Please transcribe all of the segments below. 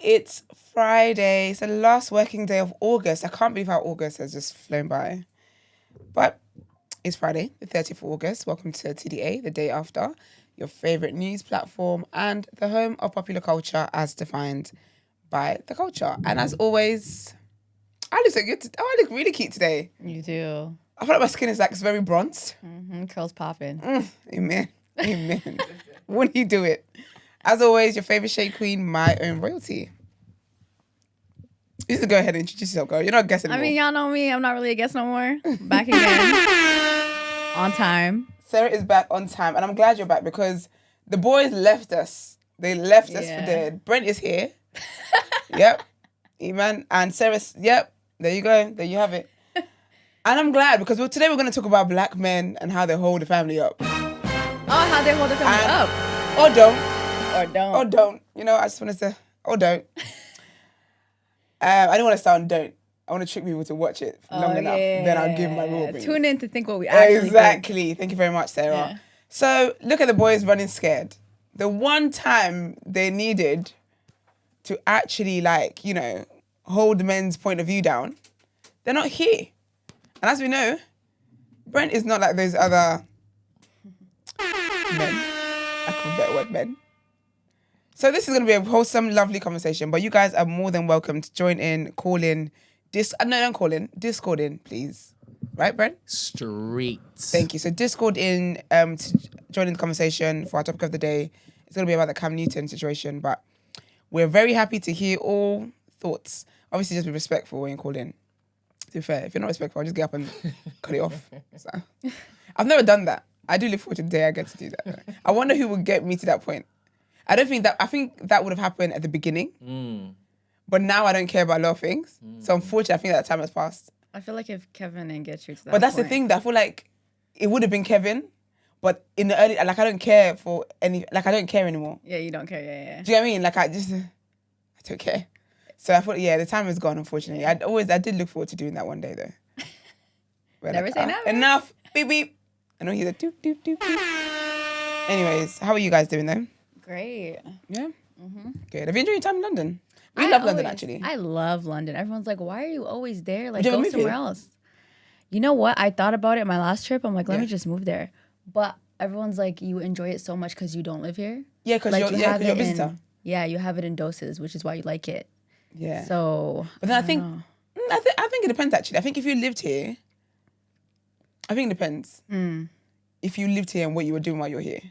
It's Friday. It's the last working day of August. I can't believe how August has just flown by. But it's Friday, the 30th of August. Welcome to TDA, the day after, your favourite news platform and the home of popular culture as defined by the culture. And as always, I look so good. I look really cute today. You do. I feel like my skin is like, it's very bronzed. Curls popping. Amen. Amen. Wouldn't you do it? As always, your favourite shade queen, my own royalty. You just go ahead and introduce yourself, girl. You're not guessing anymore. I mean, y'all know me. I'm not really a guest no more. Back again. On time. Sarah is back on time. And I'm glad you're back because the boys left us. They left us for dead. Brent is here. Yep. Eman. And Sarah's, yep. There you go. There you have it. And I'm glad because today we're going to talk about black men and how they hold the family up. Oh, how they hold the family up. Or don't. Or don't. Or don't. You know, I just want to say, or don't. I don't want to sound don't. I want to trick people to watch it long enough. Then I'll give my raw opinion. Tune in to think what we actually think. Thank you very much, Sarah. Yeah. So look at the boys running scared. The one time they needed to actually, like, you know, hold men's point of view down, they're not here. And as we know, Brent is not like those other men. I call better word men. So this is going to be a wholesome, lovely conversation, but you guys are more than welcome to join in, call in, don't call in, Discord in, please. Right, Brent? Straight. Thank you. So Discord in to join in the conversation for our topic of the day. It's going to be about the Cam Newton situation, but we're very happy to hear all thoughts. Obviously, just be respectful when you call in. To be fair, if you're not respectful, I'll just get up and cut it off. So, I've never done that. I do look forward to the day I get to do that. I wonder who will get me to that point. I think that would have happened at the beginning. But now I don't care about a lot of things. So unfortunately, I think that time has passed. I feel like if Kevin didn't get you to that But that's point. the thing that I feel like it would have been Kevin. But in the early, like I don't care anymore. Yeah, you don't care. Yeah. Do you know what I mean? Like I don't care. So I thought, the time is gone, unfortunately. I did look forward to doing that one day though. But never say never. Enough. Beep, beep. I know he's a doop, doop, doop, doop. Anyways, how are you guys doing though? Great. Yeah? Good. Have you enjoyed your time in London? I love London, actually. I love London. Everyone's like, why are you always there? Like, Would you ever go move somewhere here? else. You know what? I thought about it my last trip. I'm like, let me just move there. But everyone's like, you enjoy it so much because you don't live here. Yeah, because like, you're a visitor. You have it in doses, which is why you like it. Yeah. So, but then I think it depends, actually. I think if you lived here, I think it depends. If you lived here and what you were doing while you were here.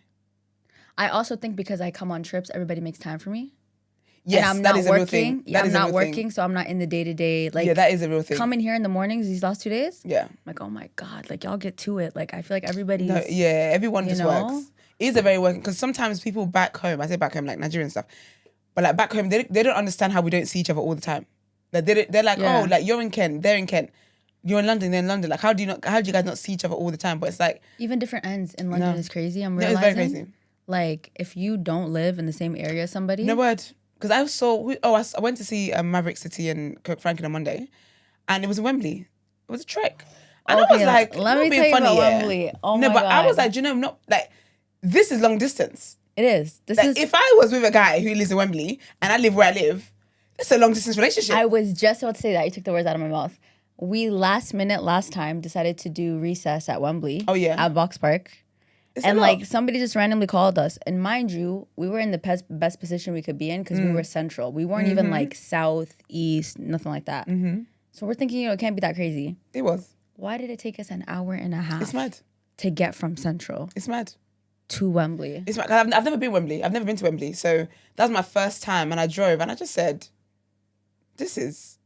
I also think because I come on trips, everybody makes time for me. Yes, and I'm that not is a real thing. Yeah, I'm not working, so I'm not in the day-to-day. Like, yeah, that is a real thing. Coming here in the mornings these last 2 days. Yeah. I'm like, oh my God, like y'all get to it. Like I feel like everybody's. No, yeah, everyone just works. It is a very working, because sometimes people back home, I say back home like Nigerian stuff, but like back home, they don't understand how we don't see each other all the time. Like they're like, oh, like you're in Kent, they're in Kent. You're in London, they're in London. Like, how do you guys not see each other all the time? But it's like... Even different ends in London is crazy. I'm realizing. It's very crazy. Like, if you don't live in the same area as somebody... No word. Because I went to see Maverick City and Kirk Franklin on Monday. And it was in Wembley. It was a trek. And I was like... Let me tell you about Wembley. Oh my God. No, but I was like, this is long distance. It is. If I was with a guy who lives in Wembley and I live where I live, it's a long distance relationship. I was just about to say that. You took the words out of my mouth. We last time decided to do recess at Wembley. Oh yeah, at Box Park, and like somebody just randomly called us. And mind you, we were in the best position we could be in because we were central. We weren't even like south, east, nothing like that. So we're thinking, it can't be that crazy. It was. Why did it take us an hour and a half? It's mad. To get from central. It's mad. To Wembley. It's mad. I've never been Wembley. I've never been to Wembley. So that was my first time, and I drove, and I just said, "This is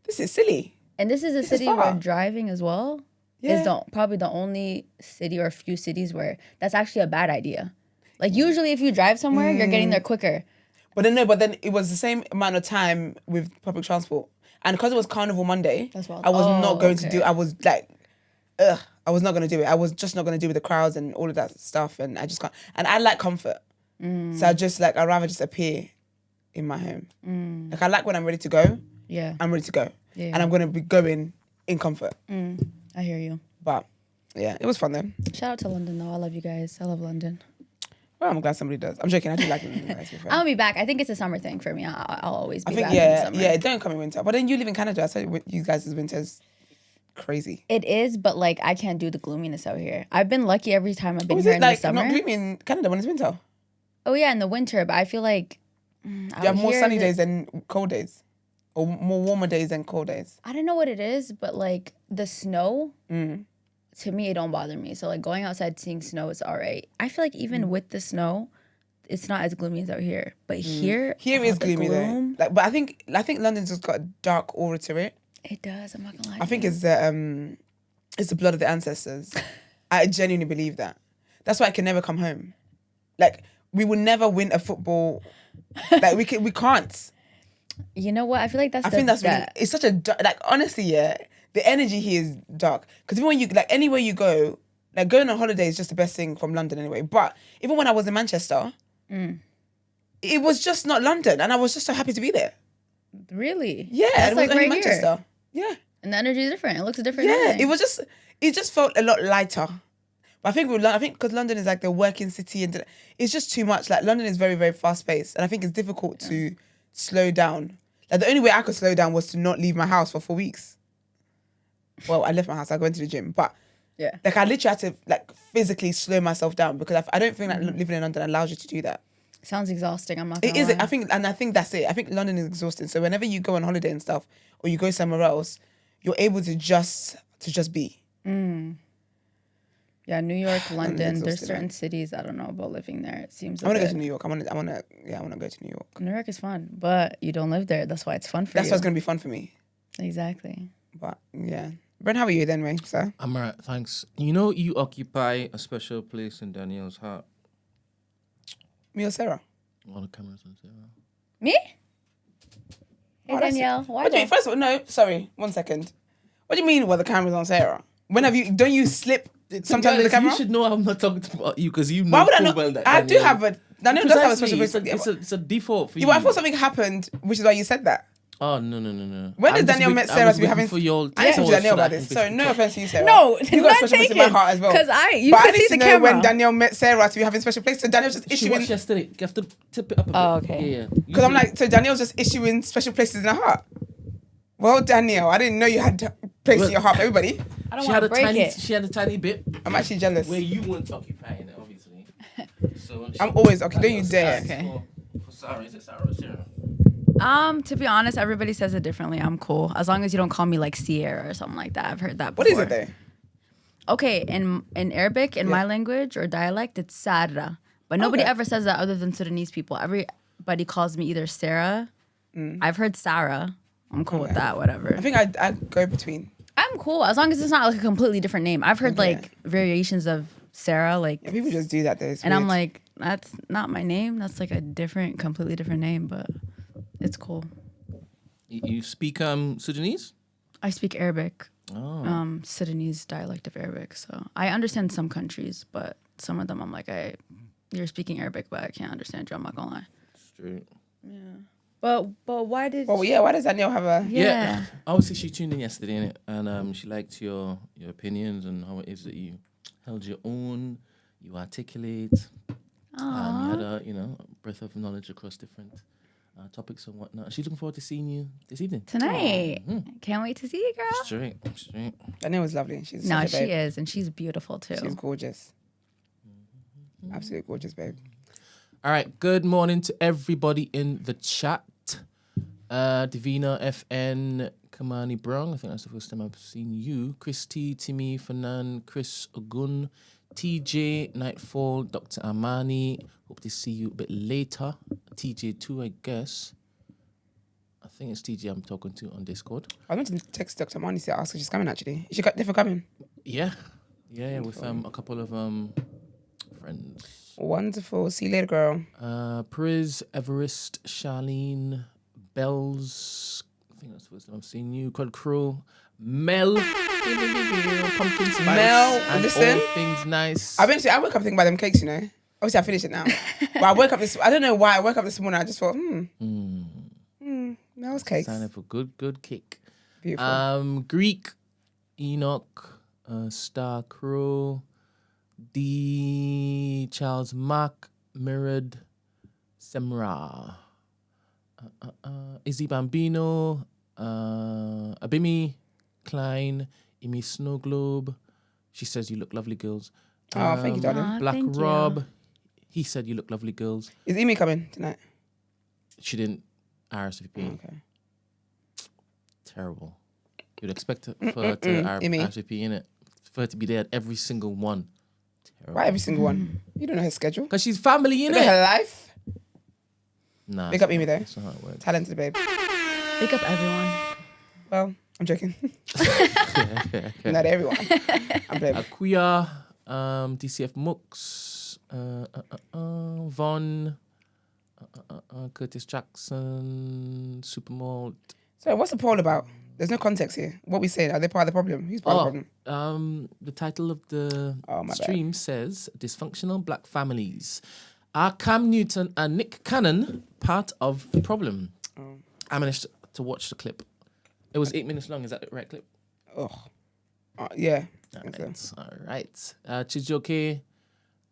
silly." And this is a city where driving as well is probably the only city or a few cities where that's actually a bad idea. Like usually if you drive somewhere, you're getting there quicker. But then it was the same amount of time with public transport. And because it was Carnival Monday, I was not going to do, I was like, I was not going to do it. I was just not going to do with the crowds and all of that stuff. And I just can't, and I like comfort. So I'd rather just appear in my home. Like I like when I'm ready to go. Yeah. I'm ready to go. Yeah. And I'm going to be going in comfort. I hear you. But yeah, it was fun though. Shout out to London though. I love you guys. I love London. Well, I'm glad somebody does. I'm joking. I do like London, guys. I'll be back. I think it's a summer thing for me. I'll always be back in the summer. Yeah, it don't come in winter. But then you live in Canada, so you guys' winter's crazy. It is, but like I can't do the gloominess out here. I've been lucky every time I've been here in the summer. Not gloomy in Canada when it's winter? Oh yeah, in the winter, but I feel like you have more sunny days than cold days, or more warmer days than cold days. I don't know what it is, but like the snow, to me, it don't bother me. So like going outside seeing snow is all right. I feel like even with the snow, it's not as gloomy as out here. But here is gloomy though. Like, but I think London's just got a dark aura to it. It does. I'm not gonna lie. I think it's the blood of the ancestors. I genuinely believe that. That's why I can never come home. Like we will never win a football. Like we can't. You know what? I feel like that's. It's such a like honestly, yeah. The energy here is dark because even when you like anywhere you go, like going on holiday is just the best thing from London anyway. But even when I was in Manchester, it was just not London, and I was just so happy to be there. Really? Yeah, that's like right Manchester. Here. Yeah, and the energy is different. It looks different. Yeah, it just felt a lot lighter. But I think because London is like the working city, and it's just too much. Like London is very, very fast paced, and I think it's difficult to slow down. Like the only way I could slow down was to not leave my house for 4 weeks. Well, I left my house. I went to the gym, but like I literally had to like physically slow myself down because I don't think that living in London allows you to do that. Sounds exhausting. I'm not gonna lie. It is. I think that's it. I think London is exhausting. So whenever you go on holiday and stuff, or you go somewhere else, you're able to just be. Yeah, New York, London. There's certain cities I don't know about living there. It seems. I want to go to New York. I want to go to New York. New York is fun, but you don't live there. That's why it's fun for you. That's why it's gonna be fun for me. Exactly. But yeah, Brent, how are you then, Ray? Sir? I'm alright, thanks. You know, you occupy a special place in Danielle's heart. Me or Sarah? All the cameras on Sarah. Me? Hey Danielle, why? What do you mean? First of all, no, sorry, 1 second. What do you mean? Well, the camera's on Sarah. When have you? Don't you slip sometimes with the camera? You should know I'm not talking about you because you know. Why would I know? Well that I do have a. Daniel does have a special place. It's a default for you. Yeah, but I thought something happened, which is why you said that. Oh no! When did Danielle met Sarah to be having? For your I told Danielle about this. So no offense to you, Sarah. No, you got a special place in my heart as well. Because you but could I need see to the know camera. when Danielle met Sarah to be having special place. So Danielle's just issuing. She watched yesterday. You have to tip it up a bit. Oh, okay. Yeah. Because I'm like, so Danielle's just issuing special places in her heart. Well, Danielle, I didn't know you had place in your heart for everybody. I don't want to break it. She had a tiny bit. I'm actually jealous. Where you weren't occupying it, obviously. So I'm always okay. Don't you dare. Okay. For Sarah, is it Sarah or Sarah? To be honest, everybody says it differently. I'm cool as long as you don't call me like Sierra or something like that. I've heard that before. What is it though? Okay, in Arabic, in my language or dialect, it's Sarah. But nobody ever says that other than Sudanese people. Everybody calls me either Sarah. I've heard Sarah. I'm cool with that. Whatever. I think I go between. I'm cool as long as it's not like a completely different name. I've heard like variations of Sarah, like people just do that though. And I'm like, that's not my name. That's like a completely different name, but it's cool. You speak Sudanese? I speak Arabic. Oh. Sudanese dialect of Arabic. So I understand some countries, but some of them I'm like, you're speaking Arabic, but I can't understand you. I'm not gonna lie. Straight. Yeah. But why did? Well, yeah. Why does Danielle have a? Yeah. Obviously, she tuned in yesterday, innit? And she liked your opinions and how it is that you held your own, you articulate. You had a breadth of knowledge across different topics and whatnot. She's looking forward to seeing you this evening Tonight. Can't wait to see you, girl. Straight. Danielle was lovely. She is, and she's beautiful too. She's gorgeous. Absolutely gorgeous, babe. All right. Good morning to everybody in the chat. Divina, FN, Kamani Brown. I think that's the first time I've seen you. Chris T, Timmy, Fernan, Chris Ogun, TJ, Nightfall, Dr. Amani. Hope to see you a bit later. TJ too, I guess. I think it's TJ I'm talking to on Discord. I was meant to text Dr. Amani to ask if she's coming actually. Is she definitely coming? Yeah, with a couple of friends. Wonderful. See you later, girl. Priz, Everest, Charlene, Bells. I think that's the first time I've seen you. Quad Crow, Mel, Pumpkin Spice, Mel, and listen. all things nice. I woke up thinking about them cakes, Obviously, I finished it now. But I woke up I don't know why. I woke up this morning. I just thought, Mel's cakes. Sign up for good cake. Beautiful. Greek, Enoch, Star Crow, D. Charles Mack, Mirrored Semra. Izzy Bambino. Abimi Klein. Imi Snow Globe. She says you look lovely, girls. Oh, thank you, darling. Black thank Rob. you. He said you look lovely, girls. Is Emi coming tonight? She didn't RSVP. Okay. Terrible. You'd expect for her to RSVP in it. For her to be there at every single one. Terrible. Why every single one? You don't know her schedule. Because she's family in Look at it. her life. Nah. Big up Emi though. That's not how it works. Talented babe. Pick up everyone. Well, I'm joking. Not everyone. I'm playing. Akuya, DCF Mooks, Von, Curtis Jackson, Supermalt. So what's the poll about? There's no context here. What we saying? Are they part of the problem? Who's part of the problem? The title of the my stream says Dysfunctional Black Families. Are Cam Newton and Nick Cannon part of the problem? I managed to watch the clip. It was 8 minutes long. Is that the right clip? Yeah. All right. Chijoke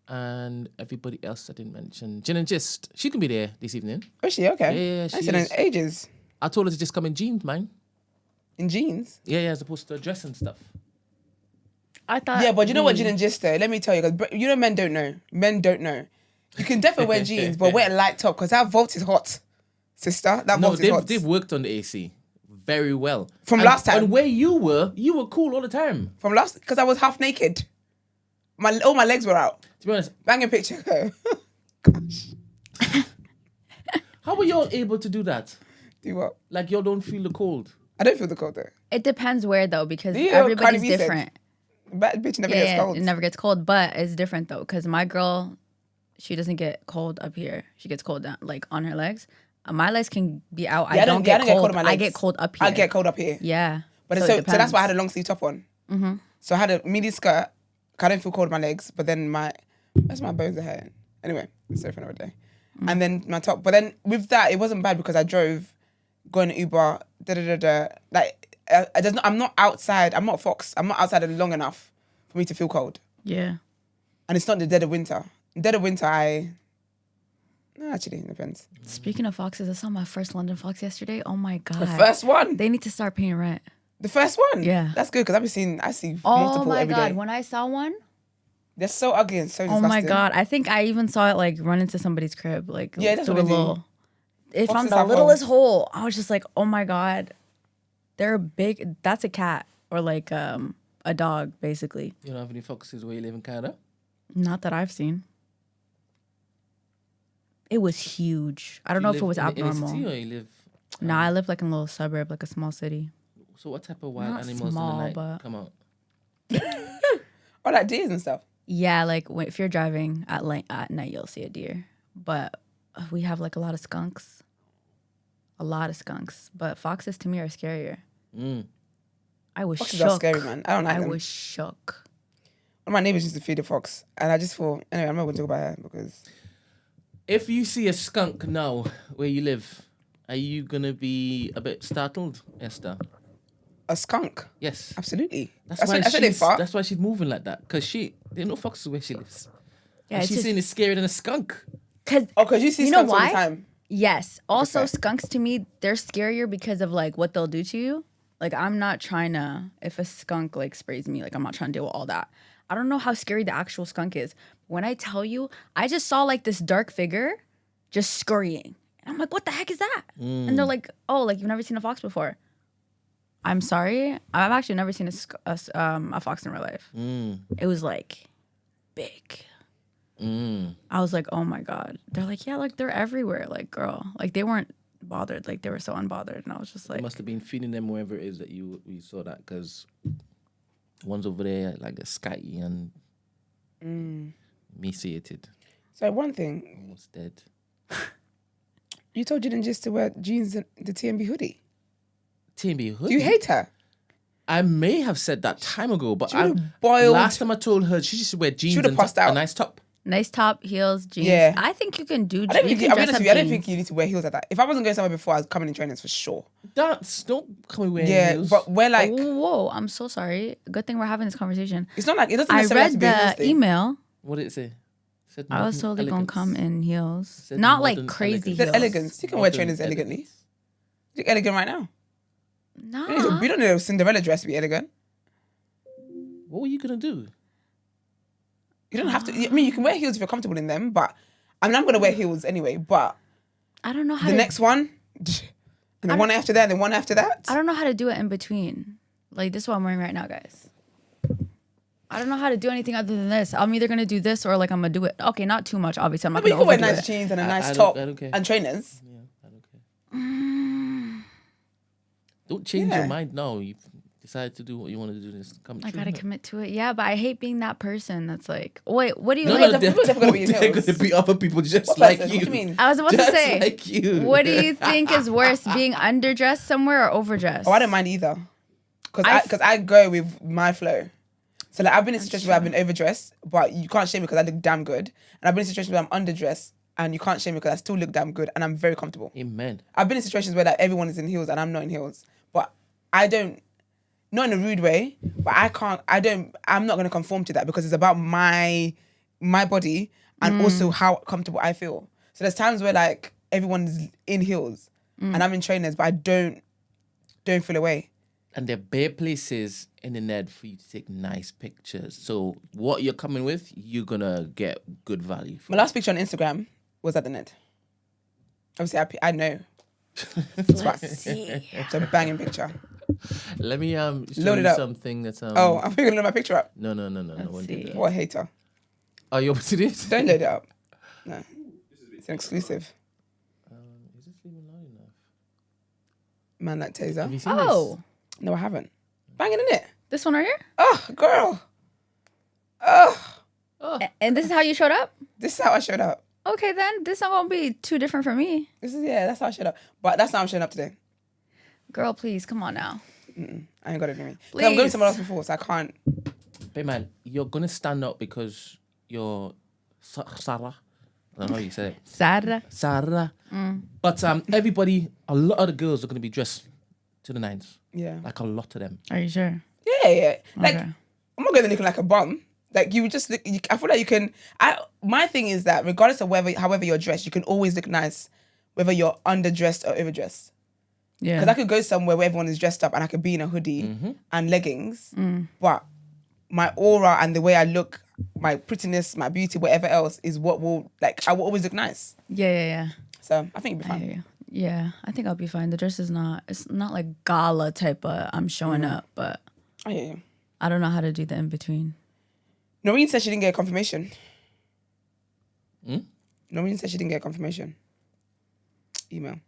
and everybody else I didn't mention. Gin and Gist. She can be there this evening. Oh, is she? Okay. Yeah, I seen her in ages. I told her to just come in jeans, man. In jeans? Yeah, as opposed to a dress and stuff. I thought. Yeah, but you know what Gin and Gist though? Let me tell you, because you know men don't know. Men don't know. You can definitely wear jeans, but wear a light top because that vault is hot, sister. That vault is hot. They've worked on the AC very well. From last time. And where you were cool all the time. From last, because I was half naked. All my legs were out. To be honest. Banging picture. Gosh. How were y'all able to do that? Do what? Like y'all don't feel the cold? I don't feel the cold though. It depends where though, because Yeah, everybody's Cardi B said, different. Bad bitch never gets cold. It never gets cold, but it's different though, because my girl, she doesn't get cold up here. She gets cold down, like on her legs. My legs can be out. Yeah, I don't get cold. on my legs. I get cold up here. I get cold up here. Yeah. But so that's why I had a long sleeve top on. Mm-hmm. So I had a midi skirt. I didn't feel cold in my legs, but then where's my bones are hurting? Anyway, it's so for another day. Mm-hmm. And then my top. But then with that, it wasn't bad because I drove, going to Uber, Like, I'm not outside. I'm not Fox. I'm not outside long enough for me to feel cold. Yeah. And it's not the dead of winter. Dead of winter, no, actually, it depends. Speaking of foxes, I saw my first London fox yesterday. Oh my God. The first one? They need to start paying rent. The first one? Yeah. That's good because I see multiple Oh my every God. day. When I saw one, They're so ugly and so oh disgusting. my God. I think I even saw it like run into somebody's crib. Like, Yeah, that's through what a they do. little. It Foxes found the have littlest hole. I was just like, oh my God. They're big. That's a cat or like a dog, basically. You don't have any foxes where you live in Canada? Not that I've seen. It was huge. I don't know if it was abnormal. In a city or you live? No, I live like in a little suburb, like a small city. So what type of wild Not animals small, in the night but- come out? Or like deers and stuff. Yeah, like if you're driving at night, you'll see a deer. But we have like a lot of skunks. A lot of skunks. But foxes to me are scarier. I was Foxes shook. are scary, man. I don't like them. I was shook. One of my neighbors used to feed a fox. And I just thought, anyway, I'm not going to talk about her because... If you see a skunk now where you live, are you going to be a bit startled, Esther? A skunk? Yes. Absolutely. That's why she's moving like that. Because there are no foxes where she lives. Yeah, and she's saying it's scarier than a skunk. Because you see skunks all the time. Yes. Also, Okay. skunks to me, they're scarier because of like what they'll do to you. Like I'm not trying to, if a skunk like sprays me, like I'm not trying to deal with all that. I don't know how scary the actual skunk is. When I tell you, I just saw like this dark figure just scurrying. And I'm like, what the heck is that? And they're like, oh, like you've never seen a fox before. I'm sorry. I've actually never seen a fox in real life. It was like big. I was like, oh my God. They're like, yeah, like they're everywhere. Like, girl, like they weren't bothered. Like they were so unbothered. And I was just like, You must have been feeding them wherever it is that you saw that, because one's over there like a sky and emaciated. So one thing, Almost dead. you told Gin and Gist to wear jeans and the TMB hoodie. TMB hoodie? Do you hate her? I may have said that time ago, but She would've boiled. last time I told her she should wear jeans would've and passed out. a nice top. nice top, heels, jeans. Yeah. I think you can do. I don't you think can I'll be dress honest up with you, I don't jeans. think you need to wear heels like that. If I wasn't going somewhere before, I was coming in trainers for sure. Don't come wearing Yeah, heels. but we're like, Whoa, I'm so sorry. Good thing we're having this conversation. it's not like, it doesn't I necessarily have read to be a heels the thing. email. What did it say? I was totally gonna come in heels, not like crazy heels. Elegance. You can wear trainers elegantly. You look elegant right now. No, You don't need a Cinderella dress to be elegant. What were you gonna do? You don't have to. I mean, you can wear heels if you're comfortable in them, but I mean, I'm gonna wear heels anyway. But I don't know how. The next one, and the one after that, and the one after that. I don't know how to do it in between. Like this is what I'm wearing right now, guys. I don't know how to do anything other than this. I'm either gonna do this or like I'm gonna do it. Okay, not too much, obviously. I'm not. But gonna you can wear overdo nice it. jeans and a nice top and trainers. Yeah, I don't care. Don't change your mind now. You decide to do what you want to do. This come true. I gotta commit to it. Yeah, but I hate being that person that's like, wait, what do you No, like? no, they're gonna be other people just like you. What do you mean? I was about to say, like you. What do you think is worse, being underdressed somewhere or overdressed? Oh, I don't mind either, because I go with my flow. So like I've been in situations where I've been overdressed, but you can't shame me because I look damn good, and I've been in situations where I'm underdressed, and you can't shame me because I still look damn good, and I'm very comfortable. Amen. I've been in situations where like everyone is in heels and I'm not in heels, but I don't, not in a rude way, but I'm not going to conform to that because it's about my body and also how comfortable I feel. So there's times where like everyone's in heels and I'm in trainers, but I don't feel away. And there are bare places in the net for you to take nice pictures. So what you're coming with, you're gonna get good value. My last picture on Instagram was at the net. Obviously, I know. It's a banging picture. Let me show Load it you up. something that's Oh, I'm going to load my picture up. No. Won't do that. What a hater. Oh, you want to do it? Don't load it up. No. It's an exclusive. Is this even loud enough? Man, that Have taser. you seen Oh, No, I haven't. Banging in it. this one right here? Oh, girl. Oh, And this is how you showed up? this is how I showed up. Okay, then this not gonna be too different from me. That's how I showed up. But that's how I'm showing up today. Girl, please, come on now. I ain't got it in me. 'Cause Please. I'm going somewhere else before, so I can't. But man, you're gonna stand up because you're Sarah. I don't know how you say it. Sarah. Sarah. But everybody, a lot of the girls are gonna be dressed to the nines. Yeah. Like a lot of them. Are you sure? Yeah. Like, Okay. I'm not going to look like a bum. Like, you would just look, I feel like you can. My thing is that regardless of however you're dressed, you can always look nice, whether you're underdressed or overdressed. Yeah. Because I could go somewhere where everyone is dressed up and I could be in a hoodie and leggings, but my aura and the way I look, my prettiness, my beauty, whatever else is what will, like, I will always look nice. Yeah. So I think it'll be I fine. hear you. Yeah, I think I'll be fine. The dress is it's not like gala type of I'm showing up, but I hear you. I don't know how to do the in between. Noreen said she didn't get a confirmation. Hmm? Noreen said she didn't get a confirmation. Email.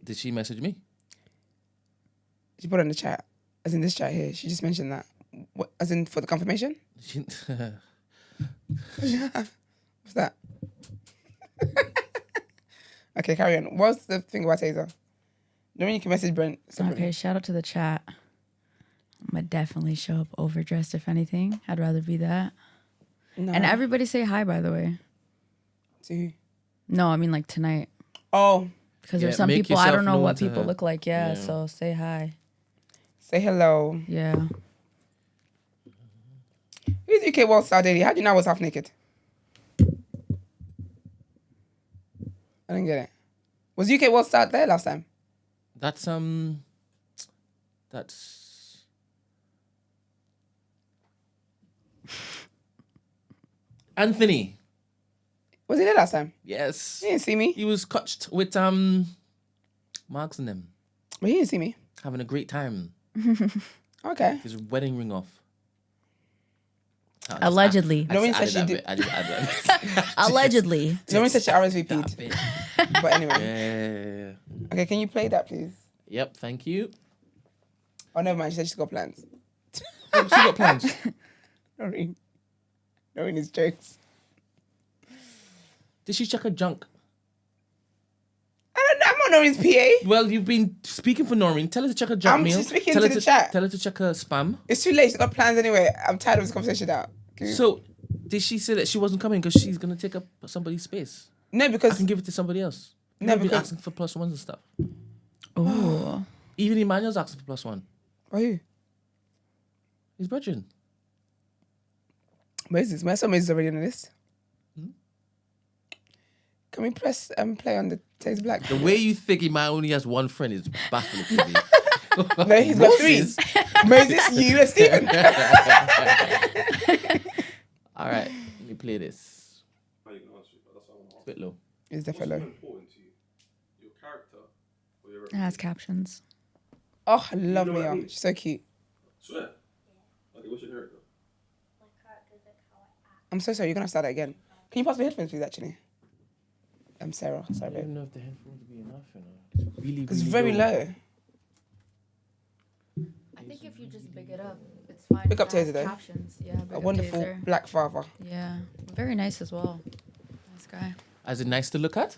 Did she message me? She put it in the chat. As in this chat here. She just mentioned that. What, as in for the confirmation? She, What's that? Okay, carry on. What's the thing about Taser? Noreen, you can message Brent separately. Okay, shout out to the chat. I'm gonna definitely show up overdressed if anything. I'd rather be that. No. And everybody say hi, by the way. To who? No, I mean like tonight. Oh, Because Yeah, there's some make people I yourself don't know known what to people her. look like. Yeah, Yeah. so say hi. say hello. Yeah. Who's UK World Star Daily? How do you know I was half naked? I didn't get it. Was UK World Star there last time? that's Anthony. Was he there last time? Yes. He didn't see me. He was coached with Marks and them, But he didn't see me. having a great time. Okay. His wedding ring off. Allegedly. Noreen said she did. Allegedly. Noreen said she RSVP'd. But anyway. Yeah. Okay, can you play that, please? Yep, thank you. Oh, never mind. She said she's got plans. Oh, she got plans. Noreen is jokes. Did she check her junk? I don't know. I'm not Noreen's PA. Well, you've been speaking for Noreen. Tell her to check her junk I'm mail. just speaking Tell to her the chat. Tell her to check her spam. It's too late. She's got plans anyway. I'm tired of this conversation now. So, did she say that she wasn't coming because she's going to take up somebody's space? No, I because can give it to somebody else. No, You've been because- asking for plus ones and stuff. Oh. Even Emmanuel's asking for plus one. oh, who? His brethren. Moses. My son Moses is already on the list. Can we press play on the Taste Black? The way you think he might only has one friend is baffling to me. No, he's got 3. Moses, you, and Stephen. All right, let me play this. How you gonna answer it? But that's what I want to ask. Bit low. It's What's definitely more low. important to you? Your character or your It has captions. Oh, I love You know what I Mia. mean? She's so cute. Swear. Okay, what's your character? I'm so sorry. You're gonna start that again. Can you pass me headphones, please? Actually, I'm Sarah. Sorry, I don't babe. even know if the headphones will be enough. You know, it's really, It's very low. I think if you just big it up, it's fine. Big up Taser, though. Captions. Yeah, big A up wonderful Taser. black father. Yeah, very nice as well. Nice guy. Is it nice to look at?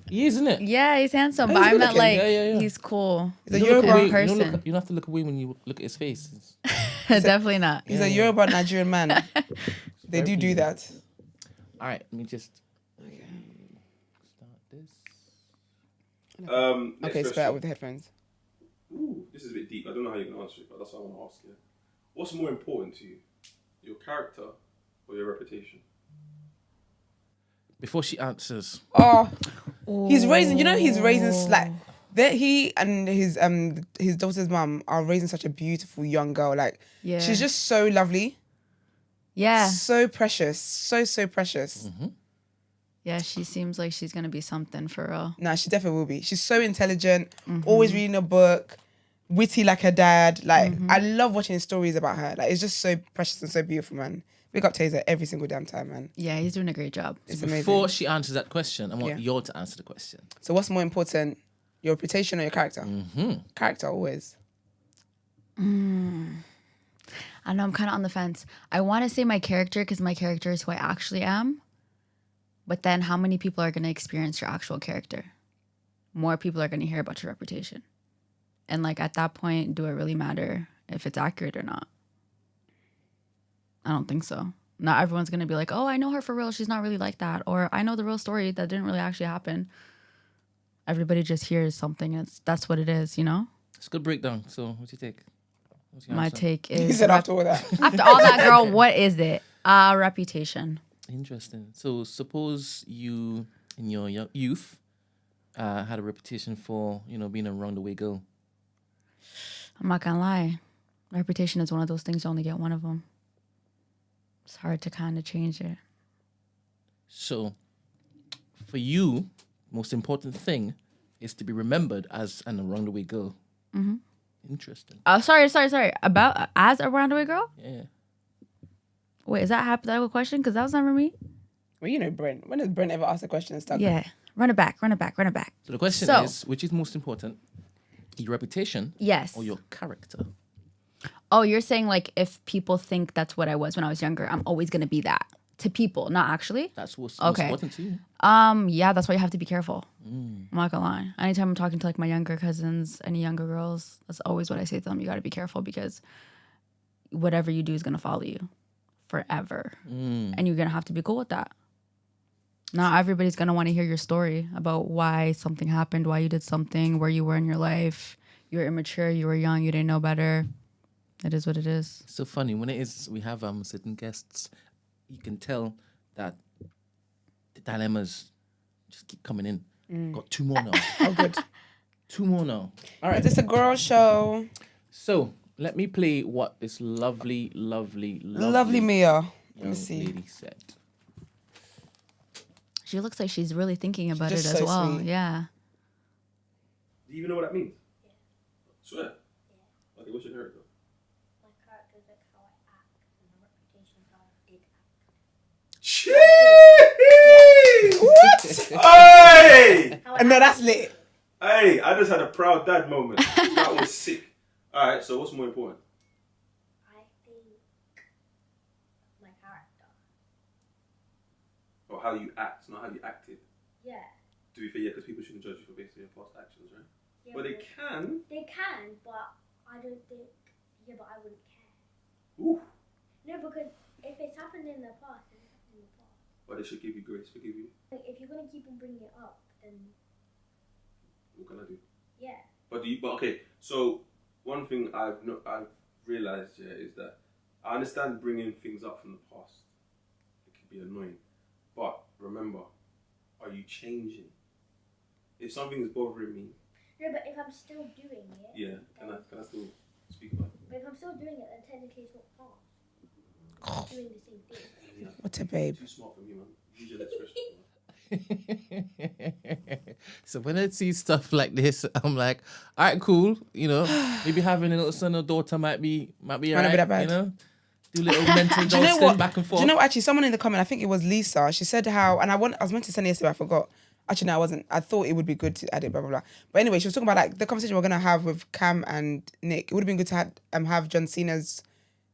He is, isn't it? Yeah, he's handsome, Oh, but he's I meant good like looking. Yeah. he's cool. He's a You don't look Yoruba. away- in person. You don't have to look away when you look at his face. Definitely not. He's a Yoruba Nigerian man. They do that. All right, let me just start this. Next Okay, it's question. better with the headphones. Ooh, this is a bit deep. I don't know how you're gonna answer it, but that's what I want to ask you. What's more important to you? Your character or your reputation? Before she answers, Oh, he's raising. You know, he's raising that he and his daughter's mum are raising such a beautiful young girl. Like, Yeah. she's just so lovely, Yeah. so precious, so precious. Yeah, she seems like she's gonna be something for real. Nah, she definitely will be. She's so intelligent, always reading a book, witty like her dad. Like, I love watching stories about her. Like, it's just so precious and so beautiful, man. Big up Taser every single damn time, man. Yeah, he's doing a great job. It's before amazing. she answers that question, I want Yeah. you to answer the question. So what's more important, your reputation or your character? Character, always. I know I'm kind of on the fence. I want to say my character because my character is who I actually am. But then how many people are going to experience your actual character? More people are going to hear about your reputation. And like at that point, do it really matter if it's accurate or not? I don't think so. Not everyone's going to be like, oh, I know her for real. She's not really like that. Or I know the real story that didn't really actually happen. Everybody just hears something. And that's what it is, you know? It's a good breakdown. So, what's your take? What's your My answer? take He is said after all that. after all that, girl, what is it? Reputation. Interesting. So, suppose you, in your youth, had a reputation for, being a round-the-way girl. I'm not gonna lie. Reputation is one of those things you only get one of them. It's hard to kind of change it. So, for you, most important thing is to be remembered as an around-the-way girl. Interesting. Oh, sorry. About as a roundaway girl? Yeah. Wait, is that a hypothetical question? Because that was never me. Well, you know Brent. When does Brent ever ask a question and stuff? Yeah. Run it back. So the question is, which is most important, your reputation Yes. or your character? Oh, you're saying like if people think that's what I was when I was younger, I'm always gonna be that to people, not actually. That's what's most Okay. important to you. Yeah, that's why you have to be careful. I'm not gonna lie. Anytime I'm talking to like my younger cousins, any younger girls, that's always what I say to them. You got to be careful because whatever you do is gonna follow you forever, and you're gonna have to be cool with that. Not everybody's gonna want to hear your story about why something happened, why you did something, where you were in your life. You were immature, you were young, you didn't know better. It is what it is. So funny when it is we have certain guests, you can tell that the dilemmas just keep coming in. Got 2 more now. Oh, good. 2 more now. All right, this is a girl show. So let me play what this lovely Lovely Mia. Let me young see. lady said. She looks like she's really thinking about it just as so well. sweet. Yeah. Do you even know what that means? Swear. Okay, what's your character? My character is like how I act, and my reputation is how I did act. What? Hey! How I And no, act. that's lit. Hey, I just had a proud dad moment. That was sick. Alright, so what's more important? I think my character. Or how you act, not how you acted. Yeah. To be fair, yeah, because people shouldn't judge you for basically your past actions, right? Yeah, But they can. They can, but I don't think. Yeah, but I wouldn't care. Ooh. No, because if it's happened in the past, then it's happened in the past. But they should give you grace, forgive you. Like, if you're gonna keep on bringing it up, then What can I do? yeah. But okay, so one thing I've realised is that I understand bringing things up from the past. It can be annoying, but remember, are you changing? If something is bothering me, No, but if I'm still doing it. yeah, can I still speak about it? But if I'm still doing it, then technically it's not past. Doing the same thing. Yeah. What a babe. Too smart for me, man. Use your expression. So when I see stuff like this, I'm like, all right, cool. You know, maybe having a little son or daughter might be Might all not right. be that bad. You know, do a little mental Do you know ghosting what? back and Do forth. you know actually someone in the comment, I think it was Lisa, she said how, and I was meant to send it yesterday, I forgot. Actually, no, I wasn't. I thought it would be good to add it, blah, blah, blah. But anyway, she was talking about like the conversation we're going to have with Cam and Nick. It would have been good to have John Cena's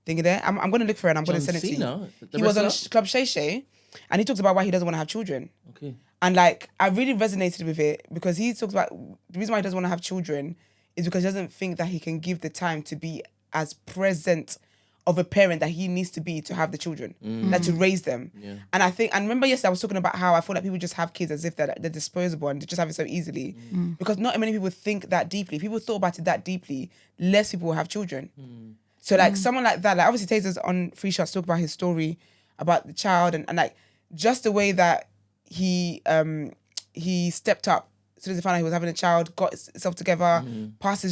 thing there. I'm going to look for it and I'm going to send it to you. Cena, the He was on wrestler? Club Shay Shay and he talks about why he doesn't want to have children. Okay. And like, I really resonated with it because he talks about the reason why he doesn't want to have children is because he doesn't think that he can give the time to be as present of a parent that he needs to be to have the children, that to raise them. Yeah. And I remember yesterday I was talking about how I feel like people just have kids as if they're disposable and they just have it so easily. Because not many people think that deeply. If people thought about it that deeply, less people will have children. So like someone like that, like obviously Taser's on Free Shots talk about his story about the child and like just the way that he stepped up as soon as he found out he was having a child, got himself together, passed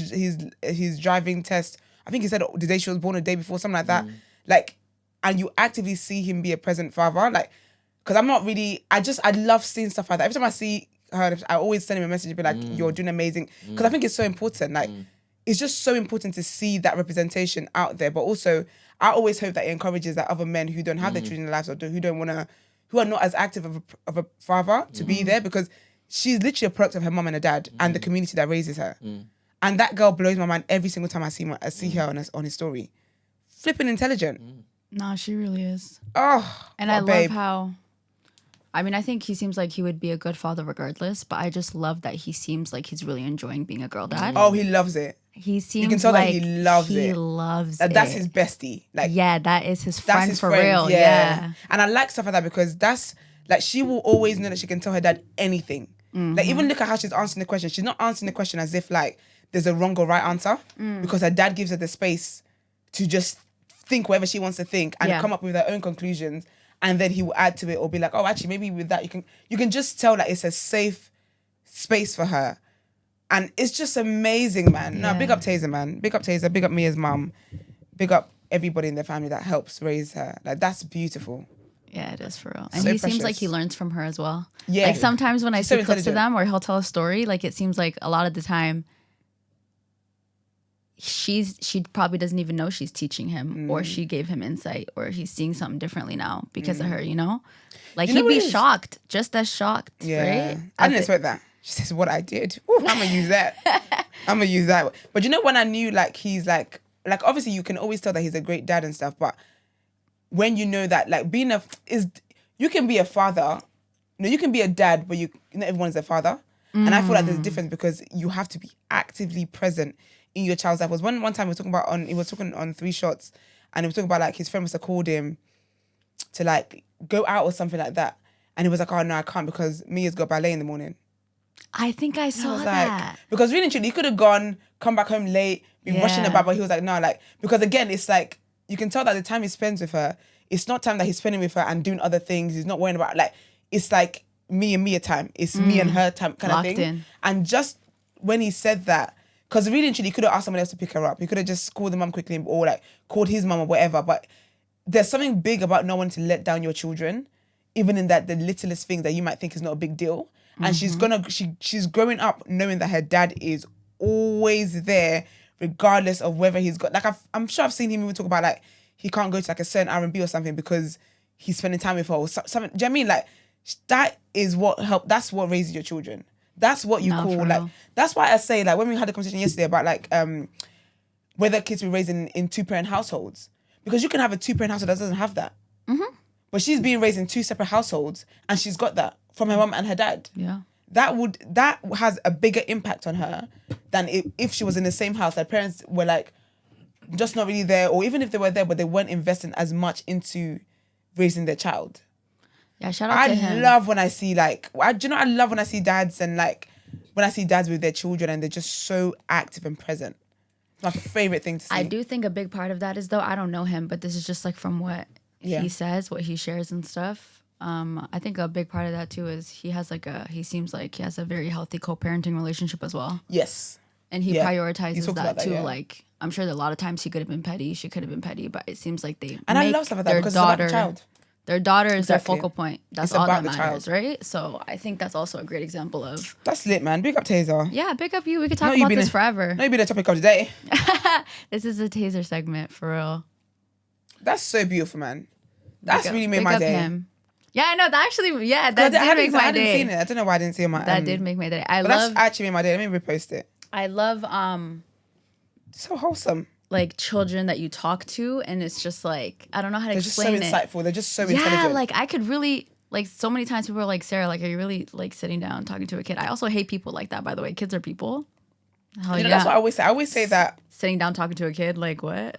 his driving test. I think he said the day she was born, a day before, something like that. Like, and you actively see him be a present father. Like, because I'm not really, I love seeing stuff like that. Every time I see her, I always send him a message, be like, you're doing amazing. Because I think it's so important. Like, it's just so important to see that representation out there. But also, I always hope that it encourages that other men who don't have their children in their lives or who are not as active of a father to be there, because she's literally a product of her mum and her dad and the community that raises her. And that girl blows my mind every single time I see her on his story. Flipping intelligent. Nah, she really is. Oh, And I love how, I mean, I think he seems like he would be a good father regardless, but I just love that he seems like he's really enjoying being a girl dad. Oh, he loves it. He seems You can tell like that he loves it. He loves it. That's his bestie. Like, yeah, that is his that's friend his for friend. real. Yeah. And I like stuff like that because that's like, she will always know that she can tell her dad anything. Like, even look at how she's answering the question. She's not answering the question as if like there's a wrong or right answer, because her dad gives her the space to just think whatever she wants to think and come up with her own conclusions, and then he will add to it or be like, oh, actually maybe with that you can just tell that it's a safe space for her. And it's just amazing, man. No, big up Taser, man. Big up Taser, big up Mia's mum, big up everybody in their family that helps raise her. Like, that's beautiful. Yeah, it is for real. And So he seems like precious. he learns from her as well. Yeah. Like sometimes when I She's see so clips of intelligent. them or he'll tell a story, like it seems like a lot of the time she probably doesn't even know she's teaching him or she gave him insight or he's seeing something differently now because of her, you know? Like You know he'd what be it is? shocked, just as shocked, Yeah. right? I didn't expect that. She says, what I did. Ooh, I'm going to use that. I'm going to use that. But you know, when I knew like he's like obviously you can always tell that he's a great dad and stuff, but when you know that like you can be a father, you can be a dad, but not everyone is a father. And I feel like there's a difference because you have to be actively present in your child's life. Was one time he was talking on 3 Shots and he was talking about like his friend must have called him to like go out or something like that. And he was like, oh no, I can't because Mia's got ballet in the morning. I think I saw I was that. like, because really and truly, he could have gone, come back home late, been rushing Yeah. about, but he was like, no, like, because again, it's like, you can tell that the time he spends with her, it's not time that he's spending with her and doing other things. He's not worrying about, like, it's like me and Mia time. It's me and her time kind Locked of thing. in. And just when he said that, because really and truly, he could have asked someone else to pick her up. He could have just called the mum quickly or like called his mum or whatever. But there's something big about not wanting to let down your children, even in that the littlest thing that you might think is not a big deal. And she's growing up knowing that her dad is always there, regardless of whether he's got, like, I'm sure I've seen him even talk about like he can't go to like a certain R&B or something because he's spending time with her or something. Do you know what I mean? Like, that is what that's what raises your children. That's what you No, call for like. real. That's why I say like when we had a conversation yesterday about like whether kids be raised in 2-parent households, because you can have a 2-parent household that doesn't have that. But she's being raised in 2 separate households and she's got that from her mum and her dad. Yeah. That has a bigger impact on her than if she was in the same house. Her parents were like just not really there, or even if they were there, but they weren't investing as much into raising their child. Yeah, shout out to him. I love when I see like, I love when I see dads and like, when I see dads with their children and they're just so active and present. It's my favorite thing to see. I do think a big part of that is, though, I don't know him, but this is just like from what he says, what he shares and stuff. I think a big part of that too is he seems like he has a very healthy co-parenting relationship as well. Yes. And he prioritizes talked about that too. yeah. Like, I'm sure that a lot of times he could have been petty, she could have been petty, but it seems like they And I make love stuff like that their because daughter, it's about the child. their daughter is their Exactly. focal point. That's It's all about that the matters, child. right? So I think that's also a great example of. That's lit, man. Big up Taser. Yeah, pick up you. We could talk Not you about being this a- forever. Not you be the topic of the day. This is a taser segment for real. That's so beautiful, man. That's Pick up- really made pick my up day. him. Yeah, I know. That actually, yeah, I that did make my I hadn't day. seen it. I don't know why I didn't see it on my. That did make my day. I But love. that's actually made my day. Let me repost it. I love So wholesome. like children that you talk to, and it's just like I don't know how to They're just so explain it. insightful. They're just so Yeah, intelligent. like I could really like so many times people are like, Sarah, like are you really like sitting down talking to a kid? I also hate people like that, by the way. Kids are people. Hell you know, yeah. that's what I always say. I always say that. Sitting down talking to a kid, like what?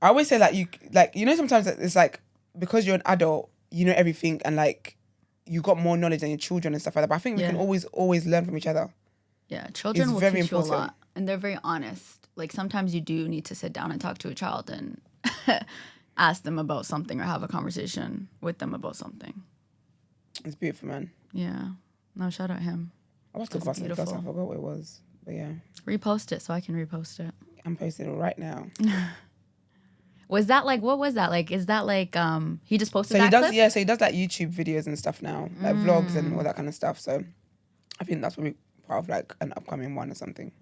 I always say that you know sometimes it's like because you're an adult, you know everything and like you got more knowledge than your children and stuff like that. But I think we Yeah. can always learn from each other. Yeah, children It's will very teach you a important. lot, and they're very honest. Like sometimes you do need to sit down and talk to a child and ask them about something or have a conversation with them about something. It's beautiful, man. Yeah. No, shout out him. I was talking about something else. I beautiful. forgot what it was. But yeah, Repost it so I can repost it. I'm posting it right now. Was that like what was that like? Is that like he just posted So that he does, clip? yeah. So he does like YouTube videos and stuff now, like vlogs and all that kind of stuff. So I think that's probably part of like an upcoming one or something.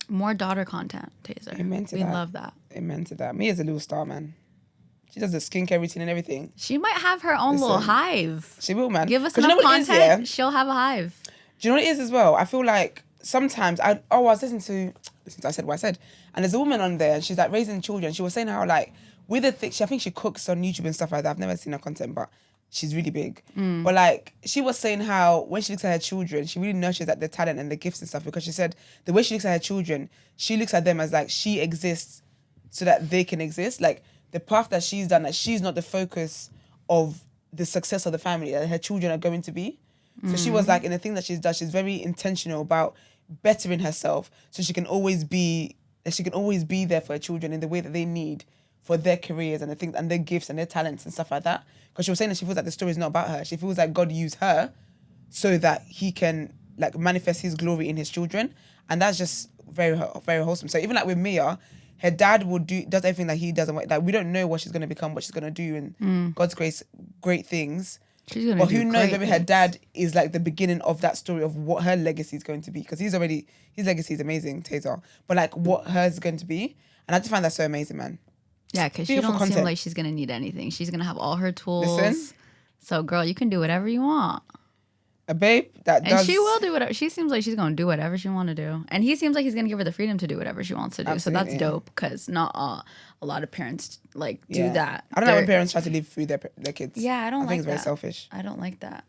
More daughter content, Taser. Amen to we that. love that. Amen to that. Me as a little star, man. She does the skincare routine and everything. She might have her own little Listen, hive. She will, man. Give us 'Cause you know enough what it is, content, yeah? she'll have a hive. Do you know what it is as well? I feel like sometimes I was listening to I said what I said, and there's a woman on there and she's like raising children. She was saying how like with the I think she cooks on YouTube and stuff like that. I've never seen her content, but she's really big. But like she was saying how when she looks at her children, she really nurtures like their talent and the gifts and stuff because she said the way she looks at her children, she looks at them as like she exists so that they can exist. Like the path that she's done, that she's not the focus of the success of the family that her children are going to be. So she was like, in the thing that she's done, she's very intentional about bettering herself so she can always be there for her children in the way that they need for their careers and the things and their gifts and their talents and stuff like that. Because she was saying that she feels like the story is not about her. She feels like God used her so that he can like manifest his glory in his children. And that's just very, very wholesome. So even like with Mia, her dad does everything that he does. And like we don't know what she's going to become, what she's going to do in God's grace, great things. She's gonna But do who knows, great maybe her things. dad is like the beginning of that story of what her legacy is going to be. Because his legacy is amazing, Taser. But like what hers is going to be. And I just find that so amazing, man. Yeah, because she Beautiful don't seem content. like she's gonna need anything. She's gonna have all her tools. Listen. So girl, you can do whatever you want. A babe that And does... she will do whatever. She seems like she's gonna do whatever she want to do. And he seems like he's gonna give her the freedom to do whatever she wants to do. So that's Absolutely. dope because not a lot of parents like do Yeah. that. I don't know when They're- parents try to live through their kids. Yeah, I don't I think like it's very that. selfish. I don't like that.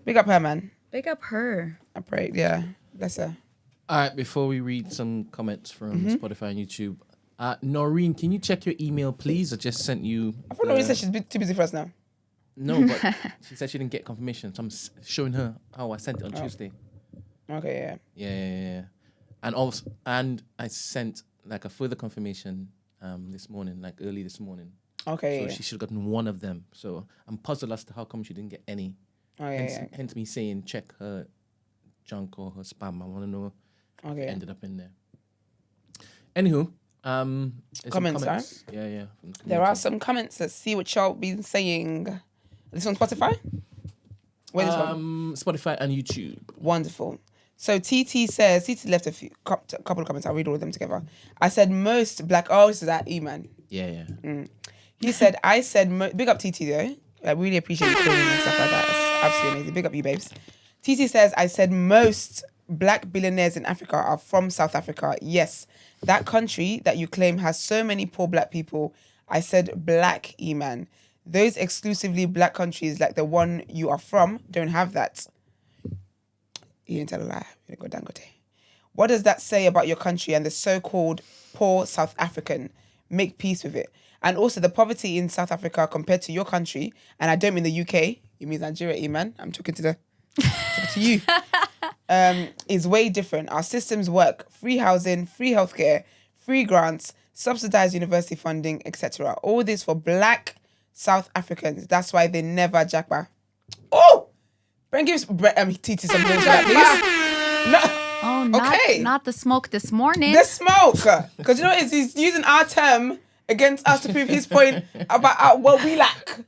Big up her, man. Big up her. I pray. Yeah. Bless her. All right, before we read some comments from Spotify and YouTube, Noreen, can you check your email, please? I just sent you. I thought Laurie said she's too busy for us now. No, but she said she didn't get confirmation, so I'm showing her how I sent it on Tuesday. Okay, yeah. Yeah. And also, and I sent like a further confirmation this morning, like early this morning. Okay, So yeah. she should have gotten one of them. So I'm puzzled as to how come she didn't get any. Oh, yeah, hence, yeah. hence me saying check her junk or her spam. I want to know if Okay. it ended up in there. Anywho, there's some Comments, Yeah. From the There are community. some comments. Let's see what y'all been saying. This on Spotify? Where's this one? Spotify and YouTube. Wonderful. So TT says, TT left a couple of comments. I'll read all of them together. I said most black, oh, this is that E-man. Yeah. He said, big up TT though. I really appreciate you calling and stuff like that. It's absolutely amazing. Big up you, babes. TT says, I said most black billionaires in Africa are from South Africa. Yes, that country that you claim has so many poor black people. I said black, E-man. Those exclusively black countries like the one you are from don't have that. You didn't tell a lie. You didn't go Dangote. What does that say about your country and the so-called poor South African? Make peace with it. And also the poverty in South Africa compared to your country, and I don't mean the UK, you mean Nigeria, man. I'm talking to you. Is way different. Our systems work. Free housing, free healthcare, free grants, subsidized university funding, etc. All this for black South Africans. That's why they never jackpot. Oh, Brent gives TT some balls for that, please. No. Oh, not the smoke this morning. The smoke. Because you know what it is? He's using our term against us to prove his point about what we lack.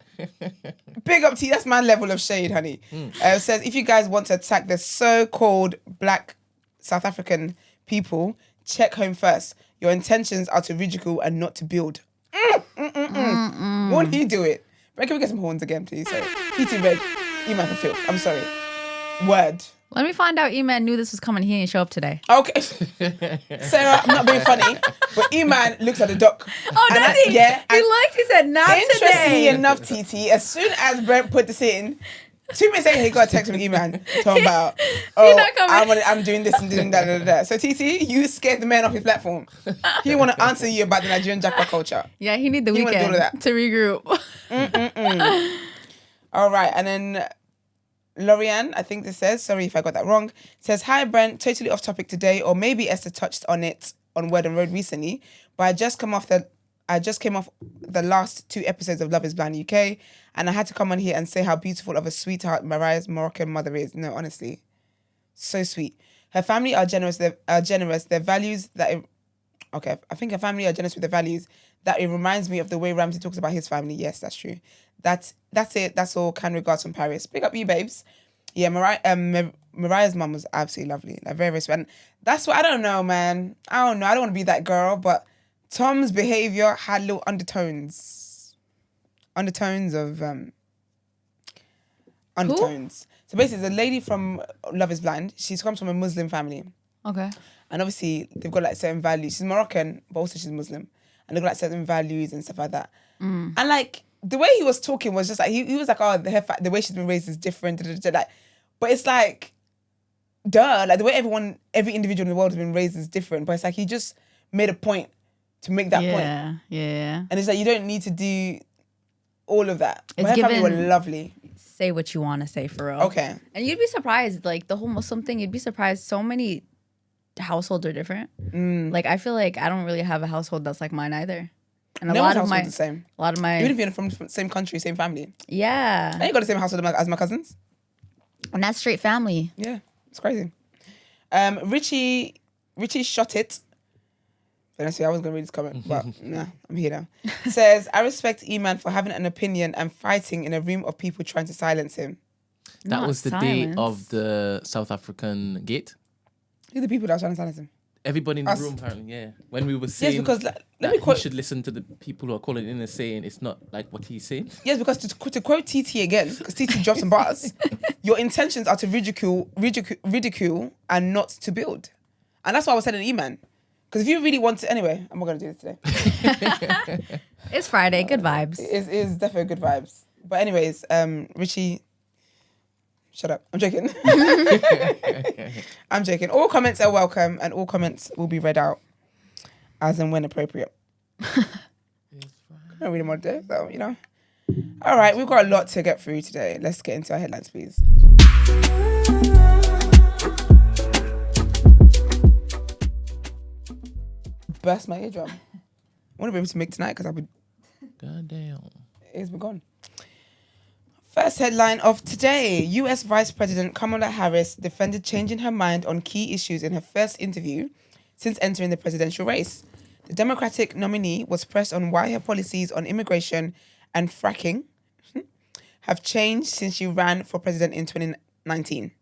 Big up to you. That's my level of shade, honey. Says, if you guys want to attack the so-called black South African people, check home first. Your intentions are to ridicule and not to build. Won't he do it? Red, can we get some horns again, please? Sorry. TT Red, Iman for filth. I'm sorry. Word. Let me find out Eman knew this was coming. He didn't show up today. Okay. Sarah, I'm not being funny, but Iman looks at the doc. Oh, does he? Yeah. He said, not interestingly today. enough, TT, as soon as Brent put this in, 2 minutes later, he got a text from Iman talking about, I'm doing this and doing that. So, TT, you scared the man off his platform. He want to answer you about the Nigerian jackpot culture. Yeah, he need the He wanna do all weekend of that. to regroup. All right, and then Lorianne, I think this says, sorry if I got that wrong, says, hi Brent, totally off topic today, or maybe Esther touched on it on Word and Road recently, but I just came off the last 2 episodes of Love is Blind UK, and I had to come on here and say how beautiful of a sweetheart Mariah's Moroccan mother is. No, honestly, so sweet. Her family are generous. Their values that... I think her family are generous with their values. That it reminds me of the way Ramsey talks about his family. Yes, that's true. That's it. That's all. Kind regards from Paris. Pick up you, babes. Yeah, Mariah's mum was absolutely lovely. Like, very, very sweet. And that's what I don't know, man. I don't know. I don't want to be that girl, but Tom's behavior had little undertones of undertones. So basically, the lady from Love is Blind, she comes from a Muslim family. Okay. And obviously, they've got like certain values. She's Moroccan, but also she's Muslim. And they've got like certain values and stuff like that. And like, the way he was talking was just like, he was like, oh, the way she's been raised is different. Like, but it's like, duh. Like, the way every individual in the world has been raised is different. But it's like, he just made a point to make that point. Yeah. And it's like, you don't need to do all of that. But It's her family were given- lovely. Say what you want to say for real. Okay. And you'd be surprised, like the whole Muslim thing, you'd be surprised so many households are different. Like, I feel like I don't really have a household that's like mine either. And No one's household's the same. a lot of my, Even if you're from the same country, same family. yeah. I ain't got the same household as my cousins. And that's straight family. Yeah, it's crazy. Richie shot it. Honestly, I was going to read this comment, but nah, I'm here now. Says, I respect E-Man for having an opinion and fighting in a room of people trying to silence him. That Not was the day silence. of the South African gate. Who are the people that are trying to silence him? Everybody in the Us. room, apparently, yeah. When we were saying Yes, because let that me he quote. should listen to the people who are calling in and saying it's not like what he's saying. Yes, because to quote TT again, because TT dropped some bars, your intentions are to ridicule and not to build. And that's why I was telling E-Man. Because if you really want to... Anyway, I'm not going to do this today. It's Friday. Good vibes. It is definitely good vibes. But anyways, Richie... Shut up. I'm joking. I'm joking. All comments are welcome and all comments will be read out as and when appropriate. I don't read them all day, so, you know. All right, we've got a lot to get through today. Let's get into our headlines, please. Burst my eardrum. I want to be able to make tonight because I'll be... Goddamn. It's been gone. First headline of today. US Vice President Kamala Harris defended changing her mind on key issues in her first interview since entering the presidential race. The Democratic nominee was pressed on why her policies on immigration and fracking have changed since she ran for president in 2019.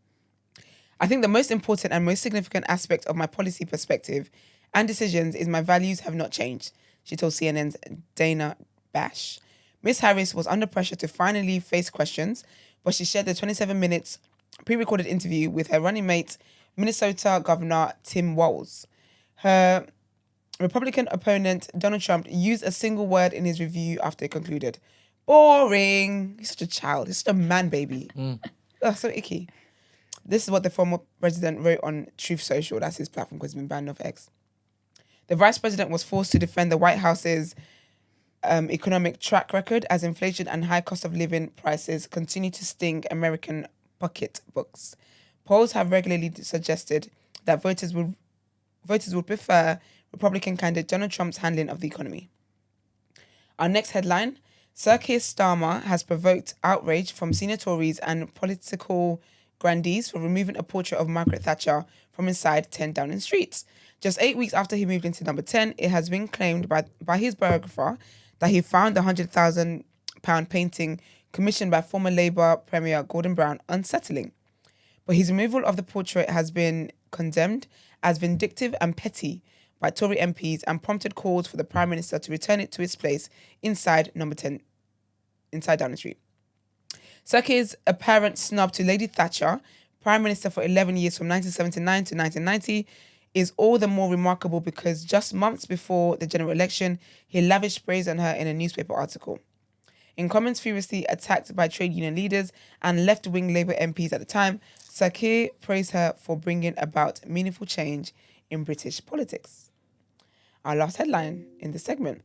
I think the most important and most significant aspect of my policy perspective and decisions is my values have not changed, she told CNN's Dana Bash. Ms. Harris was under pressure to finally face questions, but she shared the 27 minutes pre-recorded interview with her running mate, Minnesota Governor Tim Walz. Her Republican opponent, Donald Trump, used a single word in his review after it concluded. Boring. He's such a child. He's such a man baby. Ugh, so icky. This is what the former president wrote on Truth Social. That's his platform because it's been banned off X. The vice president was forced to defend the White House's economic track record as inflation and high cost of living prices continue to sting American pocketbooks. Polls have regularly suggested that voters would prefer Republican candidate Donald Trump's handling of the economy. Our next headline Sir Keir Starmer has provoked outrage from senior Tories and political grandees for removing a portrait of Margaret Thatcher from inside 10 Downing Street. Just 8 weeks after he moved into number 10, it has been claimed by his biographer that he found the £100,000 painting commissioned by former Labour Premier Gordon Brown unsettling. But his removal of the portrait has been condemned as vindictive and petty by Tory MPs and prompted calls for the Prime Minister to return it to its place inside number 10, inside Downing Street. Sir Keir's apparent snub to Lady Thatcher, Prime Minister for 11 years from 1979 to 1990, is all the more remarkable because just months before the general election, he lavished praise on her in a newspaper article. In comments furiously attacked by trade union leaders and left-wing Labour MPs at the time, Sir Keir praised her for bringing about meaningful change in British politics. Our last headline in this segment.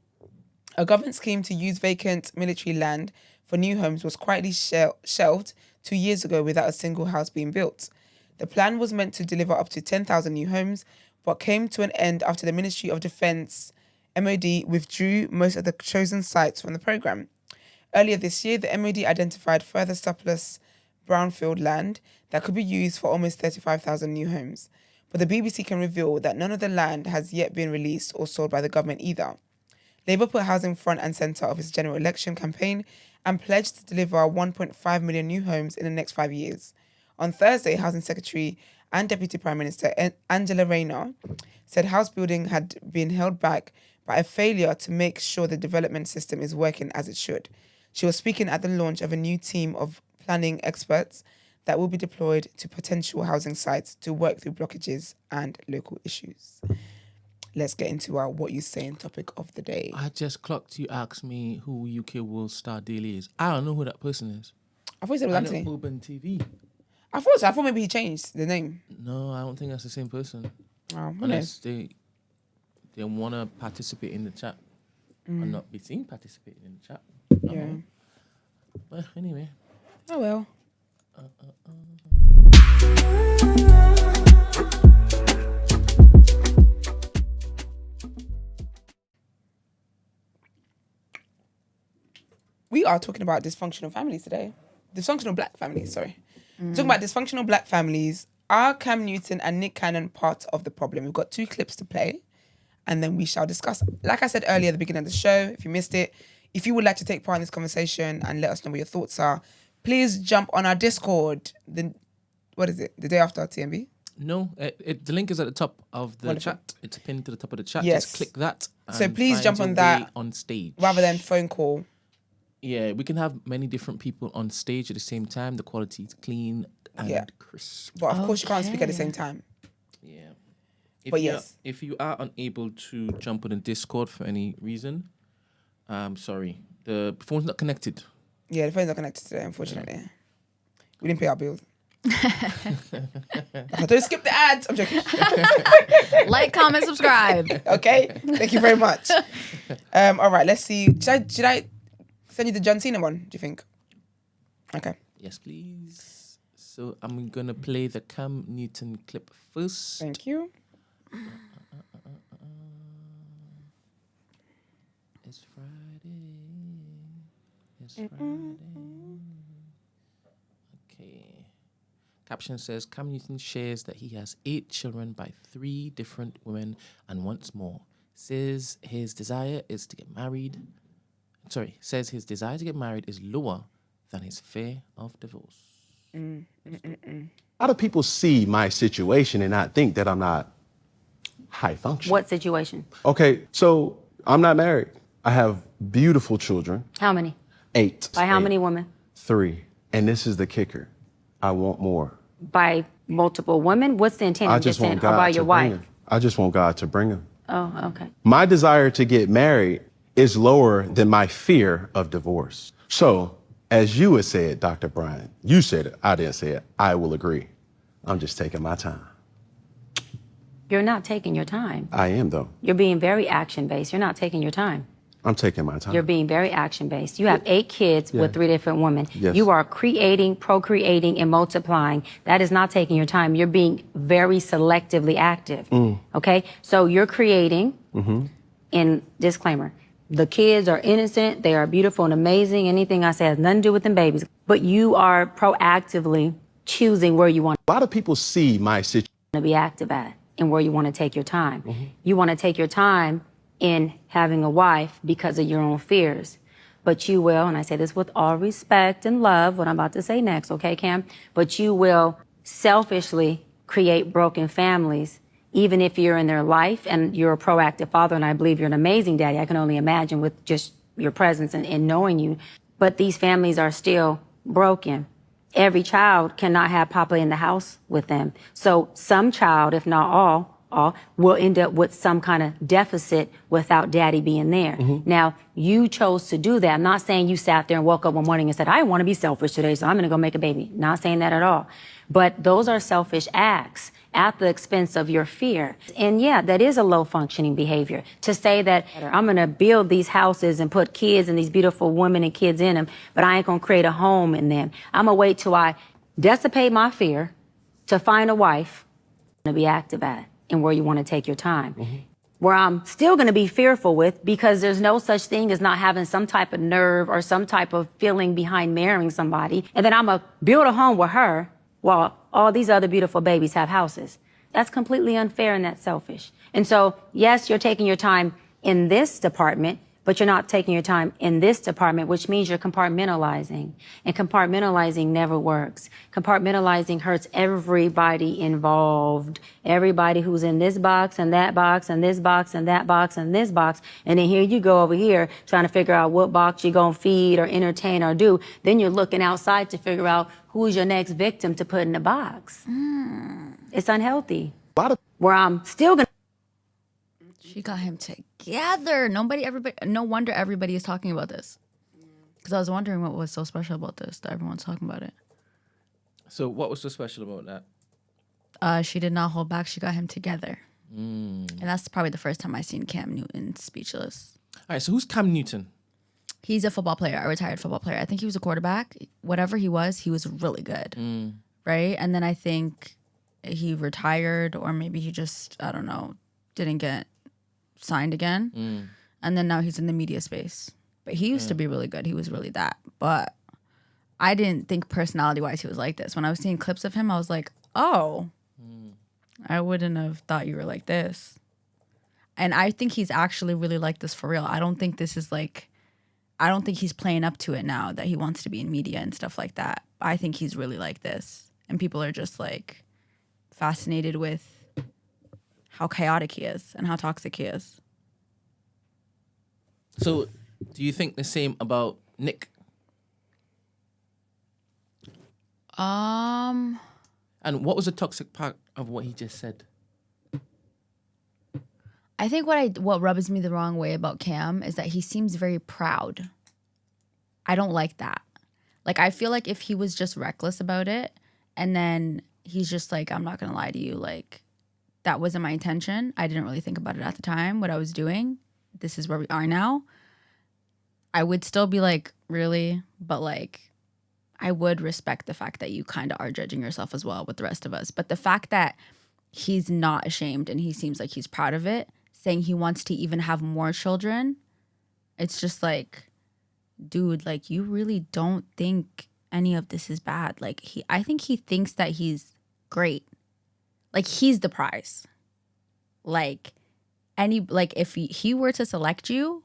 A government scheme to use vacant military land for new homes was quietly shelved 2 years ago without a single house being built. The plan was meant to deliver up to 10,000 new homes, but came to an end after the Ministry of Defence, MOD, withdrew most of the chosen sites from the programme. Earlier this year, the MOD identified further surplus brownfield land that could be used for almost 35,000 new homes. But the BBC can reveal that none of the land has yet been released or sold by the government either. Labour put housing front and centre of its general election campaign and pledged to deliver 1.5 million new homes in the next 5 years. On Thursday, Housing Secretary and Deputy Prime Minister Angela Rayner said house building had been held back by a failure to make sure the development system is working as it should. She was speaking at the launch of a new team of planning experts that will be deployed to potential housing sites to work through blockages and local issues. Let's get into our What You Saying topic of the day. I just clocked you asked me who UK World Star Daily is. I don't know who that person is. I thought he said it was Anthony. Urban TV. I thought so. I thought maybe he changed the name. No, I don't think that's the same person. Oh, unless they want to participate in the chat or not be seen participating in the chat. Yeah. Well, anyway. Oh well. We are talking about dysfunctional families today. Dysfunctional black families, sorry. Talking about dysfunctional black families. Are Cam Newton and Nick Cannon part of the problem? We've got 2 clips to play and then we shall discuss. Like I said earlier at the beginning of the show, if you missed it, if you would like to take part in this conversation and let us know what your thoughts are, please jump on our Discord. What is it? The day after TMB? No, the link is at the top of the chat. It's pinned to the top of the chat. Yes. Just click that. So please jump on that on stage rather than phone call. Yeah, we can have many different people on stage at the same time. The quality is clean and crisp. But of course, you can't speak at the same time. Yeah. If you are unable to jump on the Discord for any reason, sorry, the phone's not connected. Yeah, the phone's not connected today, unfortunately. Yeah. We didn't pay our bills. Don't skip the ads. I'm joking. Like, comment, subscribe. Okay, thank you very much. All right, let's see. Should I send you the John Cena one, do you think? Okay. Yes, please. So I'm going to play the Cam Newton clip first. Thank you. It's Friday. It's Friday. Okay. Caption says, Cam Newton shares that he has 8 children by 3 different women and wants more. Says his desire to get married is lower than his fear of divorce. A lot of people see my situation and not think that I'm not high functioning. What situation? Okay, so I'm not married. I have beautiful children. How many? 8. By how many women? 3. And this is the kicker. I want more. By multiple women? What's the intent of this then? Or by your wife? I just want God to bring them. Oh, okay. My desire to get married is lower than my fear of divorce. So, as you had said, Dr. Brian, you said it, I didn't say it, I will agree. I'm just taking my time. You're not taking your time. I am, though. You're being very action-based. You're not taking your time. I'm taking my time. You're being very action-based. You have 8 kids with 3 different women. Yes. You are creating, procreating, and multiplying. That is not taking your time. You're being very selectively active. Okay? So you're creating, in disclaimer, The kids are innocent. They are beautiful and amazing. Anything I say has nothing to do with them babies. But you are proactively choosing where you want A lot of people see my situation. to be active at and where you want to take your time. You want to take your time in having a wife because of your own fears. But you will, and I say this with all respect and love, what I'm about to say next, okay, Cam? But you will selfishly create broken families, even if you're in their life and you're a proactive father, and I believe you're an amazing daddy. I can only imagine with just your presence and knowing you. But these families are still broken. Every child cannot have Papa in the house with them. So some child, if not all, will end up with some kind of deficit without daddy being there. Now, you chose to do that. I'm not saying you sat there and woke up one morning and said, I want to be selfish today, so I'm going to go make a baby. Not saying that at all. But those are selfish acts at the expense of your fear. And yeah, that is a low functioning behavior. To say that I'm going to build these houses and put kids and these beautiful women and kids in them, but I ain't going to create a home in them. I'm going to wait till I dissipate my fear to find a wife to be active at and where you want to take your time. Where I'm still going to be fearful with, because there's no such thing as not having some type of nerve or some type of feeling behind marrying somebody. And then I'm going to build a home with her while all these other beautiful babies have houses. That's completely unfair and that's selfish. And so, yes, you're taking your time in this department, but you're not taking your time in this department, which means you're compartmentalizing. And compartmentalizing never works. Compartmentalizing hurts everybody involved. Everybody who's in this box and that box and this box and that box and this box. And then here you go over here trying to figure out what box you're going to feed or entertain or do. Then you're looking outside to figure out who's your next victim to put in the box. It's unhealthy. Where I'm still going to... She got him together. No wonder everybody is talking about this. Because I was wondering what was so special about this that everyone's talking about it. So what was so special about that? She did not hold back. She got him together. And that's probably the first time I seen Cam Newton speechless. All right, so who's Cam Newton? He's a football player, a retired football player. I think he was a quarterback. Whatever he was really good. Right? And then I think he retired, or maybe he just, I don't know, didn't get signed again. And then now he's in the media space. But he used to be really good. He was really that. But I didn't think personality-wise he was like this. When I was seeing clips of him, I was like, oh, I wouldn't have thought you were like this. And I think he's actually really like this for real. I don't think this is like, I don't think he's playing up to it now that he wants to be in media and stuff like that. I think he's really like this. And people are just like fascinated with how chaotic he is and how toxic he is. So do you think the same about Nick? And what was the toxic part of what he just said? I think what rubs me the wrong way about Cam is that he seems very proud. I don't like that. Like, I feel like if he was just reckless about it and then he's just like, I'm not going to lie to you, like, that wasn't my intention. I didn't really think about it at the time, what I was doing. This is where we are now. I would still be like, really? But like, I would respect the fact that you kind of are judging yourself as well with the rest of us. But the fact that he's not ashamed and he seems like he's proud of it, saying he wants to even have more children, it's just like, dude, like, you really don't think any of this is bad. Like, I think he thinks that he's great. Like, he's the prize. Like, if he were to select you,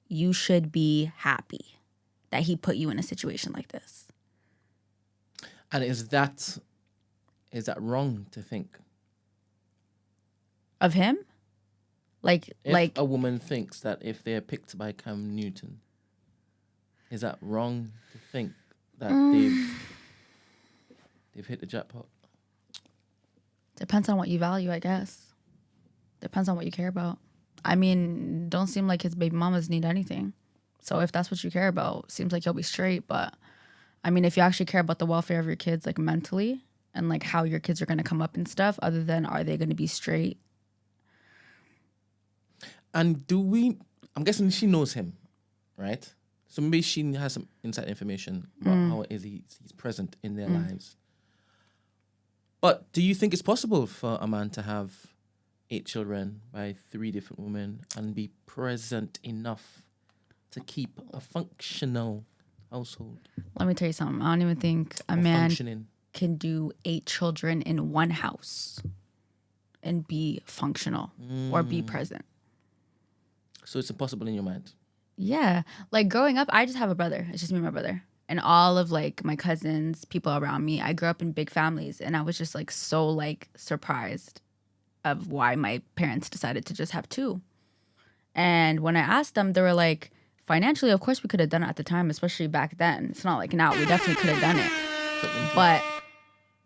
you should be happy that he put you in a situation like this. And is that wrong to think? Of him? If a woman thinks that if they're picked by Cam Newton, is that wrong to think that they've hit the jackpot? Depends on what you value, I guess. Depends on what you care about. I mean, don't seem like his baby mamas need anything. So if that's what you care about, seems like he'll be straight. But I mean, if you actually care about the welfare of your kids, like mentally, and like how your kids are going to come up and stuff, other than are they going to be straight? And I'm guessing she knows him, right? So maybe she has some inside information about how it is he's present in their lives. But do you think it's possible for a man to have 8 children by 3 different women and be present enough to keep a functional household? Let me tell you something. I don't even think a man Functioning. can do 8 children in one house and be functional or be present. So it's impossible in your mind. Yeah. Like growing up, I just have a brother. It's just me and my brother. And all of like my cousins, people around me, I grew up in big families. And I was just like so like surprised of why my parents decided to just have 2. And when I asked them, they were like, financially, of course we could have done it at the time, especially back then. It's not like now. We definitely could have done it. But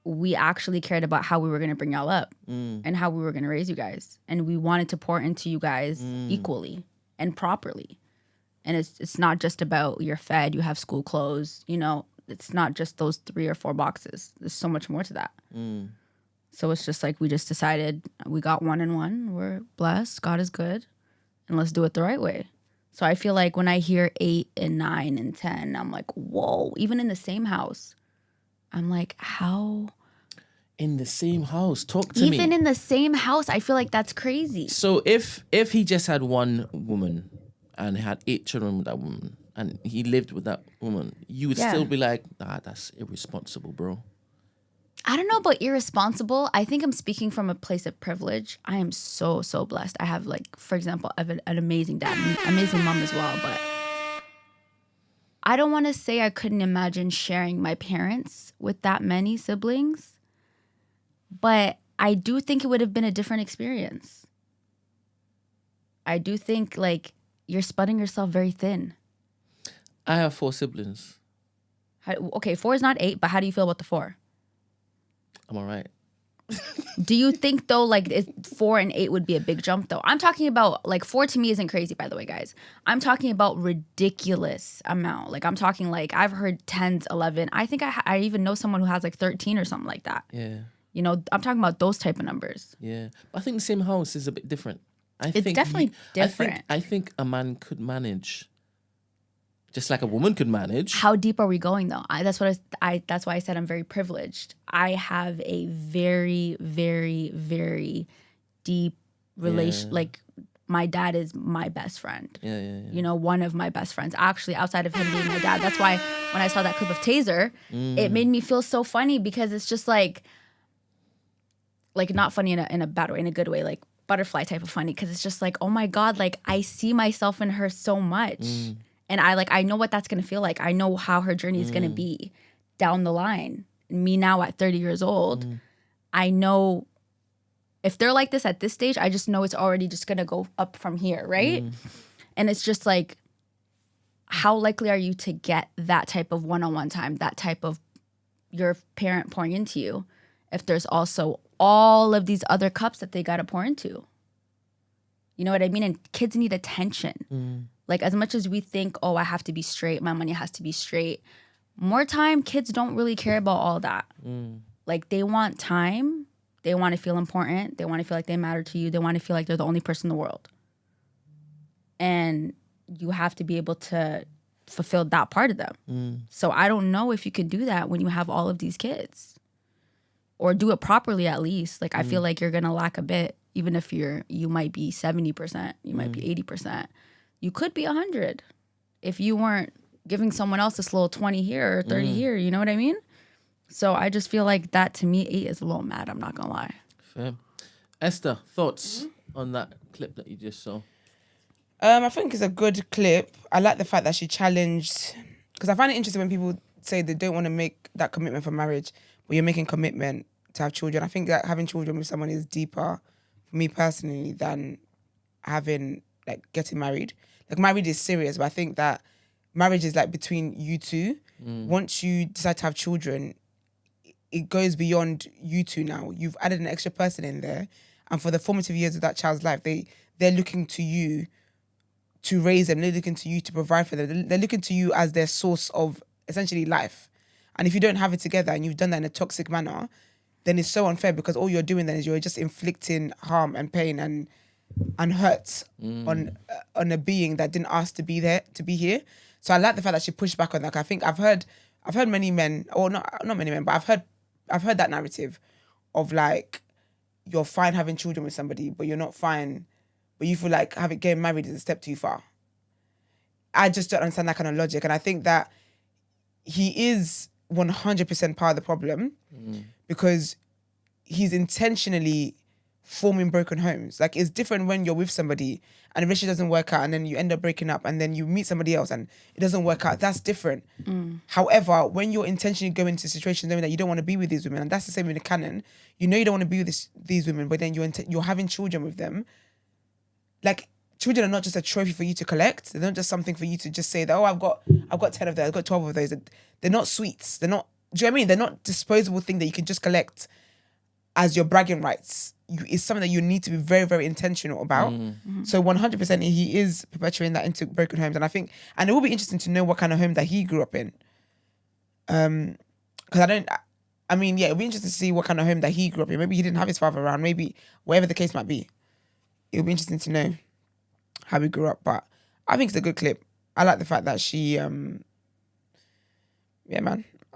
we actually cared about how we were going to bring y'all up and how we were going to raise you guys. And we wanted to pour into you guys equally and properly. And it's not just about you're fed, you have school clothes, you know, it's not just those 3 or 4 boxes. There's so much more to that. So it's just like we just decided we got 1 and 1. We're blessed. God is good. And let's do it the right way. So I feel like when I hear 8 and 9 and 10, I'm like, whoa, even in the same house. I'm like, how? In the same house. Talk to me. Even in the same house, I feel like that's crazy. So if he just had one woman and had 8 children with that woman and he lived with that woman, you would still be like, nah, that's irresponsible, bro. I don't know about irresponsible. I think I'm speaking from a place of privilege. I am so, so blessed. I have like, for example, I have an amazing dad, amazing mom as well. But I don't want to say I couldn't imagine sharing my parents with that many siblings. But I do think it would have been a different experience. I do think like you're spreading yourself very thin. I have 4 siblings. Okay, 4 is not 8, but how do you feel about the 4? I'm all right. Do you think though, like 4 and 8 would be a big jump though? I'm talking about like 4 to me isn't crazy, by the way, guys. I'm talking about ridiculous amount. Like I'm talking like I've heard 10s, 11. I think I even know someone who has like 13 or something like that. Yeah. You know, I'm talking about those type of numbers. Yeah. But I think the same house is a bit different. It's definitely different. I think a man could manage, just like a woman could manage. How deep are we going though? That's why I said I'm very privileged. I have a very, very, very deep relation. Like my dad is my best friend. Yeah. You know, one of my best friends. Actually, outside of him being my dad. That's why when I saw that clip of Taser, it made me feel so funny because it's just like not funny in a bad way, in a good way, like butterfly type of funny. Because it's just like, oh my God, like I see myself in her so much. And I know what that's going to feel like. I know how her journey is going to be down the line. Me now at 30 years old, I know if they're like this at this stage, I just know it's already just going to go up from here, right? And it's just like, how likely are you to get that type of one-on-one time, that type of your parent pouring into you, if there's also all of these other cups that they got to pour into? You know what I mean? And kids need attention. Like as much as we think, oh, I have to be straight, my money has to be straight. More time, kids don't really care about all that. Like they want time. They want to feel important. They want to feel like they matter to you. They want to feel like they're the only person in the world. And you have to be able to fulfill that part of them. So I don't know if you can do that when you have all of these kids. Or do it properly at least. Like I feel like you're going to lack a bit, even if you might be 70%, you might be 80%. You could be 100 if you weren't giving someone else this little 20 here or 30 here. You know what I mean? So I just feel like that to me, 8 is a little mad. I'm not going to lie. Fair. Esther, thoughts on that clip that you just saw? I think it's a good clip. I like the fact that she challenged, because I find it interesting when people say they don't want to make that commitment for marriage, but you're making commitment to have children. I think that having children with someone is deeper for me personally than having getting married. Like marriage is serious, but I think that marriage is like between you two. Once you decide to have children, it goes beyond you two now. You've added an extra person in there, and for the formative years of that child's life, they're looking to you to raise them. They're looking to you to provide for them. They're looking to you as their source of essentially life. And if you don't have it together and you've done that in a toxic manner, then it's so unfair, because all you're doing then is you're just inflicting harm and pain and hurt on a being that didn't ask to be here. So I like the fact that she pushed back on that. I think I've heard many men, or not many men, but I've heard that narrative of like, you're fine having children with somebody, but you're not fine, but you feel like getting married is a step too far. I just don't understand that kind of logic. And I think that he is 100% part of the problem because he's intentionally forming broken homes. Like, it's different when you're with somebody and the relationship doesn't work out and then you end up breaking up and then you meet somebody else and it doesn't work out. That's different. However, when you're intentionally going into situations knowing that you don't want to be with these women, and that's the same in the canon, you know you don't want to be with these women, but then you're having children with them. Like, children are not just a trophy for you to collect. They're not just something for you to just say that, oh, I've got 10 of those, I've got 12 of those. They're not sweets. They're not, do you know what I mean? They're not disposable thing that you can just collect as your bragging rights. It's something that you need to be very, very intentional about. So 100% he is perpetuating that into broken homes. And I think, and it will be interesting to know what kind of home that he grew up in. Because it'll be interesting to see what kind of home that he grew up in. Maybe he didn't have his father around, maybe whatever the case might be. It'll be interesting to know how he grew up. But I think it's a good clip. I like the fact that she, I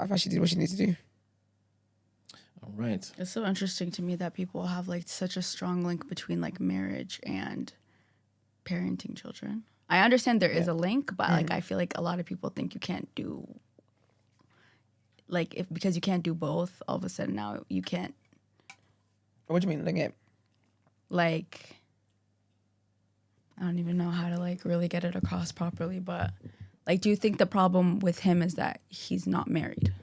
thought she did what she needs to do. All right. It's so interesting to me that people have like such a strong link between like marriage and parenting children. I understand there is a link, but like I feel like a lot of people think you can't do like because you can't do both, all of a sudden now you can't. What do you mean? Like I don't even know how to like really get it across properly, but like do you think the problem with him is that he's not married?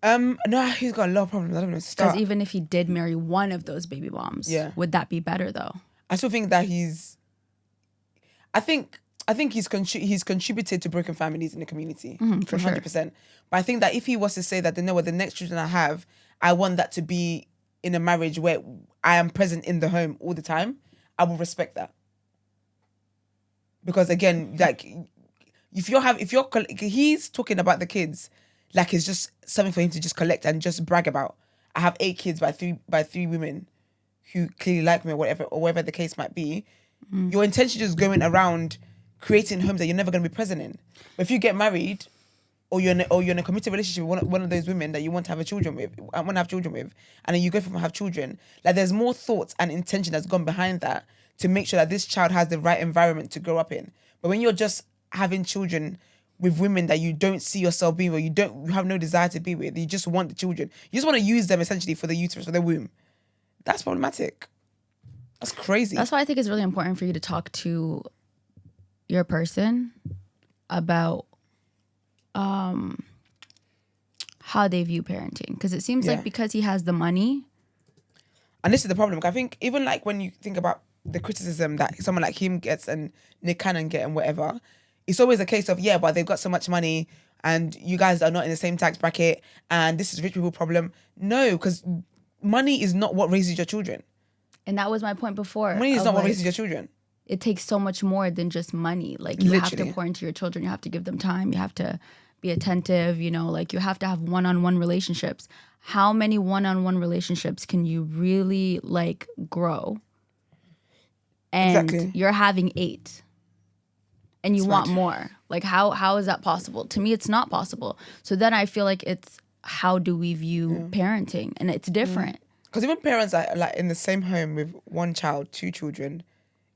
No, he's got a lot of problems. I don't know where to start. Because even if he did marry one of those baby moms, would that be better though? I still think that I think he's contributed to broken families in the community, for 100%. sure. But I think that if he was to say that, you know what, the next children I have, I want that to be in a marriage where I am present in the home all the time, I will respect that. Because again, like he's talking about the kids like it's just something for him to just collect and just brag about. I have 8 kids by three women who clearly like me or whatever the case might be. Your intention is going around creating homes that you're never going to be present in. But if you get married or you're in a committed relationship with one of those women that you want to have children with, and then you go from have children, like there's more thoughts and intention that's gone behind that to make sure that this child has the right environment to grow up in. But when you're just having children with women that you don't see yourself being with, you have no desire to be with, you just want the children, you just want to use them essentially for the uterus, for the womb, that's problematic. That's crazy. That's why I think it's really important for you to talk to your person about how they view parenting. Because it seems like because he has the money. And this is the problem. I think even like when you think about the criticism that someone like him gets and Nick Cannon get and whatever, it's always a case of, but they've got so much money and you guys are not in the same tax bracket and this is rich people problem. No, because money is not what raises your children. And that was my point before. Money is not what raises your children. It takes so much more than just money. Like you have to pour into your children. You have to give them time. You have to be attentive, like you have to have one-on-one relationships. How many one-on-one relationships can you really like grow? And you're having 8. And you want more. Like how is that possible? To me, it's not possible. So then I feel like it's how do we view parenting? And it's different. Because even parents are like in the same home with 1 child, 2 children,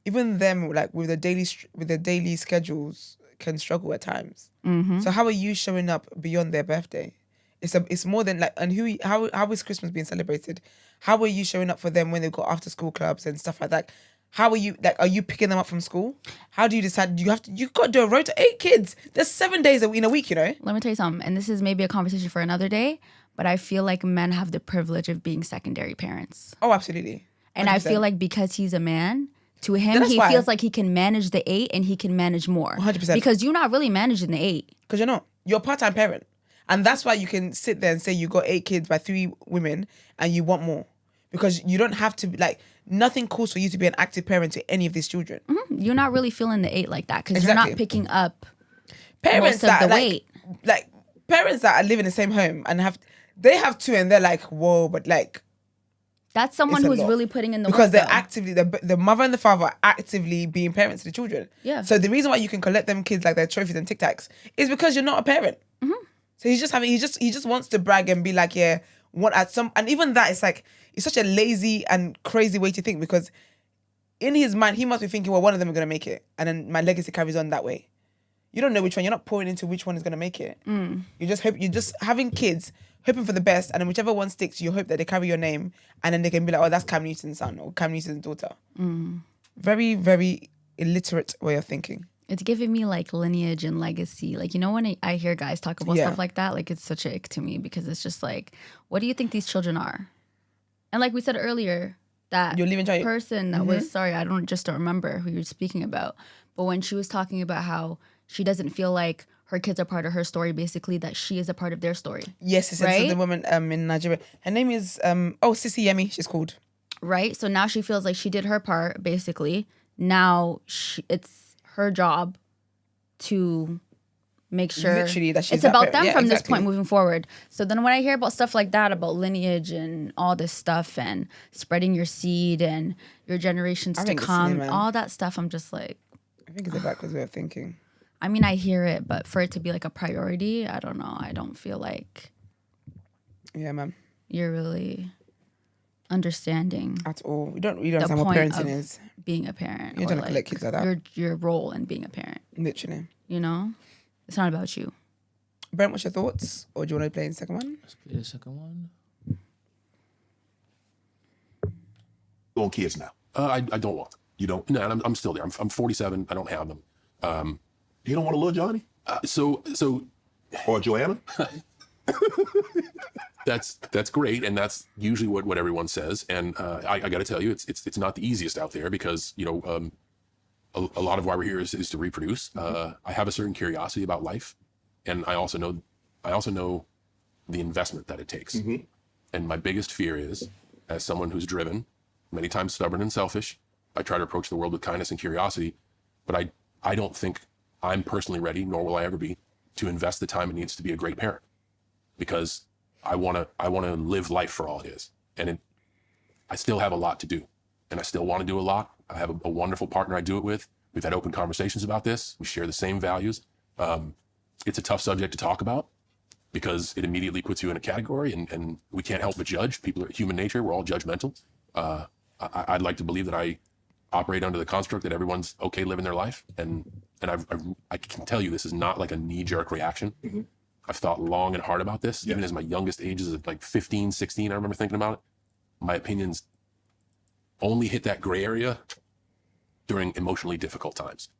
even them like with the daily schedules can struggle at times. So how are you showing up beyond their birthday? It's more than like, and how is Christmas being celebrated? How are you showing up for them when they've got after school clubs and stuff like that? How are you, like, are you picking them up from school? How do you decide? You've got to do a road to 8 kids. There's 7 days in a week, Let me tell you something, and this is maybe a conversation for another day, but I feel like men have the privilege of being secondary parents. Oh, absolutely. 100%. And I feel like because he's a man, to him, he feels like he can manage the 8 and he can manage more. 100%. Because you're not really managing the 8. Because you're not. You're a part-time parent. And that's why you can sit there and say you got 8 kids by 3 women and you want more. Because you don't have to, like, nothing calls for you to be an active parent to any of these children. You're not really feeling the 8 like that because you're not picking up parents most of the weight. Like, parents that live in the same home and they have 2 and they're like, whoa, but like... That's someone who's really putting in the work. Because they're actively, the mother and the father are actively being parents to the children. Yeah. So the reason why you can collect them kids like their trophies and Tic Tacs is because you're not a parent. So he just wants to brag and be like, and even that, it's like, it's such a lazy and crazy way to think because in his mind, he must be thinking, well, one of them are going to make it. And then my legacy carries on that way. You don't know which one. You're not pouring into which one is going to make it. You just hope, you're just having kids, hoping for the best. And then whichever one sticks, you hope that they carry your name. And then they can be like, oh, that's Cam Newton's son or Cam Newton's daughter. Very, very illiterate way of thinking. It's giving me like lineage and legacy. Like, you know, when I hear guys talk about stuff like that, like it's such a ick to me because it's just like, what do you think these children are? And like we said earlier, that person that was, I don't remember who you're speaking about. But when she was talking about how she doesn't feel like her kids are part of her story, basically that she is a part of their story. Yes, it's the woman in Nigeria. Her name is, Sissy Yemi, she's called. Right? So now she feels like she did her part, basically. Now it's her job to make sure literally that she's it's about them from exactly. this point moving forward. So then when I hear about stuff like that, about lineage and all this stuff and spreading your seed and your generations to come, all that stuff, I'm just like... I think it's a backwards way of thinking. I mean, I hear it, but for it to be like a priority, I don't know. I don't feel like... Yeah, man. You're really understanding... At all. You don't understand what parenting is. Being a parent. You're trying to collect kids like that. Your role in being a parent. Literally. You know? It's not about you. Brent, what's your thoughts? Or do you want to play the second one? Let's play the second one. On kids now. I don't want them. You don't. No, I'm still there. I'm 47. I don't have them. You don't want a little Johnny? Or Joanna? That's great, and that's usually what everyone says. And I got to tell you, it's not the easiest out there because a lot of why we're here is to reproduce. I have a certain curiosity about life, and I also know the investment that it takes. And my biggest fear is, as someone who's driven, many times stubborn and selfish, I try to approach the world with kindness and curiosity, but I don't think I'm personally ready, nor will I ever be, to invest the time it needs to be a great parent, because I want to live life for all it is. And I still have a lot to do, and I still want to do a lot. I have a wonderful partner I do it with. We've had open conversations about this. We share the same values. It's a tough subject to talk about because it immediately puts you in a category, and we can't help but judge. People are human nature. We're all judgmental. I'd like to believe that I operate under the construct that everyone's okay living their life. And I can tell you this is not like a knee-jerk reaction. I've thought long and hard about this. Even as my youngest ages of like 15, 16, I remember thinking about it. My opinions only hit that gray area during emotionally difficult times.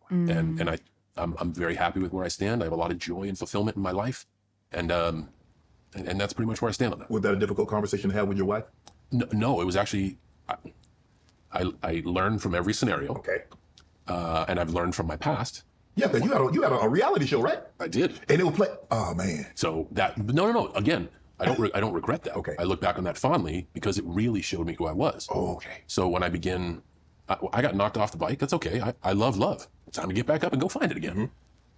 And I'm very happy with where I stand. I have a lot of joy and fulfillment in my life. And that's pretty much where I stand on that. Was that a difficult conversation to have with your wife? No, it was actually, I learned from every scenario. Okay. And I've learned from my past. Yeah, because you had a reality show, right? I did. And it would play, oh man. So that, no. Again, I don't regret that. Okay. I look back on that fondly because it really showed me who I was. Oh, okay. So when I begin, I got knocked off the bike. That's okay. I love. It's time to get back up and go find it again.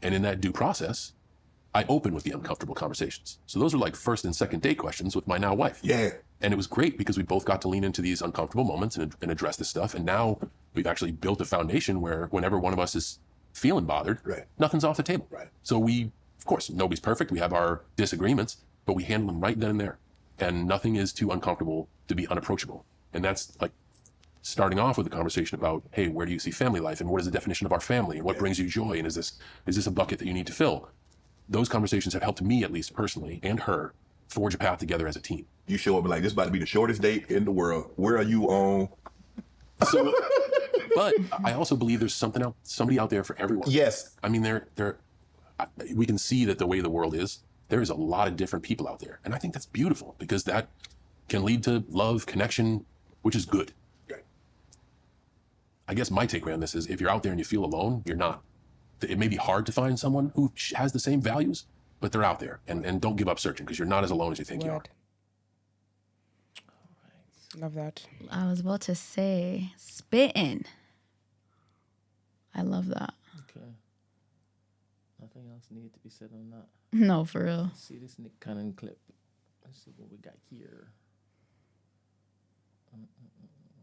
And in that due process, I open with the uncomfortable conversations. So those are like first and second date questions with my now wife. Yeah. And it was great because we both got to lean into these uncomfortable moments and address this stuff. And now we've actually built a foundation where whenever one of us is feeling bothered, nothing's off the table. Right. So of course, nobody's perfect. We have our disagreements, but we handle them right then and there. And nothing is too uncomfortable to be unapproachable. And that's like starting off with a conversation about, hey, where do you see family life? And what is the definition of our family? And what brings you joy? And is this a bucket that you need to fill? Those conversations have helped me, at least personally, and her, forge a path together as a team. You show up and like, this is about to be the shortest date in the world. Where are you on? So, but I also believe there's somebody out there for everyone. Yes. I mean, we can see that the way the world is, there is a lot of different people out there. And I think that's beautiful because that can lead to love, connection, which is good. Okay. I guess my takeaway on this is if you're out there and you feel alone, you're not. It may be hard to find someone who has the same values, but they're out there. And don't give up searching because you're not as alone as you think you are. Love that. I was about to say, spitting. I love that. Okay. Nothing else needed to be said on that. No, for real. Let's see this Nick Cannon clip. Let's see what we got here.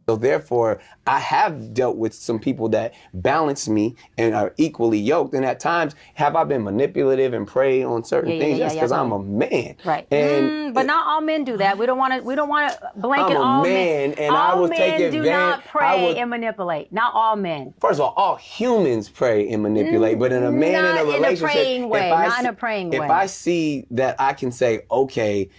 So therefore, I have dealt with some people that balance me and are equally yoked. And at times, have I been manipulative and prey on certain things? Yes, because I'm a man. Right. And but not all men do that. We don't want to blanket all men. And I will take advantage. All men do not prey and manipulate. Not all men. First of all humans prey and manipulate, but in a man in a relationship, not in a praying way. Not in a praying way. If I see that I can say, okay,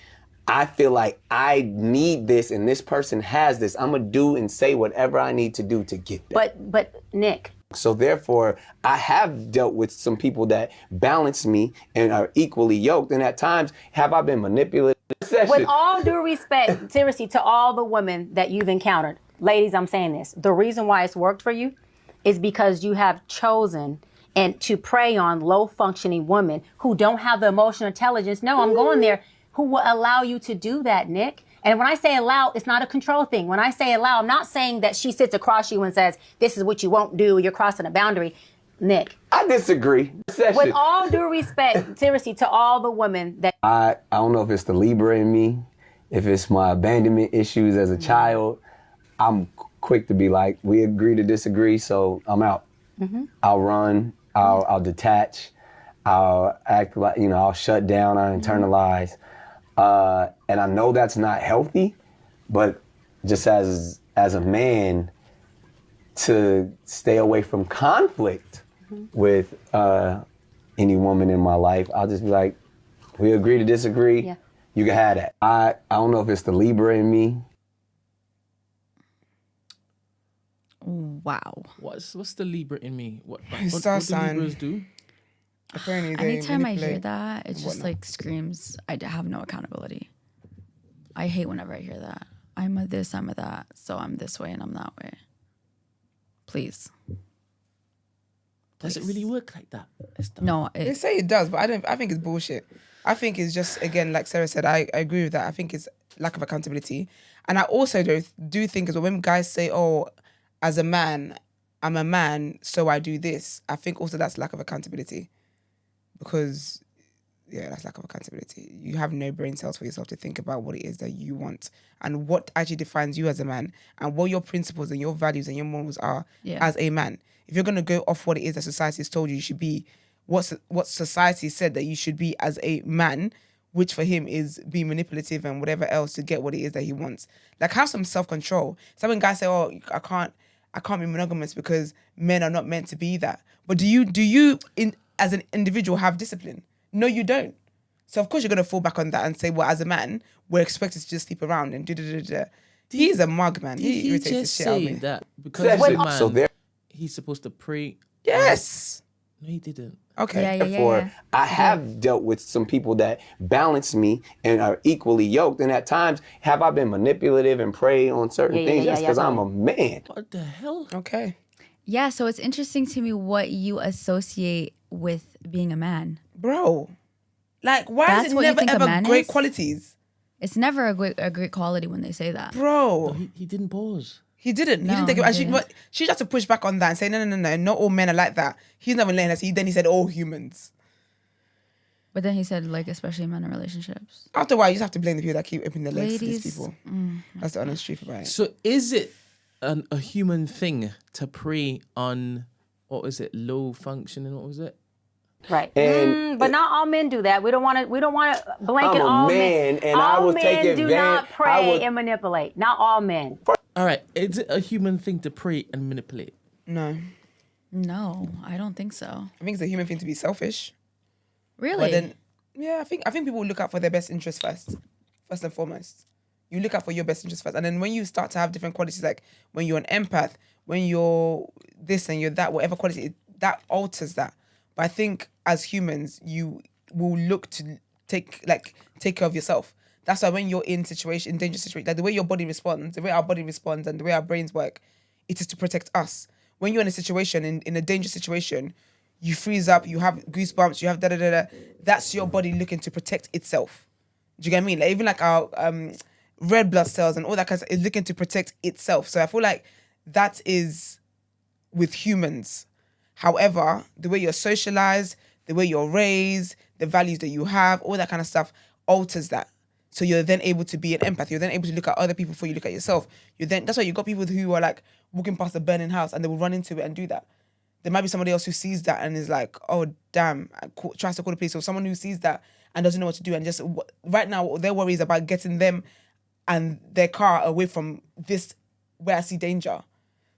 I feel like I need this and this person has this, I'm going to do and say whatever I need to do to get that. But Nick. So therefore, I have dealt with some people that balance me and are equally yoked. And at times, have I been manipulative? With all due respect, seriously, to all the women that you've encountered, ladies, I'm saying this. The reason why it's worked for you is because you have chosen and to prey on low-functioning women who don't have the emotional intelligence. No, I'm going there. Who will allow you to do that, Nick? And when I say allow, it's not a control thing. When I say allow, I'm not saying that she sits across you and says, this is what you won't do, you're crossing a boundary. Nick. I disagree. With all due respect, seriously, to all the women that... I don't know if it's the Libra in me, if it's my abandonment issues as a child. I'm quick to be like, we agree to disagree, so I'm out. I'll run, I'll detach, I'll act like, I'll shut down, I'll internalize. And I know that's not healthy, but just as a man, to stay away from conflict with any woman in my life, I'll just be like, we agree to disagree. Yeah. You can have that. I don't know if it's the Libra in me. Wow. What's the Libra in me? What do Libras do? Apparently anytime I hear that, it just like screams, I have no accountability. I hate whenever I hear that. I'm a this, I'm a that, so I'm this way and I'm that way. Please. Does it really work like that? No. They say it does, but I think it's bullshit. I think it's just, again, like Sarah said, I agree with that. I think it's lack of accountability. And I also do think as well, when guys say, oh, as a man, I'm a man, so I do this. I think also that's lack of accountability. Because, yeah, that's lack of accountability. You have no brain cells for yourself to think about what it is that you want and what actually defines you as a man and what your principles and your values and your morals are as a man. If you're going to go off what it is that society has told you should be, what society said that you should be as a man, which for him is being manipulative and whatever else to get what it is that he wants. Like, have some self-control. Some guys say, oh, I can't be monogamous because men are not meant to be that. But do you as an individual have discipline? No, you don't. So of course you're going to fall back on that and say, well, as a man, we're expected to just sleep around and da-da-da-da. He's a mug, man. He irritates the shit out of me. That because he's a man, he's supposed to pray? Yes. No, he didn't. Okay. Therefore, I have dealt with some people that balance me and are equally yoked. And at times, have I been manipulative and prey on certain things? Yes, because I'm a man. What the hell? Okay. Yeah, so it's interesting to me what you associate with being a man. Bro, like, why is it never ever great qualities? It's never a great quality when they say that. Bro. No, he didn't pause. He didn't. No, he didn't take it. She had to push back on that and say, no, not all men are like that. He's never letting us. Then he said, all humans. But then he said, like, especially men in relationships. After a while, you just have to blame the people that keep opening their legs to Ladies, these people. That's the honest truth about it. So is it a human thing to prey on, what was it, low functioning, what was it? Right. But not all men do that. We don't want to blanket all men. And I will take advantage. All men do not prey and manipulate. Not all men. All right. Is it a human thing to prey and manipulate? No, I don't think so. I think it's a human thing to be selfish. Really? But then, yeah, I think people look out for their best interest first and foremost. You look out for your best interest first. And then when you start to have different qualities, like when you're an empath, when you're this and you're that, whatever quality, that alters that. But I think as humans, you will look to take care of yourself. That's why when you're in dangerous situation, like the way your body responds, the way our body responds and the way our brains work, it is to protect us. When you're in a situation, in a dangerous situation, you freeze up, you have goosebumps, you have da-da-da-da. That's your body looking to protect itself. Do you get what I mean? Like, even like our red blood cells and all that kind of stuff is looking to protect itself. So I feel like that is with humans. However, the way you're socialized, the way you're raised, the values that you have, all that kind of stuff alters that. So you're then able to be an empath. You're then able to look at other people before you look at yourself. That's why you got people who are like walking past a burning house and they will run into it and do that. There might be somebody else who sees that and is like, oh, damn, tries to call the police. Or someone who sees that and doesn't know what to do. And just right now, their worry is about getting them and their car away from this where I see danger.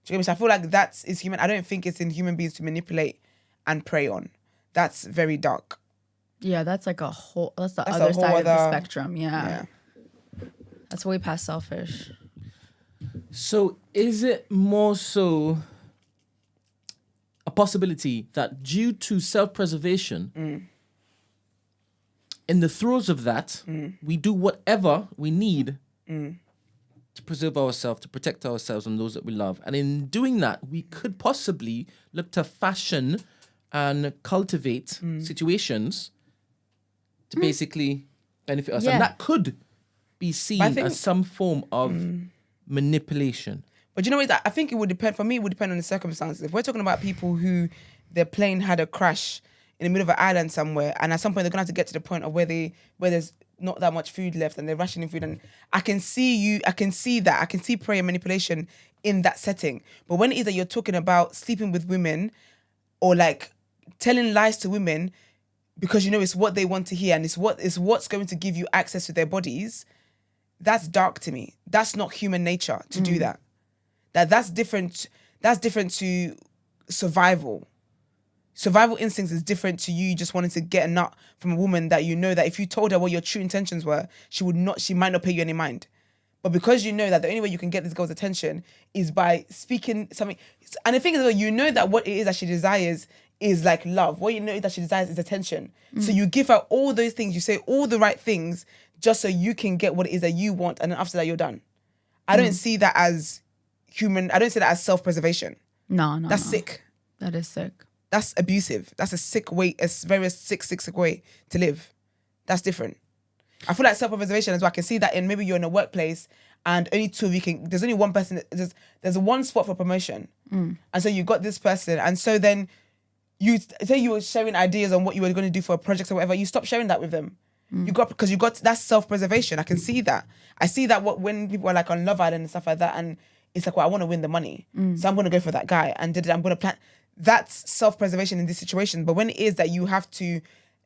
Do you get me? So I feel like that is human. I don't think it's in human beings to manipulate and prey on. That's very dark. Yeah, that's like that's the other side of the spectrum. Yeah. That's way past selfish. So is it more so a possibility that due to self-preservation, in the throes of that, we do whatever we need to preserve ourselves, to protect ourselves and those that we love. And in doing that, we could possibly look to fashion and cultivate situations to basically benefit us. Yeah. And that could be seen as some form of manipulation. But you know what? I think it would depend. For me, it would depend on the circumstances. If we're talking about people who their plane had a crash in the middle of an island somewhere, and at some point they're gonna have to get to the point of where there's not that much food left and they're rationing food, and I can see that. I can see prey and manipulation in that setting. But when it is that you're talking about sleeping with women or like telling lies to women because you know it's what they want to hear and it's what's going to give you access to their bodies, that's dark to me. That's not human nature to do that. That's different. That's different to survival. Survival instincts is different to you just wanting to get a nut from a woman that you know that if you told her what your true intentions were, she might not pay you any mind. But because you know that the only way you can get this girl's attention is by speaking something. And the thing is that you know that what it is that she desires is like love. What you know that she desires is attention. So you give her all those things, you say all the right things just so you can get what it is that you want. And then after that, you're done. I don't see that as human. I don't see that as self-preservation. No. That's sick. That is sick. That's abusive. That's a sick way, a very sick way to live. That's different. I feel like self-preservation as well. I can see that in maybe you're in a workplace and only two of you can, there's only one person, there's one spot for promotion. And so you got this person. And so then you say you were sharing ideas on what you were going to do for a project or whatever, you stop sharing that with them. Because you got, that's self-preservation. I can see that. I see that when people are like on Love Island and stuff like that, and it's like, well, I want to win the money. So I'm going to go for that guy and I'm going to plan. That's self-preservation in this situation. But when it is that you have to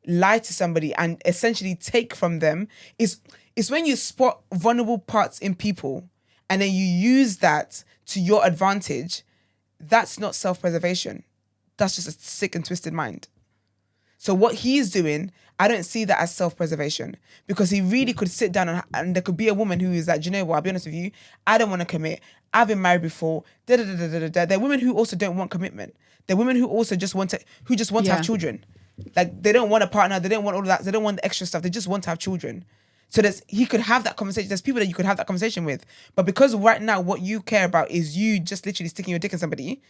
lie to somebody and essentially take from them, it's when you spot vulnerable parts in people and then you use that to your advantage. That's not self-preservation. That's just a sick and twisted mind. So what he's doing, I don't see that as self-preservation, because he really could sit down and there could be a woman who is like, do you know what, I'll be honest with you, I don't want to commit. I've been married before. There are women who also don't want commitment. There are women who also just want to have children. Like they don't want a partner. They don't want all of that. They don't want the extra stuff. They just want to have children. So he could have that conversation. There's people that you could have that conversation with. But because right now what you care about is you just literally sticking your dick in somebody,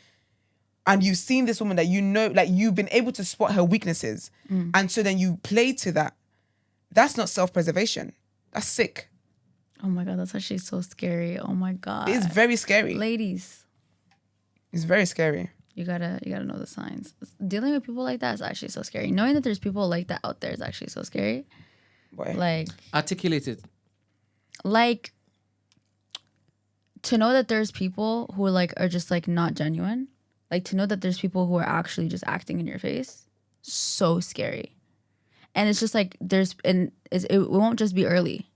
and you've seen this woman that you know, like you've been able to spot her weaknesses. And so then you play to that. That's not self-preservation. That's sick. Oh my God, that's actually so scary. Oh my God. It's very scary. Ladies. It's very scary. You gotta know the signs. Dealing with people like that is actually so scary. Knowing that there's people like that out there is actually so scary. Boy. Like, articulate it. Like, to know that there's people who like are just like not genuine. Like to know that there's people who are actually just acting in your face. So scary. And it's just like it won't just be early.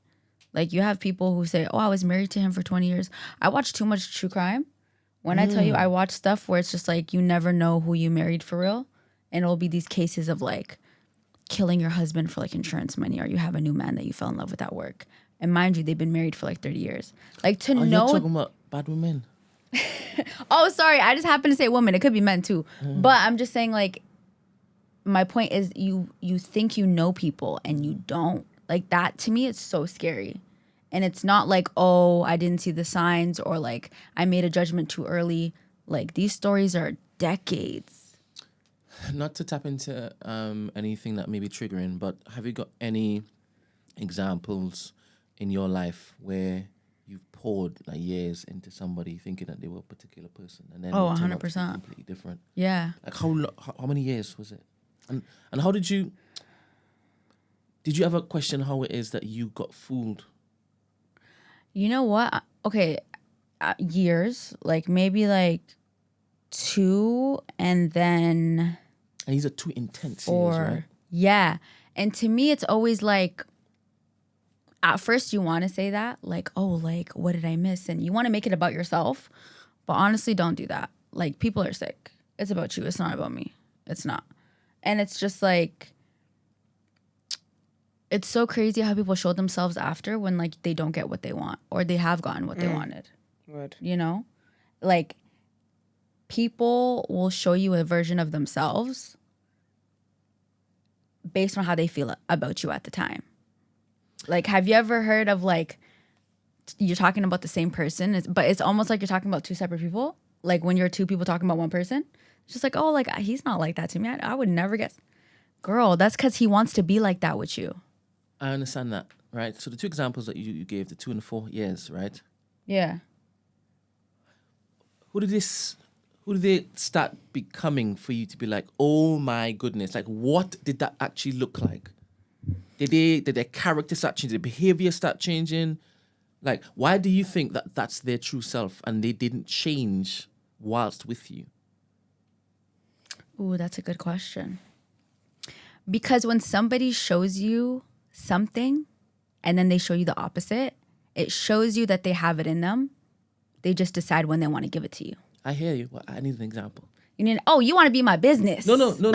Like you have people who say, oh, I was married to him for 20 years. I watch too much true crime. When I tell you I watch stuff where it's just like you never know who you married for real. And it'll be these cases of like killing your husband for like insurance money, or you have a new man that you fell in love with at work. And mind you, they've been married for like 30 years. Like to know. You're talking about bad women. Oh, sorry. I just happened to say women. It could be men too. But I'm just saying like my point is you think you know people and you don't. Like that to me it's so scary. And it's not like, oh, I didn't see the signs or like I made a judgment too early. Like these stories are decades. Not to tap into anything that may be triggering, but have you got any examples in your life where you've poured like years into somebody thinking that they were a particular person and then 100% completely different? Yeah. Like how many years was it? And how did you Did you ever question how it is that you got fooled? You know what? Okay, years, like maybe like 2, and then And these are 2 intense 4. years, right? Yeah. And to me, it's always like, at first you want to say that, like, oh, like, what did I miss? And you want to make it about yourself. But honestly, don't do that. Like, people are sick. It's about you. It's not about me. It's not. And it's just like, it's so crazy how people show themselves after when, like, they don't get what they want or they have gotten what they wanted. Word. You know? Like, people will show you a version of themselves based on how they feel about you at the time. Like, have you ever heard of, like, you're talking about the same person, but it's almost like you're talking about 2 separate people? Like, when you're 2 people talking about one person? It's just like, oh, like, he's not like that to me. I would never guess. Girl, that's because he wants to be like that with you. I understand that, right? So the 2 examples that you gave, the 2 and the 4 years, right? Yeah. Who did they start becoming for you to be like, oh my goodness, like what did that actually look like? Did their character start changing? Did their behavior start changing? Like, why do you think that that's their true self and they didn't change whilst with you? Ooh, that's a good question. Because when somebody shows you something and then they show you the opposite, it shows you that they have it in them. They just decide when they want to give it to you. I hear you. Well, I need an example. You want to be my business. No. No,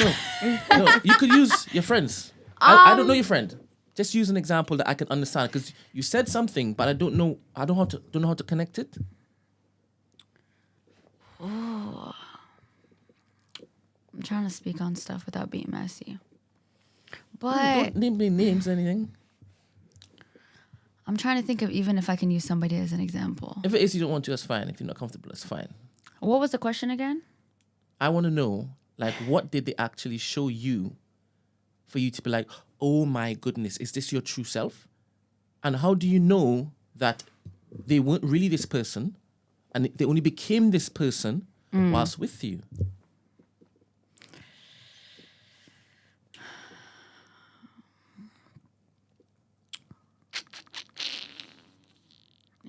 you could use your friends. I don't know your friend. Just use an example that I can understand because you said something, but I don't know. I don't know how to connect it. Oh. I'm trying to speak on stuff without being messy. But Don't name any names, anything. I'm trying to think of even if I can use somebody as an example. If it is you don't want to, that's fine. If you're not comfortable, that's fine. What was the question again? I want to know, like, what did they actually show you for you to be like, oh my goodness, is this your true self? And how do you know that they weren't really this person and they only became this person whilst with you?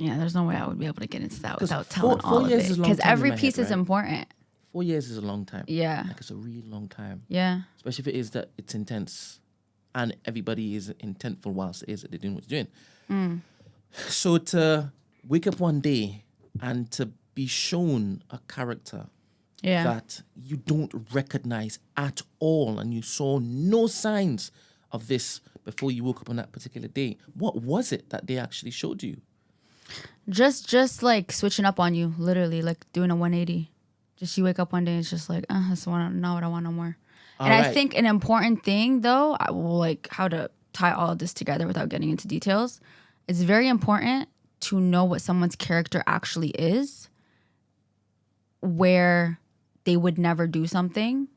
Yeah, there's no way I would be able to get into that without telling four all of years it. is a long Because time in every my piece head, is right? important. 4 years is a long time. Yeah. Like, it's a really long time. Yeah. Especially if it is that it's intense and everybody is intentful whilst it is that they're doing what they're doing. So to wake up one day and to be shown a character that you don't recognize at all and you saw no signs of this before you woke up on that particular day, what was it that they actually showed you? Just like switching up on you, literally, like doing a 180. Just you wake up one day and it's just like, that's not what I want no more. And I think an important thing, though, like how to tie all of this together without getting into details, it's very important to know what someone's character actually is, where they would never do something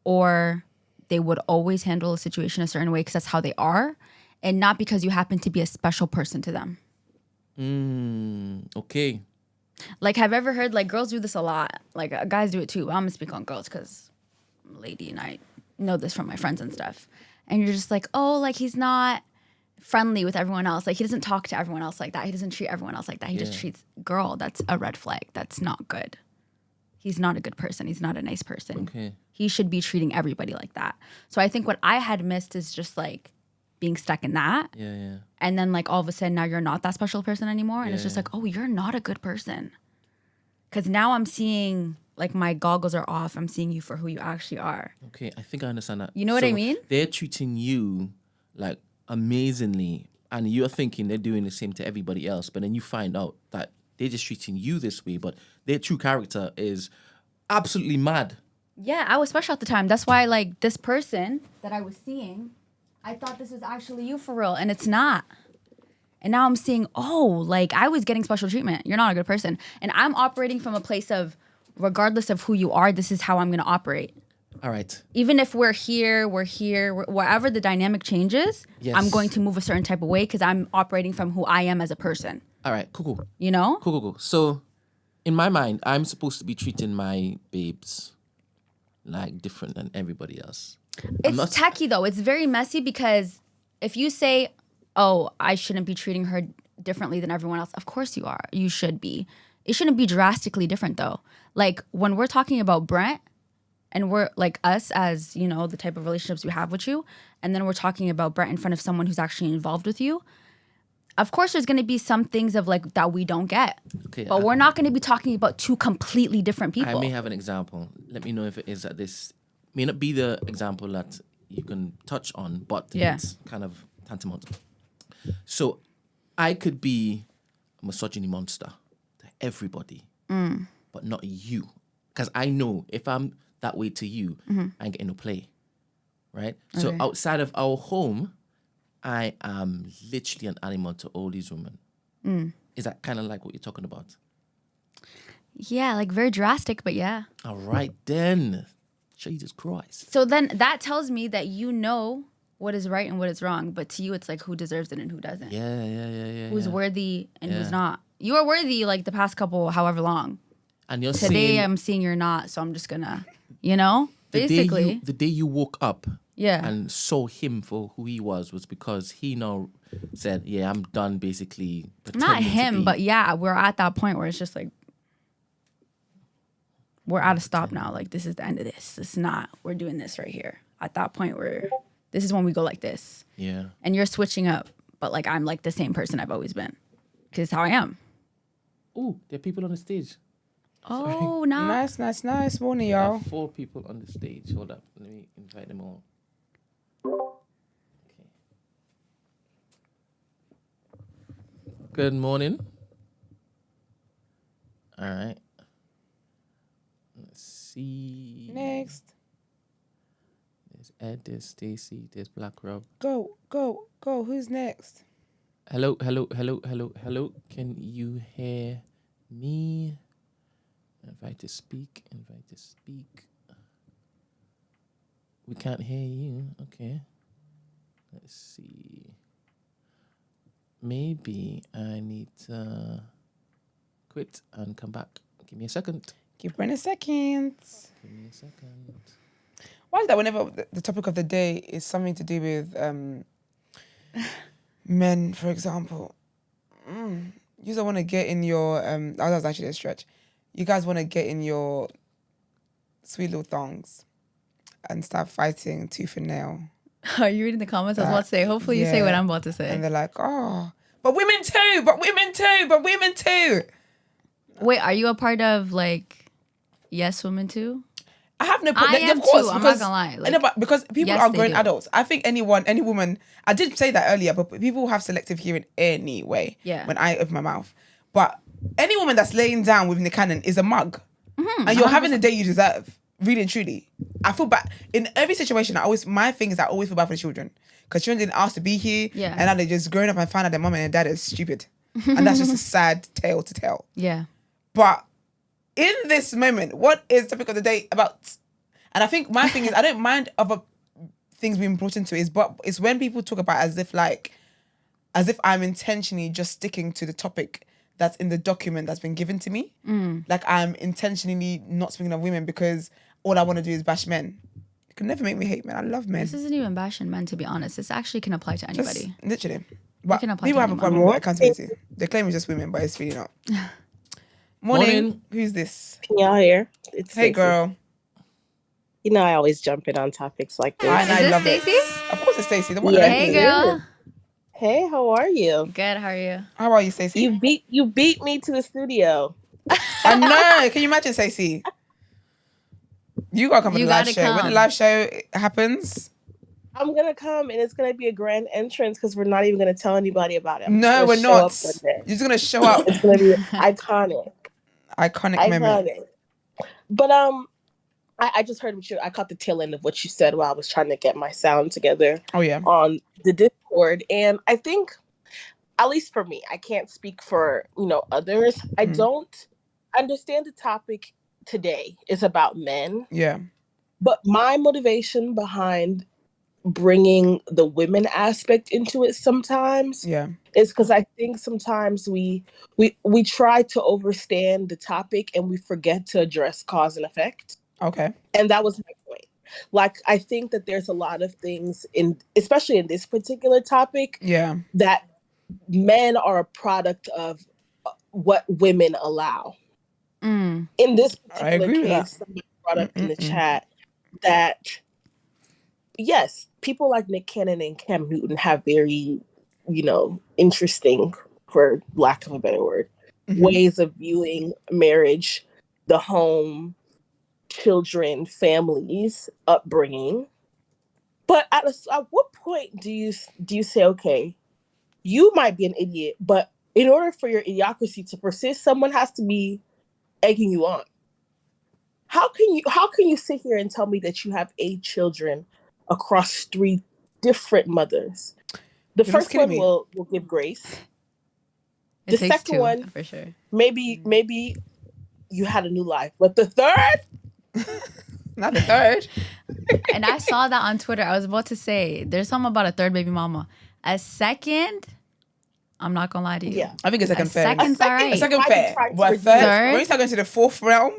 or they would always handle a situation a certain way because that's how they are, and not because you happen to be a special person to them. Okay. Like, have you ever heard, like, girls do this a lot. Like, guys do it too. I'm going to speak on girls because I'm a lady and I know this from my friends and stuff. And you're just like, oh, like, he's not friendly with everyone else. Like, he doesn't talk to everyone else like that. He doesn't treat everyone else like that. He just treats, girl, that's a red flag. That's not good. He's not a good person. He's not a nice person. Okay. He should be treating everybody like that. So I think what I had missed is just, like, being stuck in that. Yeah. And then, like, all of a sudden now you're not that special person anymore. And it's just like, oh, you're not a good person. Because now I'm seeing, like, my goggles are off. I'm seeing you for who you actually are. Okay, I think I understand that. You know what I mean? They're treating you, like, amazingly. And you're thinking they're doing the same to everybody else. But then you find out that they're just treating you this way. But their true character is absolutely mad. Yeah, I was special at the time. That's why, like, this person that I was seeing, I thought this was actually you for real, and it's not. And now I'm seeing, oh, like, I was getting special treatment. You're not a good person. And I'm operating from a place of, regardless of who you are, this is how I'm going to operate. All right. Even if we're here, wherever the dynamic changes, I'm going to move a certain type of way because I'm operating from who I am as a person. All right, cool. You know? Cool. So, in my mind, I'm supposed to be treating my babes like different than everybody else. It's tacky, though. It's very messy because if you say, oh, I shouldn't be treating her differently than everyone else, of course you are. You should be. It shouldn't be drastically different though. Like when we're talking about Brent and we're like us as, you know, the type of relationships we have with you, and then we're talking about Brent in front of someone who's actually involved with you, of course there's going to be some things of like that we don't get. Okay, but we're not going to be talking about two completely different people. I may have an example. Let me know if it is that this may not be the example that you can touch on, but it's kind of tantamount. So I could be a misogyny monster to everybody, but not you. Because I know if I'm that way to you, I ain't getting no play, right? Okay. So outside of our home, I am literally an animal to all these women. Is that kind of like what you're talking about? Yeah, like very drastic, but yeah. All right, then. Jesus Christ. So then that tells me that you know what is right and what is wrong, but to you it's like who deserves it and who doesn't. Yeah. Who's worthy and who's not. You are worthy like the past couple, however long. And you're Today I'm seeing you're not, so I'm just gonna, you know, basically. The day you woke up Yeah. and saw him for who he was because he now said, yeah, I'm done basically. Not him, but yeah, we're at that point where it's just like, we're at a stop now. Like, this is the end of this. It's not, we're doing this right here. At that point where this is when we go like this. Yeah. And you're switching up, but like, I'm like the same person I've always been. Because it's how I am. Ooh, there are people on the stage. Oh, nice. Nice. Morning, y'all. 4 people on the stage. Hold up. Let me invite them all. Okay. Good morning. All right. Let's see. Next. There's Ed, there's Stacy, there's Black Rob. Go. Who's next? Hello. Can you hear me? Invite to speak. We can't hear you. Okay. Let's see. Maybe I need to quit and come back. Give me a second. Give Brent a second. Give me a second. Why is that whenever the topic of the day is something to do with men, for example? You don't want to get in your... that was actually a stretch. You guys want to get in your sweet little thongs and start fighting tooth and nail. Are you reading the comments? I was about to say, hopefully you say what I'm about to say. And they're like, oh, but women too. Wait, are you a part of like Yes Women Too? I have no problem. I am too. I'm not gonna lie. Like, but because people are grown adults. I think any woman. I did say that earlier, but people have selective hearing anyway. Yeah. When I open my mouth, but any woman that's laying down with Nick Cannon is a mug, and you're 100%. Having the day you deserve. Really and truly, I feel bad in every situation. My thing is I always feel bad for the children because children didn't ask to be here, and now they're just growing up and find out their mom and their dad is stupid, and that's just a sad tale to tell. Yeah. But in this moment, what is the topic of the day about? And I think my thing is I don't mind other things being brought into it, but it's when people talk about as if I'm intentionally just sticking to the topic that's in the document that's been given to me. Like I'm intentionally not speaking of women because all I want to do is bash men. You can never make me hate men. I love men. This isn't even bashing men, to be honest. This actually can apply to anybody. Just, literally. But people have a problem with accountability. They claim it's just women, but it's really not. Morning. Who's this? Can y'all hear? It's Hey, girl. You know I always jump in on topics like this. I love Stacey? It. Of course it's Stacey. Hey, girl. Hey, how are you? Good, how are you? How are you, Stacey? You beat me to the studio. I know. Can you imagine, Stacey? You gotta come to the live show. When the live show happens, I'm gonna come and it's gonna be a grand entrance because we're not even gonna tell anybody about it. No, we're not. You're just gonna show up. It's gonna be iconic. Iconic moment. But I just heard I caught the tail end of what you said while I was trying to get my sound together. Oh yeah. On the Discord, and I think, at least for me, I can't speak for others. I don't understand the topic today is about men. Yeah. But my motivation behind bringing the women aspect into it sometimes is because I think sometimes we try to overstand the topic and we forget to address cause and effect. Okay. And that was my point. Like, I think that there's a lot of things especially in this particular topic, that men are a product of what women allow. In this particular case, somebody brought up in the chat that, yes, people like Nick Cannon and Cam Newton have very, interesting, for lack of a better word, ways of viewing marriage, the home, children, families, upbringing. But at what point do you say, okay, you might be an idiot, but in order for your idiocracy to persist, someone has to be egging you on. How can you sit here and tell me that you have 8 children across 3 different mothers? The first one will give grace. The second one, for sure. Maybe you had a new life, but the third, not the third. And I saw that on Twitter. I was about to say, there's something about a third baby mama. A second, I'm not gonna lie to you. Yeah, I think a second fair. Second's all right. A second fair. But third, when you start going to the 4th realm,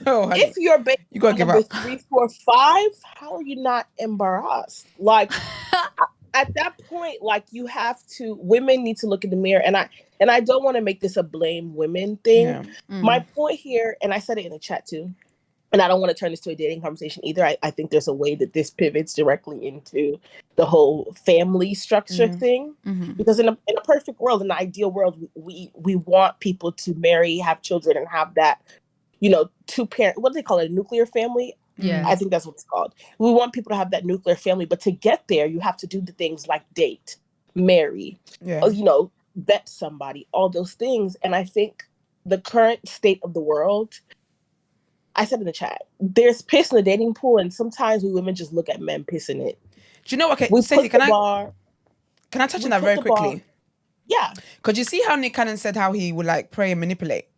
honey, if you're baby you gotta give number up. 3, 4, 5, how are you not embarrassed? Like, at that point, like, women need to look in the mirror, and I don't want to make this a blame women thing. Yeah. My point here, and I said it in the chat too, and I don't want to turn this to a dating conversation either. I think there's a way that this pivots directly into the whole family structure thing. Because in a perfect world, in an ideal world, we want people to marry, have children, and have that, 2-parent, what do they call it, a nuclear family? Yeah. I think that's what it's called. We want people to have that nuclear family, but to get there, you have to do the things like date, marry, vet somebody, all those things. And I think the current state of the world, I said in the chat, there's piss in the dating pool, and sometimes we women just look at men pissing it. Do you know what? Okay, Stacey, can I touch on that very quickly? Yeah. Because you see how Nick Cannon said how he would like pray and manipulate?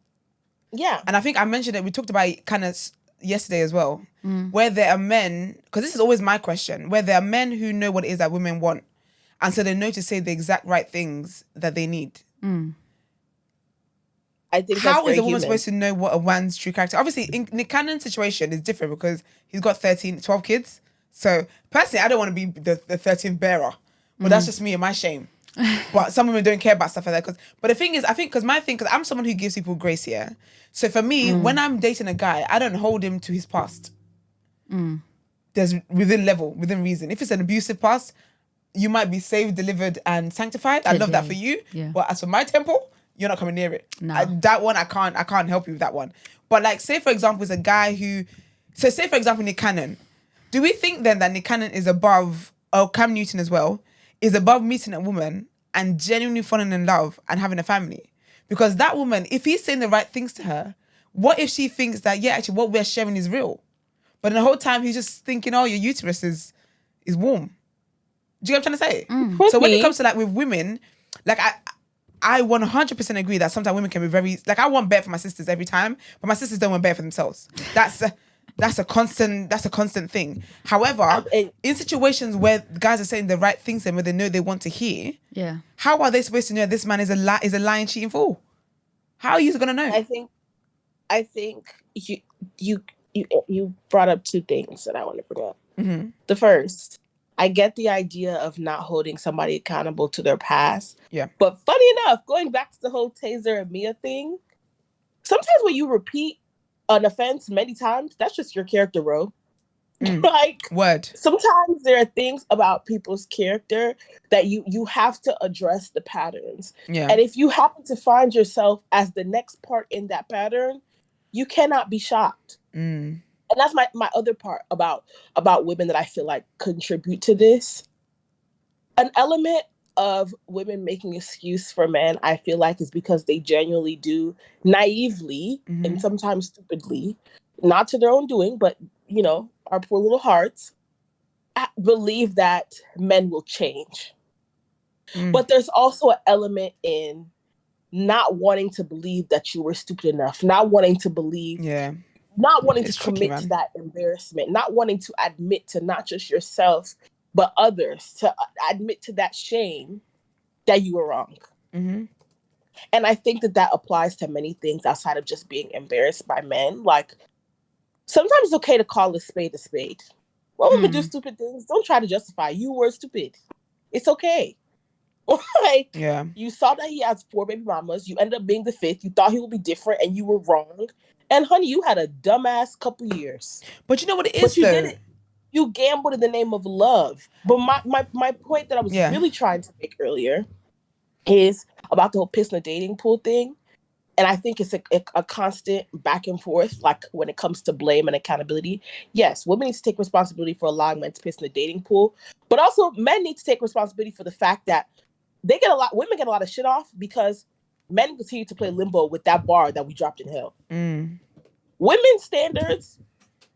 Yeah. And I think I mentioned it, we talked about it kind of yesterday as well, where there are men, because this is always my question, where there are men who know what it is that women want, and so they know to say the exact right things that they need. I think how is a woman supposed to know what a man's true character? Obviously, in Nick Cannon's situation is different because he's got 12 kids. So personally, I don't want to be the 13th bearer, but that's just me and my shame. But some women don't care about stuff like that. But the thing is, I think because I'm someone who gives people grace here. So for me, when I'm dating a guy, I don't hold him to his past. There's within reason. If it's an abusive past, you might be saved, delivered, and sanctified. I love that for you. Yeah. But as for my temple, you're not coming near it. No. That one, I can't help you with that one. But like, say for example, is a guy who, say for example, Nick Cannon. Do we think then that Nick Cannon is above, or Cam Newton as well, is above meeting a woman and genuinely falling in love and having a family? Because that woman, if he's saying the right things to her, what if she thinks that, yeah, actually what we're sharing is real? But the whole time he's just thinking, oh, your uterus is warm. Do you get what I'm trying to say? So when it comes to like with women, like I 100% agree that sometimes women can be very, like I want better for my sisters every time, but my sisters don't want better for themselves. That's a constant thing. However, in situations where guys are saying the right things and where they know they want to hear, how are they supposed to know this man is a lying, cheating fool? How are you gonna know? I think you brought up 2 things that I want to bring up. The first, I get the idea of not holding somebody accountable to their past. Yeah. But funny enough, going back to the whole Taser and Mia thing, sometimes when you repeat an offense many times, that's just your character, bro. Like, word. Sometimes there are things about people's character that you have to address the patterns. Yeah. And if you happen to find yourself as the next part in that pattern, you cannot be shocked. And that's my other part about women that I feel like contribute to this. An element of women making excuse for men, I feel like, is because they genuinely do naively and sometimes stupidly, not to their own doing, but our poor little hearts, believe that men will change. But there's also an element in not wanting to believe that you were stupid enough, not wanting to believe, not wanting to commit to that embarrassment, not wanting to admit to not just yourself, but others, to admit to that shame that you were wrong. And I think that applies to many things outside of just being embarrassed by men. Like, sometimes it's okay to call a spade a spade. When women do stupid things, don't try to justify. You were stupid. It's okay. Like, you saw that he has 4 baby mamas. You ended up being the 5th. You thought he would be different, and you were wrong. And honey, you had a dumbass couple years. But you know what it is, you did it. You gambled in the name of love. But my point that I was really trying to make earlier is about the whole piss in the dating pool thing. And I think it's a constant back and forth, like when it comes to blame and accountability. Yes, women need to take responsibility for allowing men to piss in the dating pool, but also men need to take responsibility for the fact that women get a lot of shit off because men continue to play limbo with that bar that we dropped in hell. Women's standards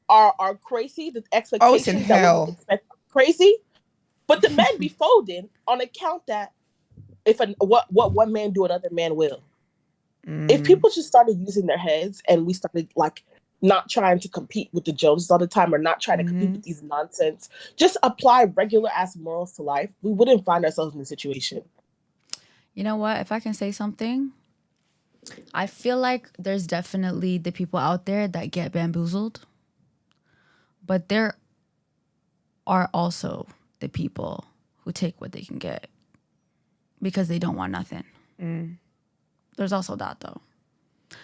are crazy. The expectations that women expect are crazy, but the men be folding on account that what one man do, another man will. If people just started using their heads and we started like not trying to compete with the Joneses all the time or not trying to compete with these nonsense, just apply regular ass morals to life, we wouldn't find ourselves in this situation. You know what? If I can say something, I feel like there's definitely the people out there that get bamboozled, but there are also the people who take what they can get because they don't want nothing. There's also that though.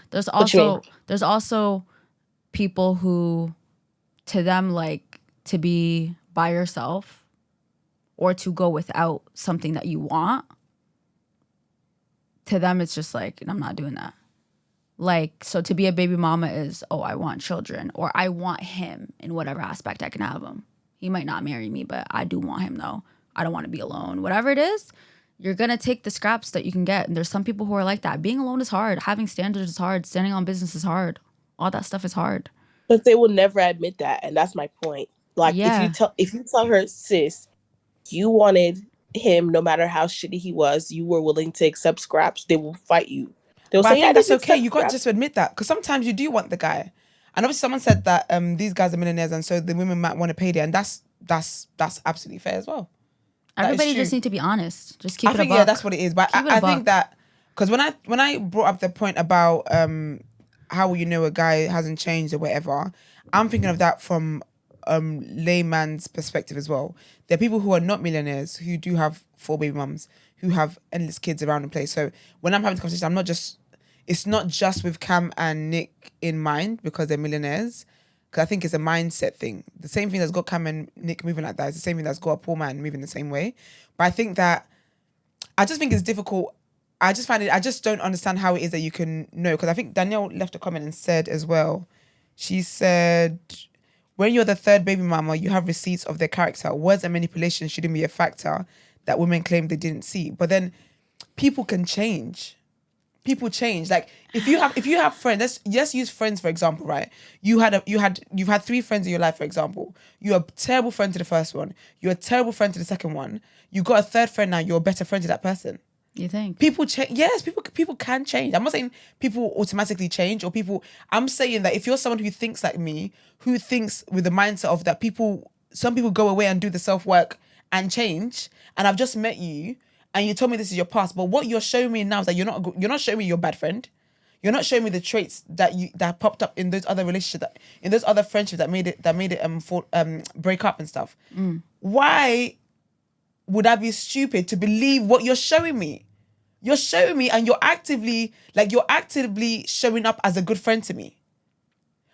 There's also people who, to them, like, to be by yourself or to go without something that you want, to them it's just like, I'm not doing that. Like, so to be a baby mama is, oh, I want children, or I want him in whatever aspect I can have him. He might not marry me, but I do want him though. I don't want to be alone. Whatever it is, you're going to take the scraps that you can get. And there's some people who are like that. Being alone is hard. Having standards is hard. Standing on business is hard. All that stuff is hard. But they will never admit that. And that's my point. Like, if you tell her, sis, you wanted him no matter how shitty he was, you were willing to accept scraps, they will fight you. They'll say, I think that's okay. You can't just admit that. Because sometimes you do want the guy. And obviously someone said that these guys are millionaires and so the women might want to pay there. And that's absolutely fair as well. Everybody just need to be honest. Just keep it a buck. Yeah, that's what it is. But I think that because when I brought up the point about how you know a guy hasn't changed or whatever, I'm thinking of that from layman's perspective as well. There are people who are not millionaires who do have 4 baby mums who have endless kids around the place. So when I'm having the conversation, it's not just with Cam and Nick in mind because they're millionaires. Because I think it's a mindset thing. The same thing that's got Cam and Nick moving like that is the same thing that's got a poor man moving the same way. But I think it's difficult. I just don't understand how it is that you can know. Because I think Danielle left a comment and said as well, she said, when you're the 3rd baby mama, you have receipts of their character. Words and manipulation shouldn't be a factor that women claim they didn't see. But then people can change. People change. Like if you have friends, let's use friends for example, right? You've had 3 friends in your life, for example. You're a terrible friend to the first one. You're a terrible friend to the second one. You got a 3rd friend now. You're a better friend to that person. You think people change? Yes, people can change. I'm not saying people automatically change or people. I'm saying that if you're someone who thinks like me, who thinks with the mindset of that some people go away and do the self work and change, and I've just met you. And you told me this is your past, but what you're showing me now is that you're not showing me your bad friend. You're not showing me the traits that popped up in those other relationships, in those other friendships that made it break up and stuff. Why would I be stupid to believe what you're showing me? You're showing me, and you're actively showing up as a good friend to me.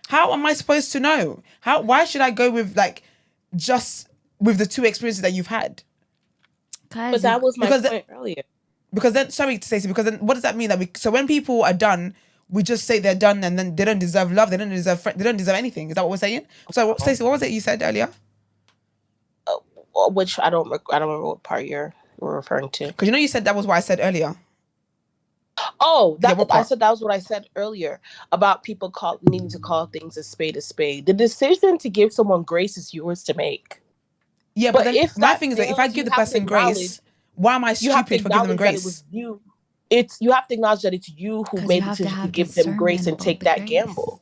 How am I supposed to know? Why should I go with just with the 2 experiences that you've had? But that was my point earlier. Because then, sorry to say, because then what does that mean? So when people are done, we just say they're done and then they don't deserve love, they don't deserve anything. Is that what we're saying? So Stacey, what was it you said earlier? Which I don't remember what part you were referring to. Because you said that was what I said earlier. Oh, I said that was what I said earlier about people needing to call things a spade a spade. The decision to give someone grace is yours to make. Yeah, but then my thing is that if I give the person grace, why am I stupid for giving them grace? You have to acknowledge that it's you who made the decision to give them grace and take that gamble.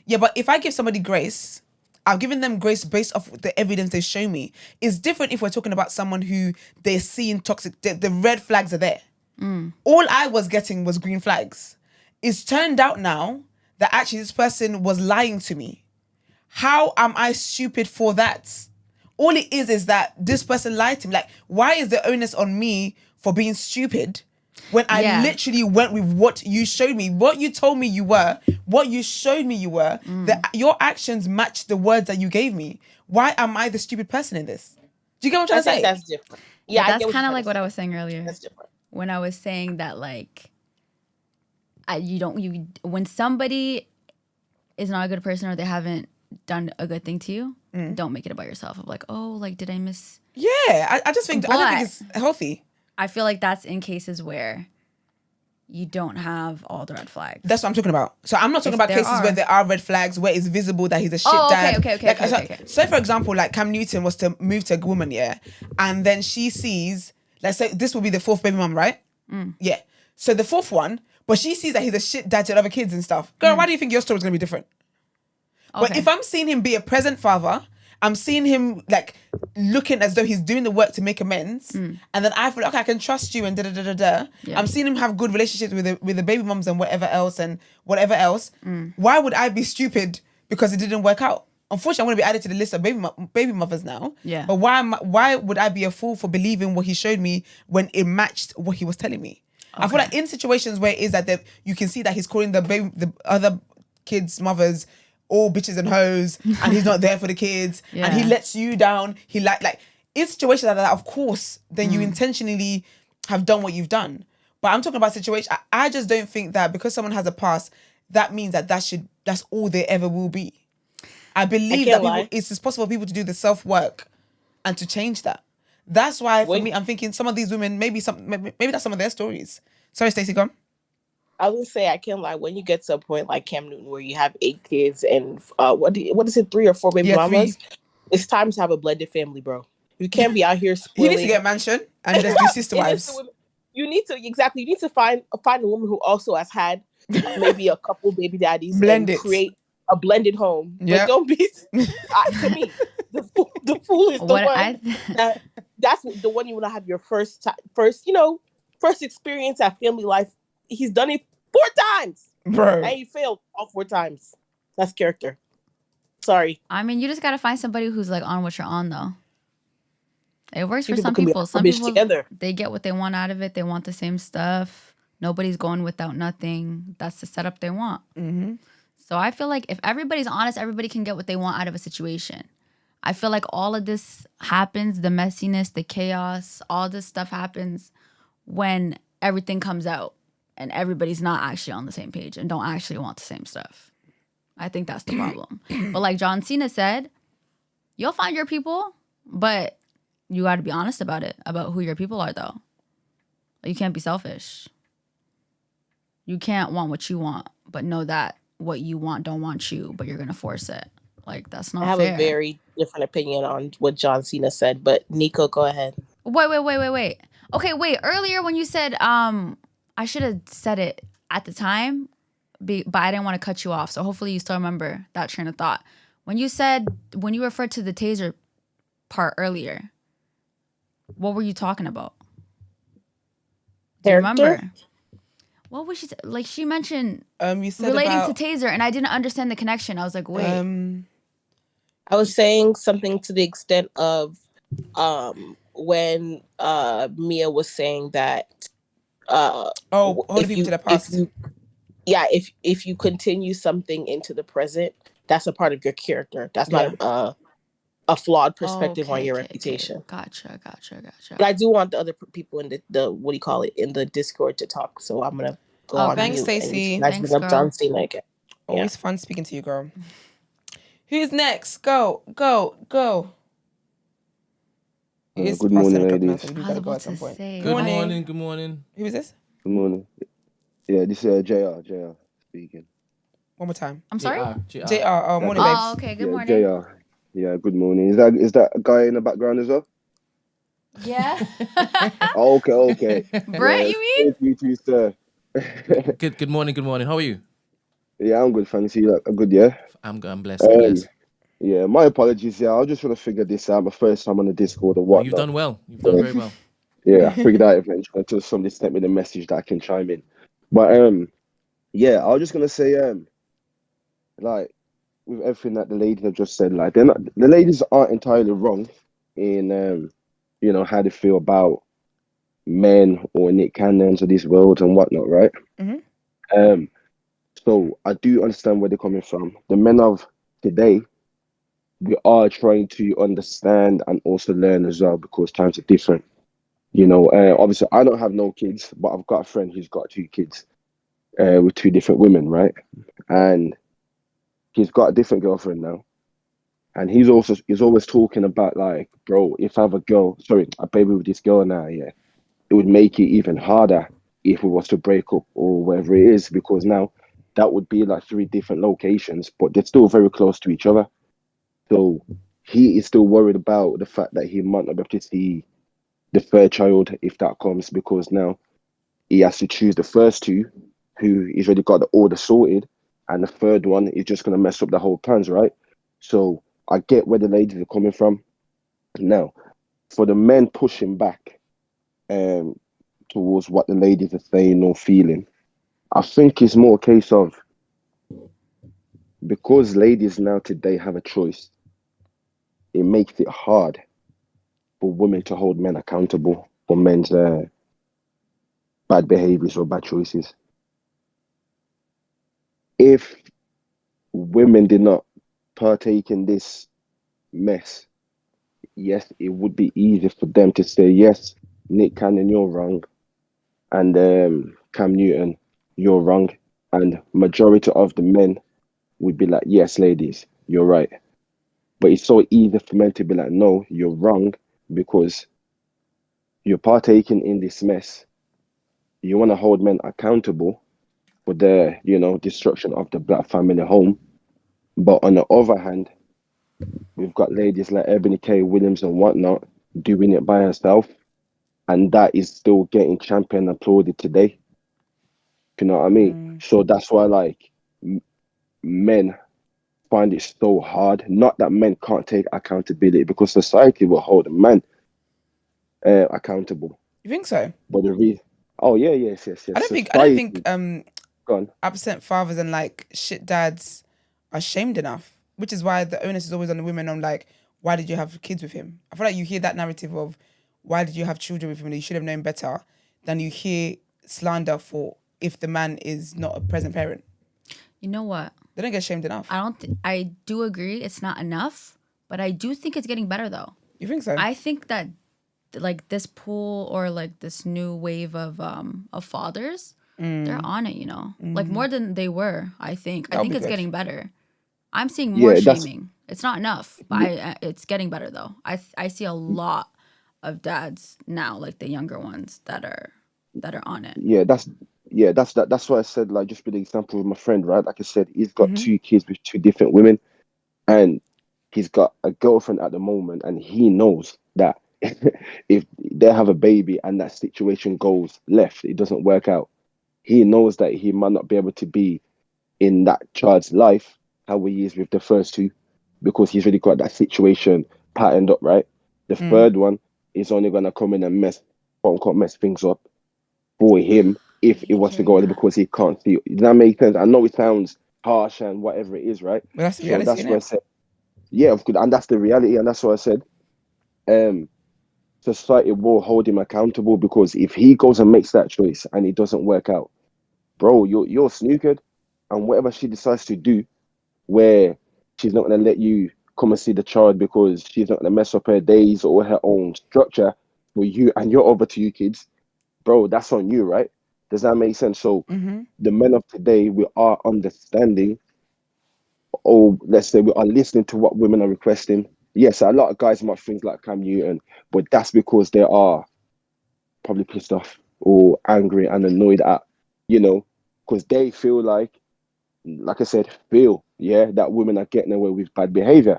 Yeah, but if I give somebody grace, I've given them grace based off the evidence they show me. It's different if we're talking about someone who they're seeing toxic, the red flags are there. All I was getting was green flags. It's turned out now that actually this person was lying to me. How am I stupid for that? All it is that this person lied to me. Like, why is the onus on me for being stupid when I literally went with what you showed me, what you told me you were, what you showed me you were, that your actions match the words that you gave me. Why am I the stupid person in this? Do you get what I'm trying to say? That's different. Yeah, that's kind of like what I was saying earlier. That's different. When I was saying that, like, when somebody is not a good person or they haven't done a good thing to you, don't make it about yourself. Of like, oh, like, did I miss? Yeah, I just think, I don't think it's healthy. I feel like that's in cases where you don't have all the red flags. That's what I'm talking about. So I'm not talking about cases where there are red flags, where it's visible that he's a shit dad. Okay. So for example, like Cam Newton was to move to a woman, and then she sees, let's say this will be the 4th baby mum, right? Yeah. So the 4th one, but she sees that he's a shit dad to other kids and stuff. Girl, why do you think your story's gonna be different? Okay. But if I'm seeing him be a present father, I'm seeing him like looking as though he's doing the work to make amends, and then I feel like, okay, I can trust you and da. I'm seeing him have good relationships with the baby mums and whatever else. Why would I be stupid because it didn't work out? Unfortunately, I'm going to be added to the list of baby mothers now. Yeah. But why would I be a fool for believing what he showed me when it matched what he was telling me? Okay. I feel like in situations where it is that you can see that he's calling the other kids' mothers all bitches and hoes, and he's not there for the kids, and he lets you down. He like in situations like that, of course, then you intentionally have done what you've done. But I'm talking about situations. I just don't think that because someone has a past, that means that's all they ever will be. I believe that it's possible for people to do the self-work and to change that. That's why for me, I'm thinking some of these women, maybe that's some of their stories. Sorry, Stacey, go on. I would say I can't lie. When you get to a point like Cam Newton where you have 8 kids and what is it, 3 or 4 baby mamas? 3. It's time to have a blended family, bro. You can't be out here spoiling. He needs to get a mansion and just do sister wives. You need to find a woman who also has had maybe a couple baby daddies and create a blended home. Yep. But don't be to me the fool is the one that's the one you want to have your first experience at family life. He's done it 4 times, bro, and he failed all 4 times. That's character. Sorry. I mean, you just gotta find somebody who's like on what you're on, though. It works for some people. Some people they get what they want out of it. They want the same stuff. Nobody's going without nothing. That's the setup they want. Mm-hmm. So I feel like if everybody's honest, everybody can get what they want out of a situation. I feel like all of this happens, the messiness, the chaos, all this stuff happens when everything comes out. And everybody's not actually on the same page and don't actually want the same stuff. I think that's the problem. But like John Cena said, you'll find your people, but you got to be honest about it, about who your people are, though. You can't be selfish. You can't want what you want, but know that what you want don't want you, but you're going to force it. Like, that's not fair. I have a very different opinion on what John Cena said, but Nico, go ahead. Wait. Okay, wait. Earlier when you said... I should have said it at the time, but I didn't want to cut you off. So hopefully you still remember that train of thought. When you referred to the taser part earlier, what were you talking about? Do you remember? What was she like? She mentioned you said relating to taser, and I didn't understand the connection. I was like, wait. I was saying something to the extent of when Mia was saying that. Holding people to the past. If you continue something into the present, that's a part of your character. That's not a flawed perspective on your reputation. Gotcha. But I do want the other people in the what do you call it, in the Discord to talk. So I'm gonna go on. Thanks, Stacey. Thanks, girl. John Cena again. Always fun speaking to you, girl. Who's next? Go. Good morning, ladies. Good morning. Who is this? Good morning. Yeah, this is JR speaking. One more time. I'm sorry? JR. Oh, morning, babes. Oh, okay. Good morning. JR. Yeah, good morning. Is that a guy in the background as well? Yeah. Okay. Brent, you mean? Thank you too, sir. Good morning. How are you? Yeah, I'm good, thanks. You look good, yeah? I'm good. I'm blessed. Yeah, my apologies. Yeah, I just want to figure this out. My first time on the Discord or what? You've done well. You've done very well. Yeah, I figured out eventually until somebody sent me the message that I can chime in. But yeah, I was just gonna say like with everything that the ladies have just said, like the ladies aren't entirely wrong in how they feel about men or Nick Cannons of this world and whatnot, right? Um, so I do understand where they're coming from. The men of today, we are trying to understand and also learn as well because times are different. Obviously I don't have no kids, but I've got a friend who's got 2 kids with 2 different women, right? And he's got a different girlfriend now. And he's always talking about like, bro, if I have a baby with this girl now, yeah, it would make it even harder if we was to break up or whatever it is, because now that would be like 3 different locations, but they're still very close to each other. So he is still worried about the fact that he might not be able to see the third child if that comes, because now he has to choose the first 2, who he's already got the order sorted, and the third one is just going to mess up the whole plans, right? So I get where the ladies are coming from. Now, for the men pushing back towards what the ladies are saying or feeling, I think it's more a case of, because ladies now today have a choice, it makes it hard for women to hold men accountable for men's bad behaviors or bad choices. If women did not partake in this mess, yes, it would be easy for them to say, yes, Nick Cannon, you're wrong, and Cam Newton, you're wrong, and majority of the men would be like, yes, ladies, you're right. But it's so easy for men to be like, no, you're wrong, because you're partaking in this mess. You want to hold men accountable for the, destruction of the black family home. But on the other hand, we've got ladies like Ebony K. Williams and whatnot doing it by herself, and that is still getting championed and applauded today. You know what I mean? So that's why, like, men find it so hard. Not that men can't take accountability, because society will hold a man accountable. You think so? But the reason, oh yeah, yes. I don't Society, think go on. absent fathers and like shit dads are shamed enough, which is why the onus is always on the women on like, why did you have kids with him? I feel like you hear that narrative of why did you have children with him and you should have known better, than you hear slander for if the man is not a present parent. You know what? They don't get shamed enough. I do agree it's not enough, but I do think it's getting better though. You think so? I think that like this pool or like this new wave of fathers, they're on it, like more than they were. I think it's getting better. I'm seeing more shaming. It's not enough, but it's getting better though. I see a lot of dads now, like the younger ones that are on it. That's why I said, like, just be the example of my friend, right? Like I said, he's got 2 kids with 2 different women, and he's got a girlfriend at the moment, and he knows that if they have a baby and that situation goes left, it doesn't work out, he knows that he might not be able to be in that child's life how he is with the first 2, because he's already got that situation patterned up, right? The third one is only gonna come in and mess things up for him if it was to go there, because he can't see. Does that make sense? I know it sounds harsh and whatever it is, right? But that's the reality, that's what I said. Yeah, of course, and that's the reality, and that's what I said. Society will hold him accountable, because if he goes and makes that choice and it doesn't work out, bro, you're snookered, and whatever she decides to do, where she's not going to let you come and see the child because she's not going to mess up her days or her own structure for you and your other 2 kids, bro, that's on you, right? Does that make sense? So the men of today, we are understanding, or let's say we are listening to what women are requesting. Yes, a lot of guys might think like Cam Newton, but that's because they are probably pissed off or angry and annoyed at, because they feel like I said, that women are getting away with bad behavior.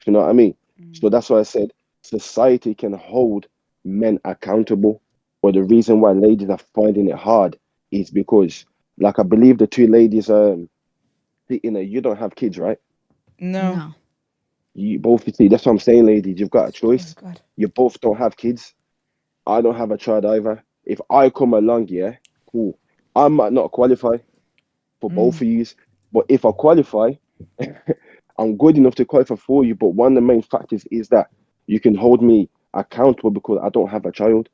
You know what I mean? So that's why I said society can hold men accountable. But the reason why ladies are finding it hard is because, like, I believe the 2 ladies, you don't have kids, right? No. You both, you see, that's what I'm saying, ladies. You've got a choice. God. You both don't have kids. I don't have a child either. If I come along, yeah, cool. I might not qualify for both of you, but if I qualify, I'm good enough to qualify for you. But one of the main factors is that You can hold me accountable because I don't have a child.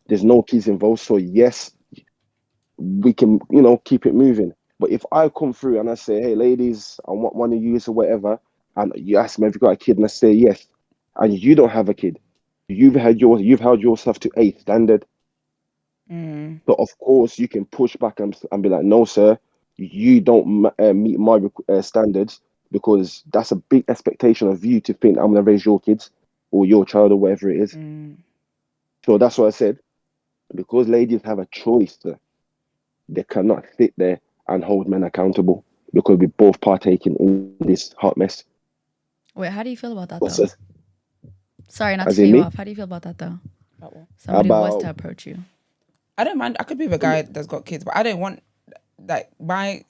There's no kids involved. So yes, we can, keep it moving. But if I come through and I say, hey, ladies, I want one of you or whatever, and you ask me if you got a kid, and I say yes, and you don't have a kid, you've held yourself to a standard. But of course, you can push back and be like, no, sir, you don't meet my standards, because that's a big expectation of you to think I'm going to raise your kids or your child or whatever it is. So that's what I said. Because ladies have a choice, they cannot sit there and hold men accountable, because we're both partaking in this hot mess. Wait, how do you feel about that, though? Sorry, not to cut you off. How do you feel about that, though? Somebody was to approach you. I don't mind. I could be with a guy that's got kids, but I don't want, right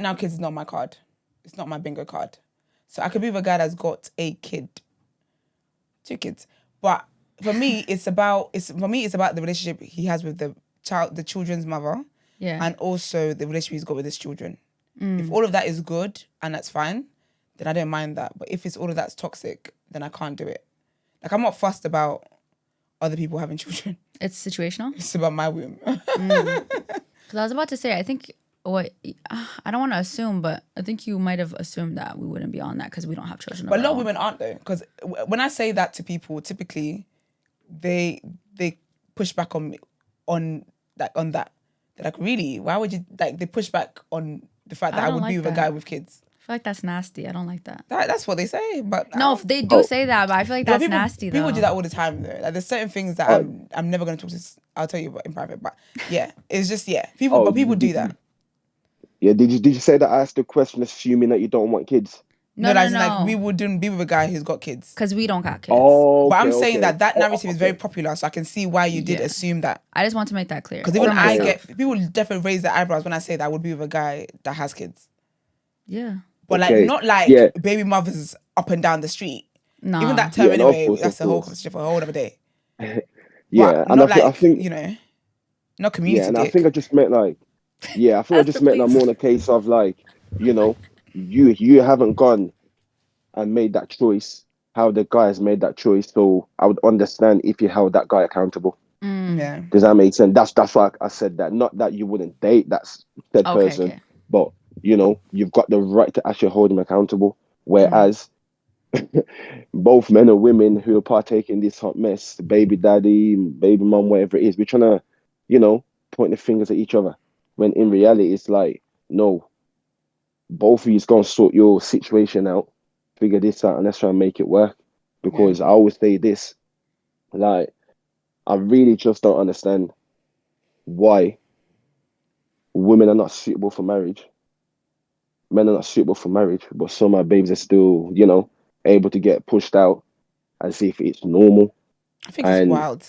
now, kids is not my card. It's not my bingo card. So I could be with a guy that's got a kid, 2 kids. But for me, it's about the relationship he has with the children's mother, and also the relationship he's got with his children. If all of that is good and that's fine, then I don't mind that. But if it's all of that's toxic, then I can't do it. Like, I'm not fussed about other people having children. It's situational? It's about my womb. Because I was about to say, I think I don't want to assume, but I think you might have assumed that we wouldn't be on that because we don't have children. But a lot of women aren't, though. Because when I say that to people, typically they push back on that. They're like, really? Why would you, they push back on the fact that I would be with a guy with kids. I feel like that's nasty. I don't like that. That's what they say, but no, if they do say that, but I feel like that's nasty. Though people do that all the time, though. Like, there's certain things that I'm never gonna talk to. I'll tell you about in private, but yeah, it's just people do that. Yeah, did you say that I asked the question assuming that you don't want kids? No. Like, we wouldn't be with a guy who's got kids because we don't got kids. Oh, but I'm saying that narrative is very popular, so I can see why you did assume that. I just want to make that clear because even people definitely raise their eyebrows when I say that I would be with a guy that has kids. Yeah. But not baby mothers up and down the street. No. Even that term anyway, that's a whole conversation for a whole other day. Yeah, but and I think not community. Yeah, and I think I just meant I just meant that more in a case of you haven't gone and made that choice, how the guy has made that choice. So I would understand if you held that guy accountable. Yeah. Does that make sense? That's why I said that. Not that you wouldn't date that said person, but you've got the right to actually hold him accountable. Whereas both men and women who are partaking in this hot mess, baby daddy, baby mom, whatever it is, we're trying to, point the fingers at each other. When in reality, it's like, no, both of you's gonna sort your situation out, figure this out, and let's try and make it work. Because I always say this, I really just don't understand why women are not suitable for marriage. Men are not suitable for marriage, but some of my babes are still, able to get pushed out as if it's normal. I think it's wild.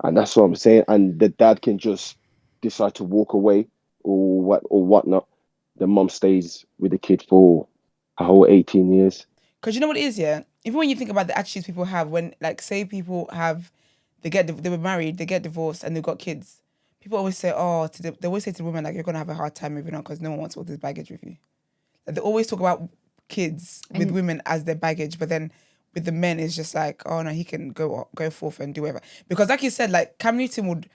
And that's what I'm saying. And the dad can just decide to walk away or whatnot. The mom stays with the kid for a whole 18 years. Because you know what it is, yeah? Even when you think about the attitudes people have when, say people they were married, they get divorced and they've got kids. People always say, they always say to the women, you're going to have a hard time moving on because no one wants all this baggage with you. They always talk about kids with women as their baggage, but then with the men, it's just oh no, he can go forth and do whatever. Because like you said, Cam Newton would,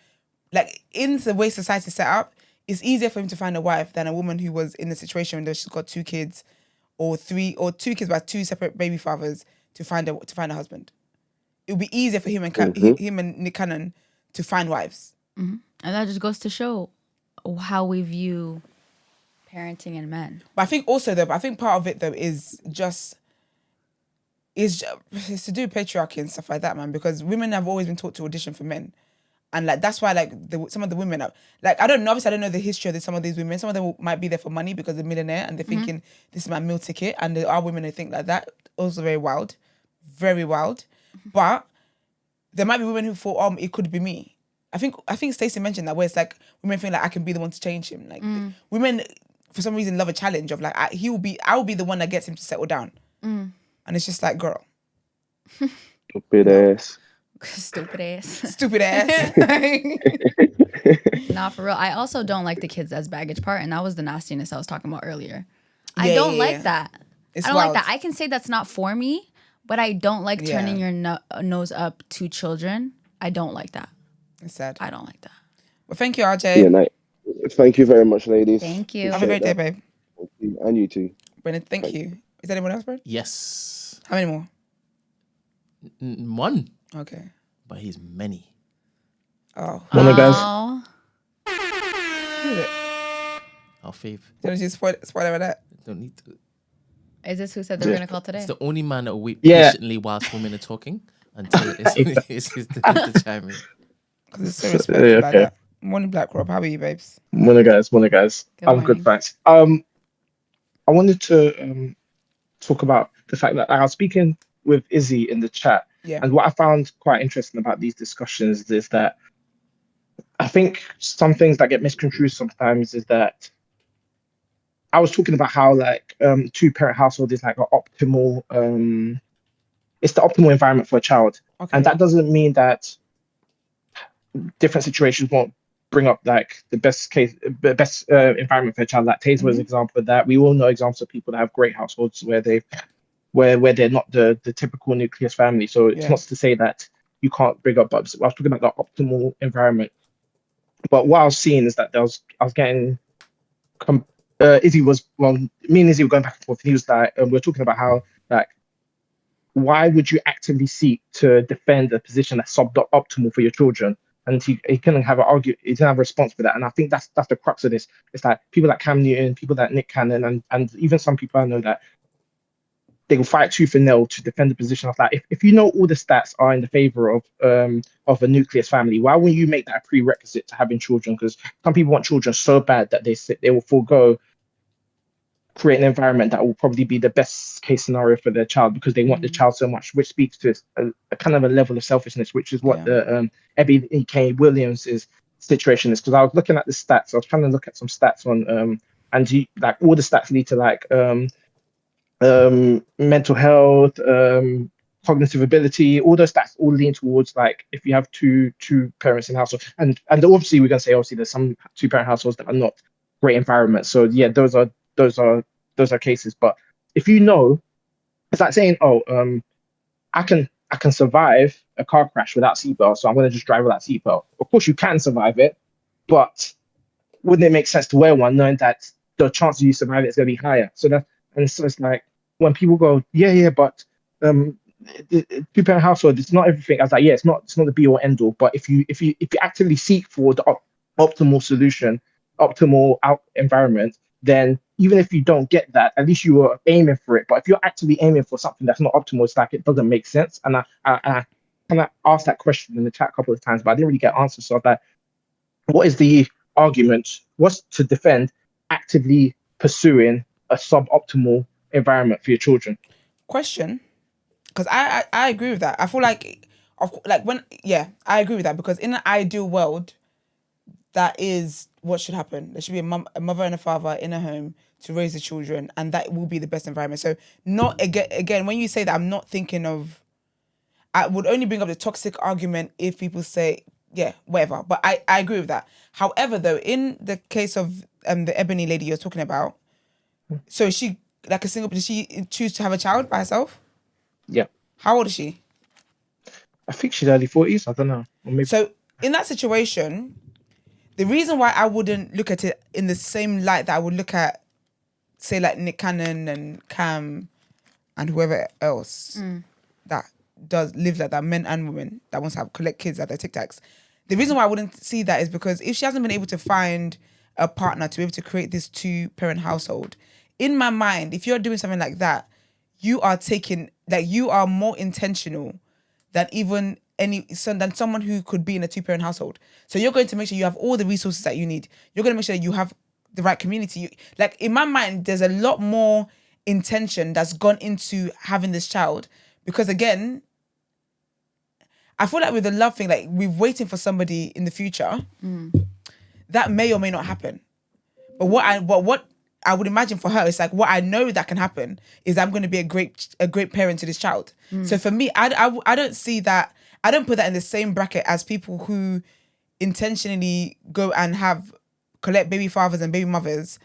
in the way society is set up, it's easier for him to find a wife than a woman who was in the situation where she's got 2 kids or 2 kids by 2 separate baby fathers to find a husband. It would be easier for him and him and Nick Cannon to find wives. Mm-hmm. And that just goes to show how we view parenting and men. But I think also I think part of it though is to do with patriarchy and stuff like that, man. Because women have always been taught to audition for men, and that's why some of the women are I don't know. Obviously, I don't know the history of some of these women. Some of them might be there for money because they're millionaire and they're thinking this is my meal ticket. And there are women who think like that. Also very wild, very wild. But there might be women who thought, it could be me. I think Stacey mentioned that where it's women feel I can be the one to change him. Women for some reason love a challenge of I will be the one that gets him to settle down. And it's just girl. Stupid ass. Stupid ass. Stupid ass. Nah, for real. I also don't like the kids as baggage part, and that was the nastiness I was talking about earlier. I don't like that. I don't like that. I can say that's not for me, But I don't like turning your nose up to children. I don't like that. It's sad. I don't like that. Well, thank you, RJ. Yeah, no, thank you very much, ladies. Thank you. Have a great day, babe. Thank you. And you too. Brennan, thank you. Is there anyone else, Brent? Yes. How many more? One. Okay. But he's many. Oh. Morning, guys. Who is it? Our fave. Don't you spoil over that? Don't need to. Is this who said they were going to call today? It's the only man that will wait Yeah. patiently whilst women are talking until it's his turn to chime in. Because it's so respectful like okay. that. Morning, Black Rob. How are you, babes? Morning, guys. Good I'm morning. good, thanks. I wanted to talk about the fact that I was speaking with Izzy in the chat, and what I found quite interesting about these discussions is that I think some things that get misconstrued sometimes is that I was talking about how like two-parent household is like an optimal it's the optimal environment for a child. Okay. And that doesn't mean that different situations won't bring up like the best environment for a child. Like Taser was an example of that. We all know examples of people that have great households where they're not the typical nucleus family. So it's not to say that you can't bring up, but I was talking about the optimal environment. But what I was seeing is that I was getting Izzy was, well, me and Izzy were going back and forth. And he was like, we were talking about how like, why would you actively seek to defend a position that's suboptimal for your children? And he couldn't have an argue. He didn't have a response for that. And I think that's the crux of this. It's like people like Cam Newton, people like Nick Cannon, and even some people I know that they will fight tooth and nail to defend the position of that. If you know all the stats are in the favor of a nucleus family, why wouldn't you make that a prerequisite to having children? Because some people want children so bad that they will forego create an environment that will probably be the best case scenario for their child because they want the child so much, which speaks to a kind of a level of selfishness, which is what the Ebby E.K. Williams' situation is. Because I was looking at the stats, I was trying to look at some stats on like all the stats lead to like mental health, cognitive ability, all those stats all lean towards like if you have two parents in household, and obviously we're gonna say obviously there's some two-parent households that are not great environments. So yeah, those are cases. But if you know, it's like saying, I can survive a car crash without seatbelt, so I'm gonna just drive without seatbelt. Of course you can survive it, but wouldn't it make sense to wear one knowing that the chance of you surviving is gonna be higher? So it's like when people go, but two-parent household, it's not everything. I was like, it's not the be all end all. But if you actively seek for the optimal solution, optimal environment, then even if you don't get that, at least you were aiming for it. But if you're actively aiming for something that's not optimal, it's like it doesn't make sense. And I kind of asked that question in the chat a couple of times, but I didn't really get answers. So that what is the argument? What's to defend actively pursuing a suboptimal environment for your children? Question, because I agree with that. I feel like I agree with that because in an ideal world, that is what should happen. There should be a mother and a father in a home to raise the children, and that will be the best environment. So not again when you say that, I'm not thinking of. I would only bring up the toxic argument if people say whatever. But I agree with that. However, though, in the case of the Ebony lady you're talking about, so is she like a single? Did she choose to have a child by herself? Yeah. How old is she? I think she's early 40s. I don't know. Or maybe. So in that situation, the reason why I wouldn't look at it in the same light that I would look at, say, like Nick Cannon and Cam and whoever else that does live like that, men and women that wants to collect kids at their Tic Tacs. The reason why I wouldn't see that is because if she hasn't been able to find a partner to be able to create this two-parent household, in my mind, if you're doing something like that, you are more intentional than even than someone who could be in a two-parent household. So you're going to make sure you have all the resources that you need. You're going to make sure that you have the right community. Like in my mind, there's a lot more intention that's gone into having this child because again, I feel like with the love thing, like we're waiting for somebody in the future, that may or may not happen. But what I would imagine for her, it's like what I know that can happen is I'm going to be a great parent to this child. So for me, I don't see that. I don't put that in the same bracket as people who intentionally go and collect baby fathers and baby mothers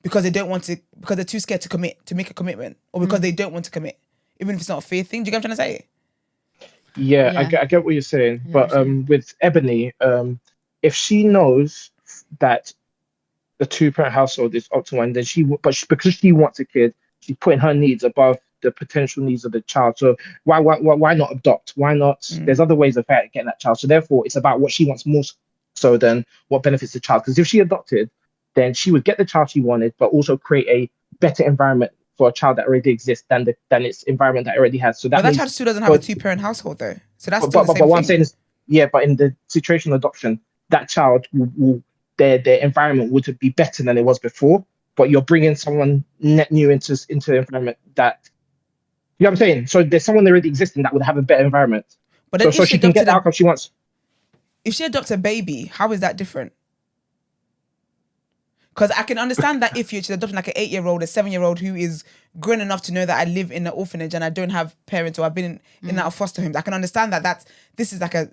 because they don't want to, because they're too scared to make a commitment, or because they don't want to commit. even if it's not a fear thing. Do you get what I'm trying to say? Yeah, I get what you're saying. But with Ebony, if she knows that the two-parent household is optimal, and then because she wants a kid, she's putting her needs above the potential needs of the child. So why not adopt? Why not? There's other ways of getting that child. So therefore, it's about what she wants more so than what benefits the child. Because if she adopted, then she would get the child she wanted, but also create a better environment for a child that already exists than its environment that already has. So that But that child still doesn't have a two-parent household though. So that's still the same but what I'm thing. saying is, but in the situation of adoption, that child will their environment would be better than it was before. But you're bringing someone net new into the environment that, you know what I'm saying? So there's someone already existing that would have a better environment. But then so she can get the outcome she wants. If she adopts a baby, how is that different? Because I can understand that if she's adopting like an 8-year-old, a 7-year-old who is grown enough to know that I live in an orphanage and I don't have parents or I've been in and out of foster homes, I can understand that this is like a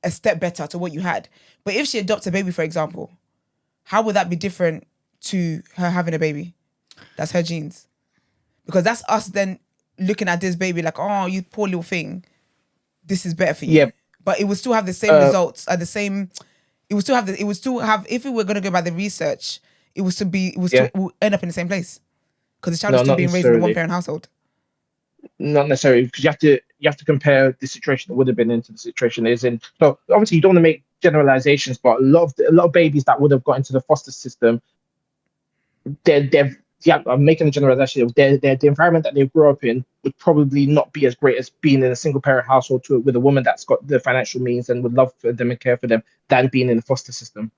step better to what you had. But if she adopts a baby, for example, how would that be different to her having a baby? That's her genes. Because that's us then looking at this baby like, oh, you poor little thing. This is better for you. Yeah. But it would still have the same results, it would still have, if we were going to go by the research, it would still end up in the same place. Because the child is still being raised in a one-parent household. Not necessarily, because you have to compare the situation that would have been into the situation it is in. So obviously you don't want to make generalizations, but a lot of babies that would have got into the foster system, I'm making a generalization. The environment that they grew up in would probably not be as great as being in a single parent household with a woman that's got the financial means and would love for them and care for them than being in the foster system.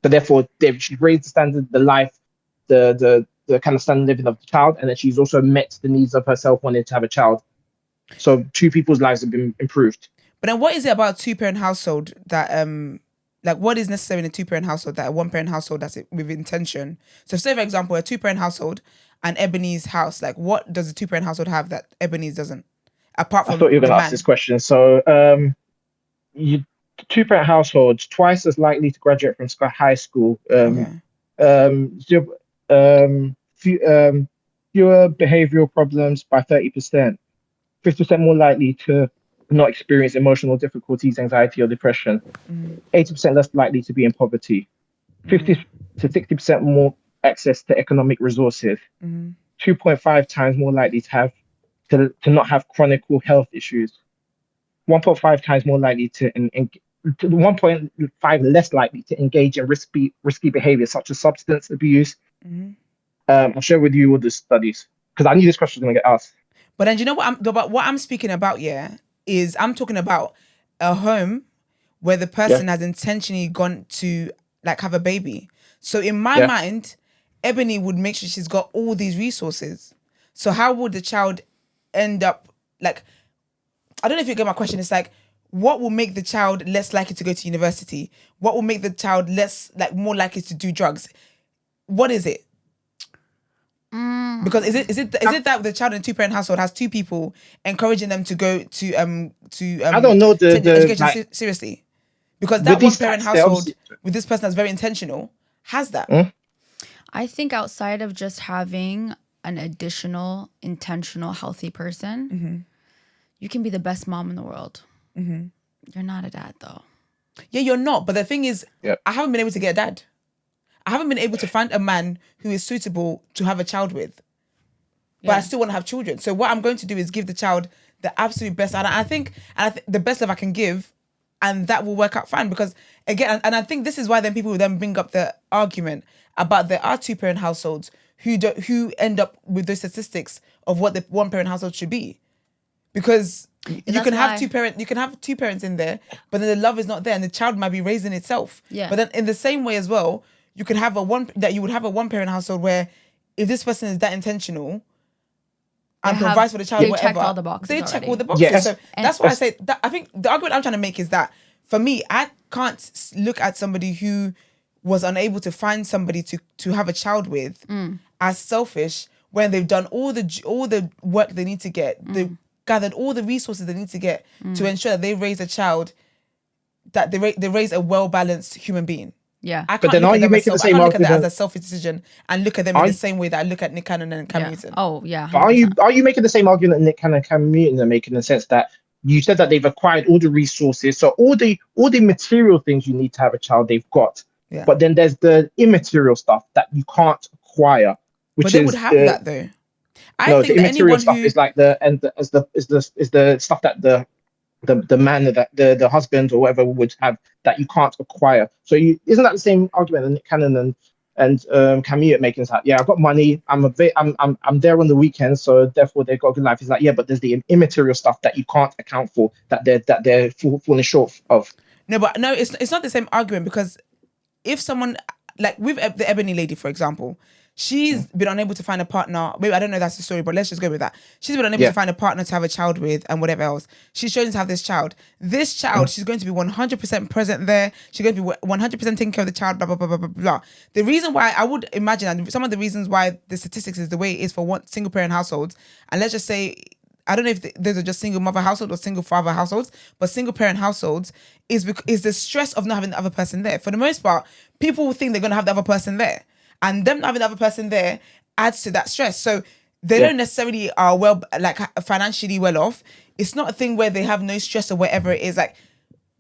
So therefore, she's raised the standard, the life, the kind of standard living of the child, and then she's also met the needs of herself wanting to have a child. So 2 people's lives have been improved. But then what is it about a 2-parent household that like what is necessary in a 2-parent household that a 1-parent household that's with intention? So say for example a 2-parent household and Ebony's house, like what does a 2-parent household have that Ebony's doesn't? Apart from I thought you were going to ask this question. So 2-parent households twice as likely to graduate from high school. Fewer behavioral problems by 30%. 50% more likely to not experience emotional difficulties, anxiety, or depression. 80% less likely to be in poverty. 50 to 60% more access to economic resources. 2.5 times more likely to not have chronic health issues. 1.5 times more likely to 1.5 less likely to engage in risky behavior such as substance abuse. I'll share with you all the studies because I knew this question was going to get asked. But then, you know what I'm speaking about? Is I'm talking about a home where the person has intentionally gone to like have a baby. So in my mind, Ebony would make sure she's got all these resources. So how would the child end up like? I don't know if you get my question. It's like, what will make the child less likely to go to university? What will make the child more likely to do drugs? What is it? Because is it that the child in a 2-parent household has 2 people encouraging them to go to I don't know the education seriously? Because that 1-parent household with this person that's very intentional has that. I think outside of just having an additional intentional healthy person, you can be the best mom in the world. You're not a dad though. Yeah, you're not. But the thing is, I haven't been able to get a dad. I haven't been able to find a man who is suitable to have a child with. But I still want to have children. So what I'm going to do is give the child the absolute best. And I think the best love I can give, and that will work out fine. Because again, and I think this is why then people will then bring up the argument about there are 2-parent households who end up with those statistics of what the 1-parent household should be. Because you can have 2 parents in there, but then the love is not there and the child might be raising itself. Yeah. But then in the same way as well, you would have a 1-parent household where if this person is that intentional and provides for the child, whatever, check all the boxes. They check all the boxes. Yes. So that's why I say that. I think the argument I'm trying to make is that for me, I can't look at somebody who was unable to find somebody to have a child with as selfish when they've done all the work they need to get. They've gathered all the resources they need to get to ensure that they raise a child, that they raise a well-balanced human being. Yeah. I But can't then look are at you them making the I same can't look at that as argument? a selfish decision and look at them in the same way that I look at Nick Cannon and Cam Newton. Oh yeah. 100%. Are you making the same argument Nick Cannon and Cam Newton are making, in the sense that you said that they've acquired all the resources, so all the material things you need to have a child they've got, but then there's the immaterial stuff that you can't acquire, which but they would is have that though. I no, think the that immaterial anyone stuff who is like the stuff that the man that the husband or whatever would have that you can't acquire. So isn't that the same argument that Nick Cannon and Cam Newton making? Is like, yeah, I've got money, I'm there on the weekends, so therefore they've got a good life. It's like, yeah, but there's the immaterial stuff that you can't account for, that they're falling short of. No, but no, it's not the same argument, because if someone, like with the Ebony lady, for example, she's been unable to find a partner. Maybe I don't know if that's the story, but let's just go with that. She's been unable to find a partner to have a child with and whatever else. She's chosen to have this child. This child, she's going to be 100% present there. She's going to be 100% taking care of the child, blah, blah, blah, blah, blah, blah. The reason why I would imagine, and some of the reasons why the statistics is the way it is for single parent households, and let's just say, I don't know if those are just single mother households or single father households, but single parent households is the stress of not having the other person there. For the most part, people will think they're going to have the other person there. And them not having the other person there adds to that stress. So they don't necessarily are financially well off. It's not a thing where they have no stress or whatever it is. Like,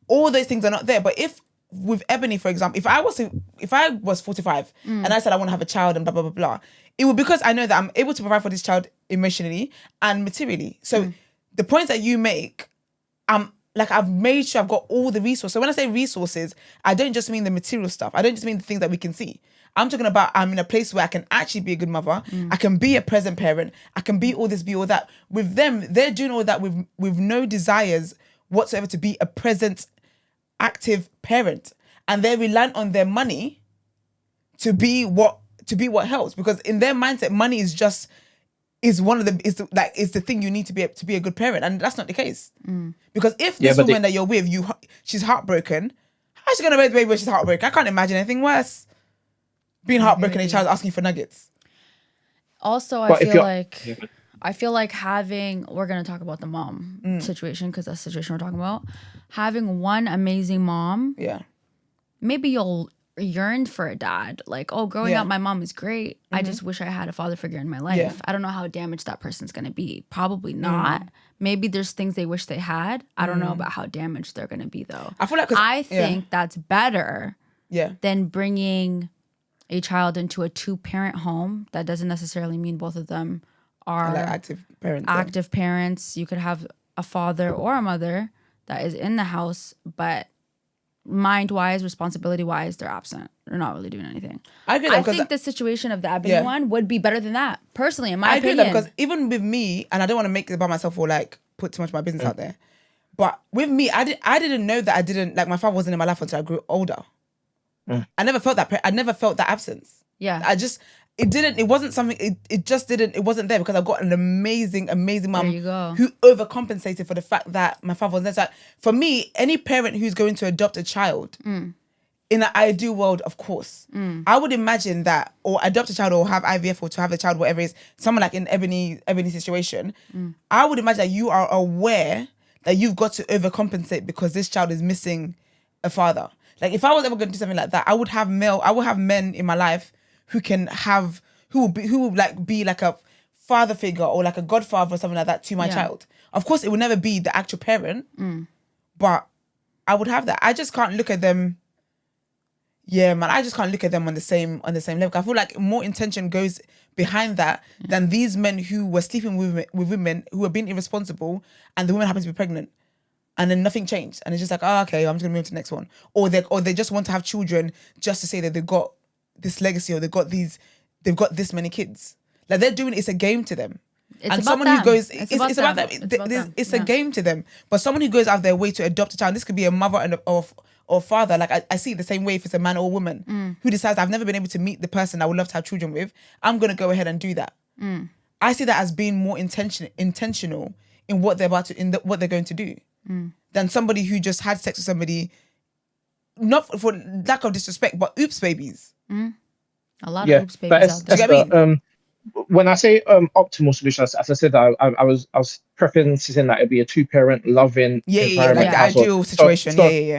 all those things are not there. But if with Ebony, for example, if I was 45 and I said I want to have a child and blah, blah, blah, blah, it would, because I know that I'm able to provide for this child emotionally and materially. So the points that you make, I've made sure I've got all the resources. So when I say resources, I don't just mean the material stuff. I don't just mean the things that we can see. I'm talking about I'm in a place where I can actually be a good mother. I can be a present parent. I can be all this, be all that. With them, they're doing all that with no desires whatsoever to be a present, active parent. And they're relying on their money to be what helps. Because in their mindset, money is the thing you need to be a good parent. And that's not the case. Because if this woman that you're with, she's heartbroken, how's she gonna raise a baby when she's heartbroken? I can't imagine anything worse. Being heartbroken and a child asking for nuggets. Also, I feel like having, we're going to talk about the mom situation, because that's the situation we're talking about. Having one amazing mom. Yeah. Maybe you'll yearn for a dad. Like, oh, growing up, my mom is great. I just wish I had a father figure in my life. Yeah. I don't know how damaged that person's going to be. Probably not. Maybe there's things they wish they had. I don't know about how damaged they're going to be, though. I think that's better than bringing a child into a 2-parent home. That doesn't necessarily mean both of them are like active parents. You could have a father or a mother that is in the house, but mind-wise, responsibility-wise, they're absent. They're not really doing anything. I think the situation of the Ebony one would be better than that, personally, in my opinion. I agree with that, because even with me, and I don't want to make it about myself or like put too much of my business out there, but with me, I didn't know that my father wasn't in my life until I grew older. I never felt that. I never felt that absence. Yeah. It wasn't something, it wasn't there, because I got an amazing mom who overcompensated for the fact that my father wasn't there. So for me, any parent who's going to adopt a child, in an ideal world, of course, I would imagine that, or adopt a child or have IVF or to have a child, whatever it is, someone like in Ebony's situation, I would imagine that you are aware that you've got to overcompensate because this child is missing a father. Like, if I was ever going to do something like that, I would have men in my life who will be like a father figure or like a godfather or something like that to my child. Of course, it will never be the actual parent, but I would have that. I just can't look at them. Yeah, man, I just can't look at them on the same level. I feel like more intention goes behind that than these men who were sleeping with women who were being irresponsible, and the woman happens to be pregnant. And then nothing changed. And it's just like, oh, okay, I'm just going to move to the next one. Or they just want to have children just to say that they've got this legacy, or they've got this many kids. Like, they're doing it's a game to them. It's a game to them. But someone who goes out of their way to adopt a child, this could be a mother or father. Like, I see it the same way if it's a man or a woman who decides, I've never been able to meet the person I would love to have children with, I'm going to go ahead and do that. I see that as being more intentional in what they're what they're going to do. Than somebody who just had sex with somebody, not for lack of disrespect, but oops babies. A lot of oops babies out there. Do you get what I mean? when I say optimal solution, as I said, I was preferencing that it'd be a 2-parent loving environment, like the household. ideal situation.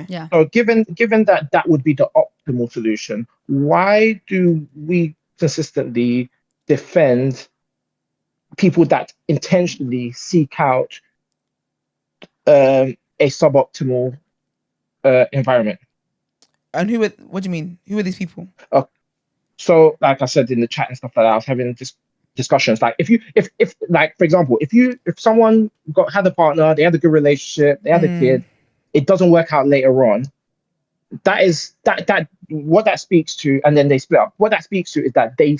Yeah. So given that would be the optimal solution, why do we consistently defend people that intentionally seek out a suboptimal environment? And what do you mean? Who are these people? So like I said in the chat and stuff like that, I was having discussions. Like if like, for example, if someone had a partner, they had a good relationship, they had a kid, it doesn't work out later on. That is that what that speaks to, and then they split up. What that speaks to is that they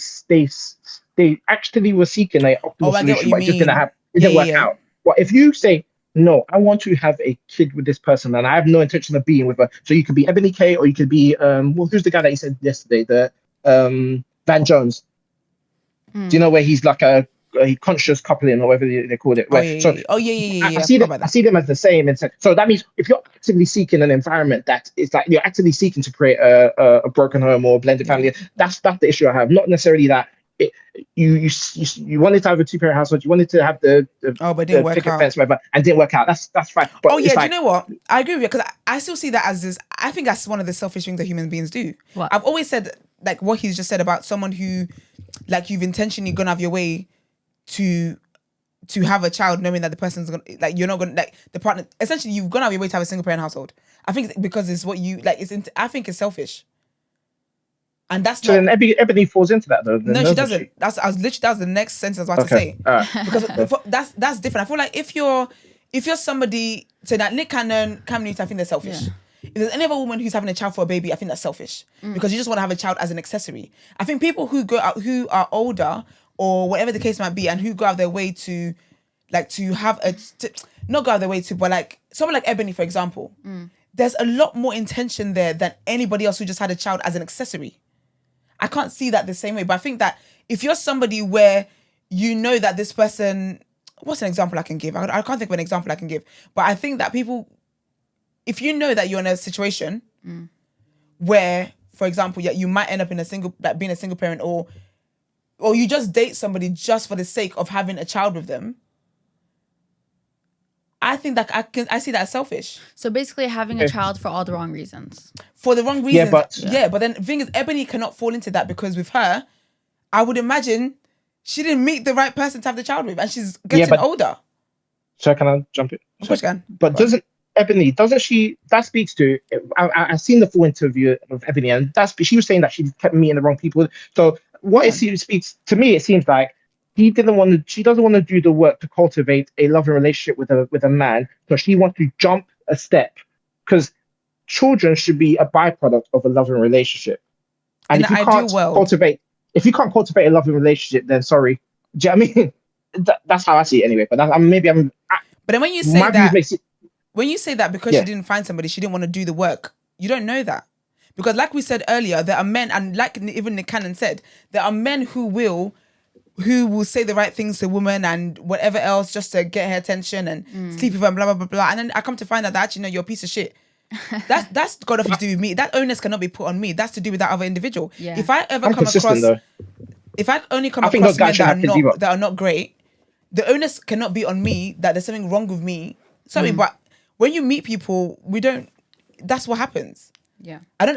actually were seeking a optimal solution, but it just didn't happen. It didn't work out. But if you say, no, I want to have a kid with this person, and I have no intention of being with her. So you could be Ebony K, or you could be who's the guy that you said yesterday? The Van Jones. Do you know where he's like a conscious coupling or whatever they called it? I see them as the same. And so that means if you're actively seeking an environment that is like you're actively seeking to create a broken home or a blended family, that's the issue I have. Not necessarily that you wanted to have a 2-parent household, you wanted to have the but it didn't work out. Fence, whatever, and didn't work out. That's fine. But do you know what? I agree with you, because I still see that as this. I think that's one of the selfish things that human beings do. What? I've always said, like what he's just said about someone who, like, you've intentionally gone out of your way to have a child, knowing that the person's gonna, like, you're not gonna, like, the partner, essentially you've gone out of your way to have a single parent household. I think it's because it's what you like. I think it's selfish. And that's so then Ebony falls into that though. No, she doesn't. That was the next sentence I was about to say. Because that's different. I feel like if you're somebody, so that Nick Cannon, Cam Newton, I think they're selfish. Yeah. If there's any other woman who's having a child for a baby, I think that's selfish, because you just want to have a child as an accessory. I think people who go out, who are older or whatever the case might be, and who go out of their way to, like, to have not go out of their way to, but like someone like Ebony, for example, there's a lot more intention there than anybody else who just had a child as an accessory. I can't see that the same way, but I think that if you're somebody where you know that this person, what's an example I can give? I can't think of an example I can give, but I think that people, if you know that you're in a situation where, for example, you might end up in being a single parent, or you just date somebody just for the sake of having a child with them, I think that I see that as selfish. So basically having a child for all the wrong reasons. For the wrong reasons. But then the thing is, Ebony cannot fall into that, because with her, I would imagine she didn't meet the right person to have the child with, and she's getting older. So can I jump in? Of course you can. But doesn't she, that speaks to, I've seen the full interview of Ebony, and she was saying that she kept meeting the wrong people. So what it speaks to me, it seems like she doesn't want to do the work to cultivate a loving relationship with a man, so she wants to jump a step, because children should be a byproduct of a loving relationship. And if you can't cultivate a loving relationship, then sorry. Do you know what I mean? That's how I see it anyway. But but then when you say that, because she didn't find somebody, she didn't want to do the work, you don't know that. Because like we said earlier, there are men, and like even Nick Cannon said, there are men who will say the right things to women and whatever else just to get her attention and sleep with her and blah, blah, blah, blah. And then I come to find out that actually, no, you're a piece of shit. That's got nothing to do with me. That onus cannot be put on me. That's to do with that other individual. Yeah. If I ever come across, if I only come across men that are not great, the onus cannot be on me that there's something wrong with me. Sorry, but when you meet people, that's what happens. Yeah, I don't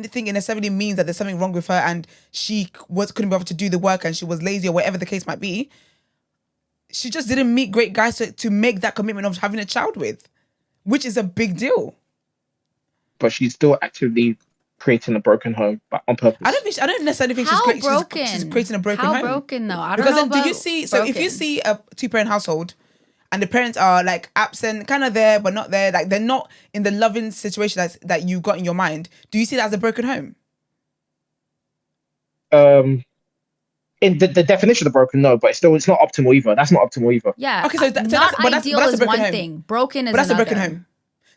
think it necessarily means that there's something wrong with her and she couldn't be able to do the work and she was lazy or whatever the case might be. She just didn't meet great guys to make that commitment of having a child with, which is a big deal. But she's still actively creating a broken home, but on purpose. How broken? She's creating a broken home. How broken though? I don't know. Because do you see? So if you see a 2-parent household, and the parents are like absent, kind of there, but not there. Like they're not in the loving situation that you've got in your mind. Do you see that as a broken home? In the definition of broken, no, but it's not optimal either. That's not optimal either. Yeah. Okay, so not ideal is one thing. Broken is another. But that's a broken home.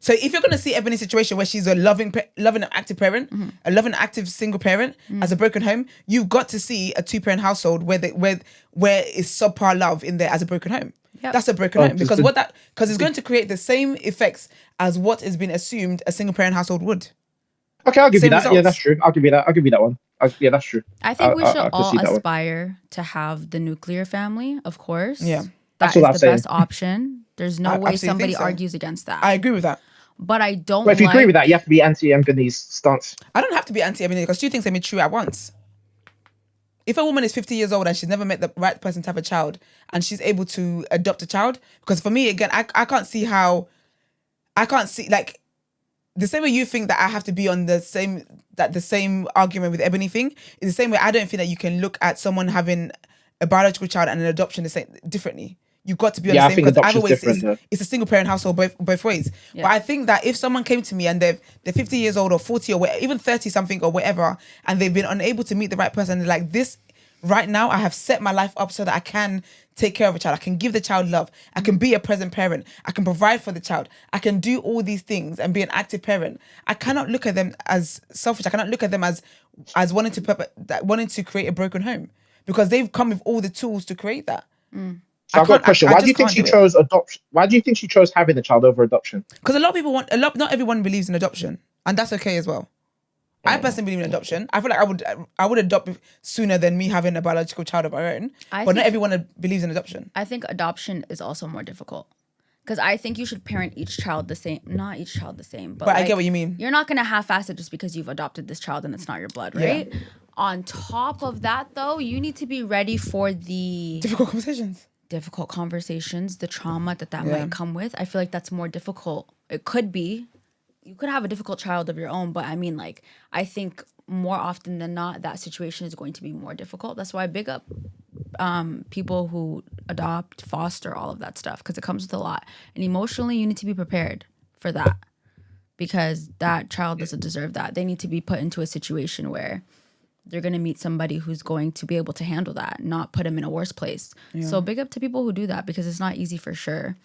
So if you're gonna see Ebony's situation where she's a loving active parent, a loving active single parent as a broken home, you've got to see a 2-parent household where is subpar love in there as a broken home. Yep. That's a broken home, because it's going to create the same effects as what has been assumed a single parent household would. Okay, I'll give you Same that. results. Yeah, that's true. I'll give you that. I'll give you that one. Yeah, that's true. I think we should I all see that one. aspire to have the nuclear family, of course. Yeah. That That's what is I'm the saying. best option. There's no I way absolutely somebody think so. argues against that. I agree with that. But I don't But if you agree like- with that, you have to be anti-Ebony's stance. I don't have to be anti-Ebony because two things can be true at once. If a woman is 50 years old and she's never met the right person to have a child and she's able to adopt a child, because for me, again, I can't see like the same way you think that I have to be on the same argument with Ebony thing is the same way I don't think that you can look at someone having a biological child and an adoption the same differently. You've got to be on the same because either way it's a single parent household both ways. Yeah. But I think that if someone came to me and they're 50 years old or 40 or whatever, even 30 something or whatever, and they've been unable to meet the right person, they're like, this right now I have set my life up so that I can take care of a child. I can give the child love. I can be a present parent. I can provide for the child. I can do all these things and be an active parent. I cannot look at them as selfish. I cannot look at them as wanting to create a broken home because they've come with all the tools to create that. So I've got a question. Why do you think she chose adoption? Why do you think she chose having the child over adoption? Because a lot of people not everyone believes in adoption, and that's okay as well. I personally believe in adoption. I feel like I would adopt sooner than me having a biological child of my own. But not everyone believes in adoption. I think adoption is also more difficult. Because I think you should parent each child the same. Not each child the same. But I get what you mean. You're not going to half-ass it just because you've adopted this child and it's not your blood, right? Yeah. On top of that, though, you need to be ready for the... difficult conversations, the trauma that might come with. I feel like that's more difficult. It could be. You could have a difficult child of your own, but I mean, like, I think more often than not, that situation is going to be more difficult. That's why I big up people who adopt, foster, all of that stuff, because it comes with a lot. And emotionally, you need to be prepared for that because that child doesn't deserve that. They need to be put into a situation where they're going to meet somebody who's going to be able to handle that, not put them in a worse place. Yeah. So big up to people who do that because it's not easy for sure.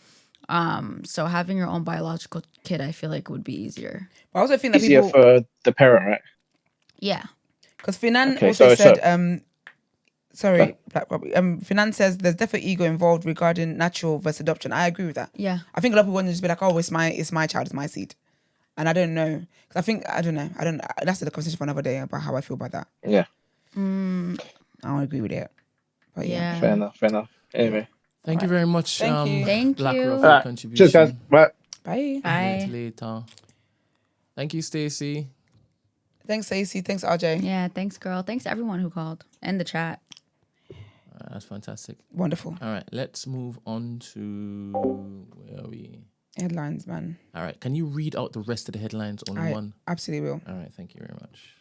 So having your own biological kid, I feel like would be easier. But I also think that easier for the parent, right? Yeah. Because Finan also said, sorry, Black Robbie. Finan says there's definitely ego involved regarding natural versus adoption. I agree with that. Yeah. I think a lot of people want to just be like, oh, it's my child, it's my seed. And I don't know. Because I don't know. That's the conversation for another day about how I feel about that. Yeah. I don't agree with it. But yeah. Fair enough. Anyway. Thank you very much. Thank Black you. Rock, for your contribution. Cheers, guys. Bye. Bye. Later. Thank you, Stacey. Thanks, Stacey. Thanks, RJ. Yeah, thanks, girl. Thanks to everyone who called and the chat. That's fantastic. Wonderful. All right, let's move on to where are we? Headlines, man. All right, can you read out the rest of the headlines all in one? Absolutely will. All right, thank you very much.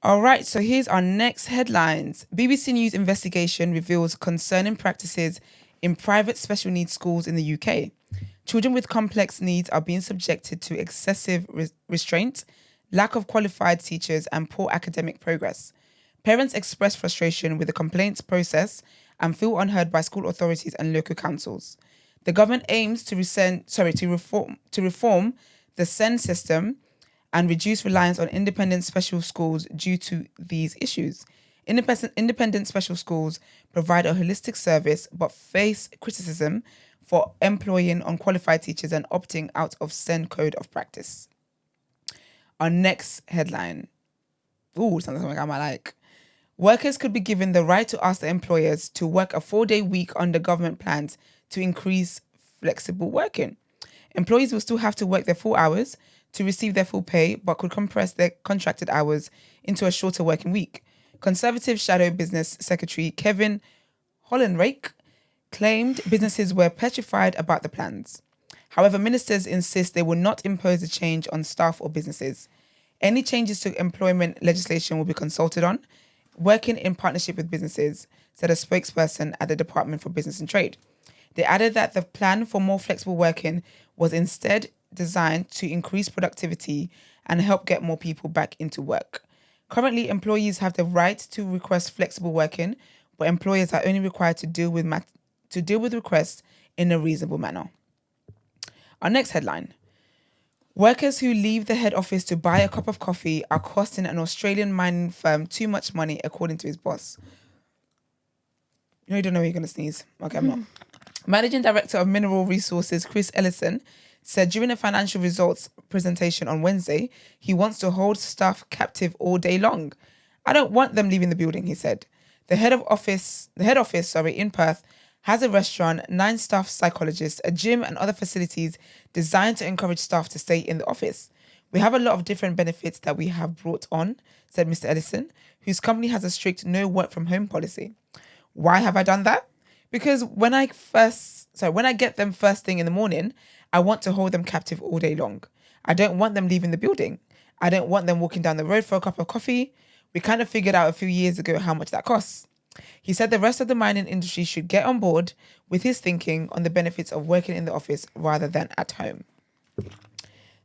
All right, so here's our next headlines. BBC News investigation reveals concerning practices in private special needs schools in the UK. Children with complex needs are being subjected to excessive restraint, lack of qualified teachers, and poor academic progress. Parents express frustration with the complaints process and feel unheard by school authorities and local councils. The government aims to reform the SEN system and reduce reliance on independent special schools due to these issues. Independent special schools provide a holistic service but face criticism for employing unqualified teachers and opting out of SEN code of practice. Our next headline. Ooh, sounds like something I might like. Workers could be given the right to ask their employers to work a 4-day week under government plans to increase flexible working. Employees will still have to work their full hours to receive their full pay, but could compress their contracted hours into a shorter working week. Conservative Shadow Business Secretary Kevin Hollenrake claimed businesses were petrified about the plans. However, ministers insist they will not impose a change on staff or businesses. Any changes to employment legislation will be consulted on, working in partnership with businesses, said a spokesperson at the Department for Business and Trade. They added that the plan for more flexible working was instead designed to increase productivity and help get more people back into work. Currently, employees have the right to request flexible working, but employers are only required to deal with requests in a reasonable manner. Our next headline. Workers who leave the head office to buy a cup of coffee are costing an Australian mining firm too much money, according to his boss. You know you don't know you're going to sneeze. Okay, I'm not. Managing Director of Mineral Resources, Chris Ellison, said during a financial results presentation on Wednesday, he wants to hold staff captive all day long. I don't want them leaving the building, he said. The head office, in Perth, has a restaurant, 9 staff psychologists, a gym and other facilities designed to encourage staff to stay in the office. We have a lot of different benefits that we have brought on, said Mr. Ellison, whose company has a strict no work from home policy. Why have I done that? Because when I get them first thing in the morning, I want to hold them captive all day long. I don't want them leaving the building. I don't want them walking down the road for a cup of coffee. We kind of figured out a few years ago how much that costs. He said the rest of the mining industry should get on board with his thinking on the benefits of working in the office rather than at home.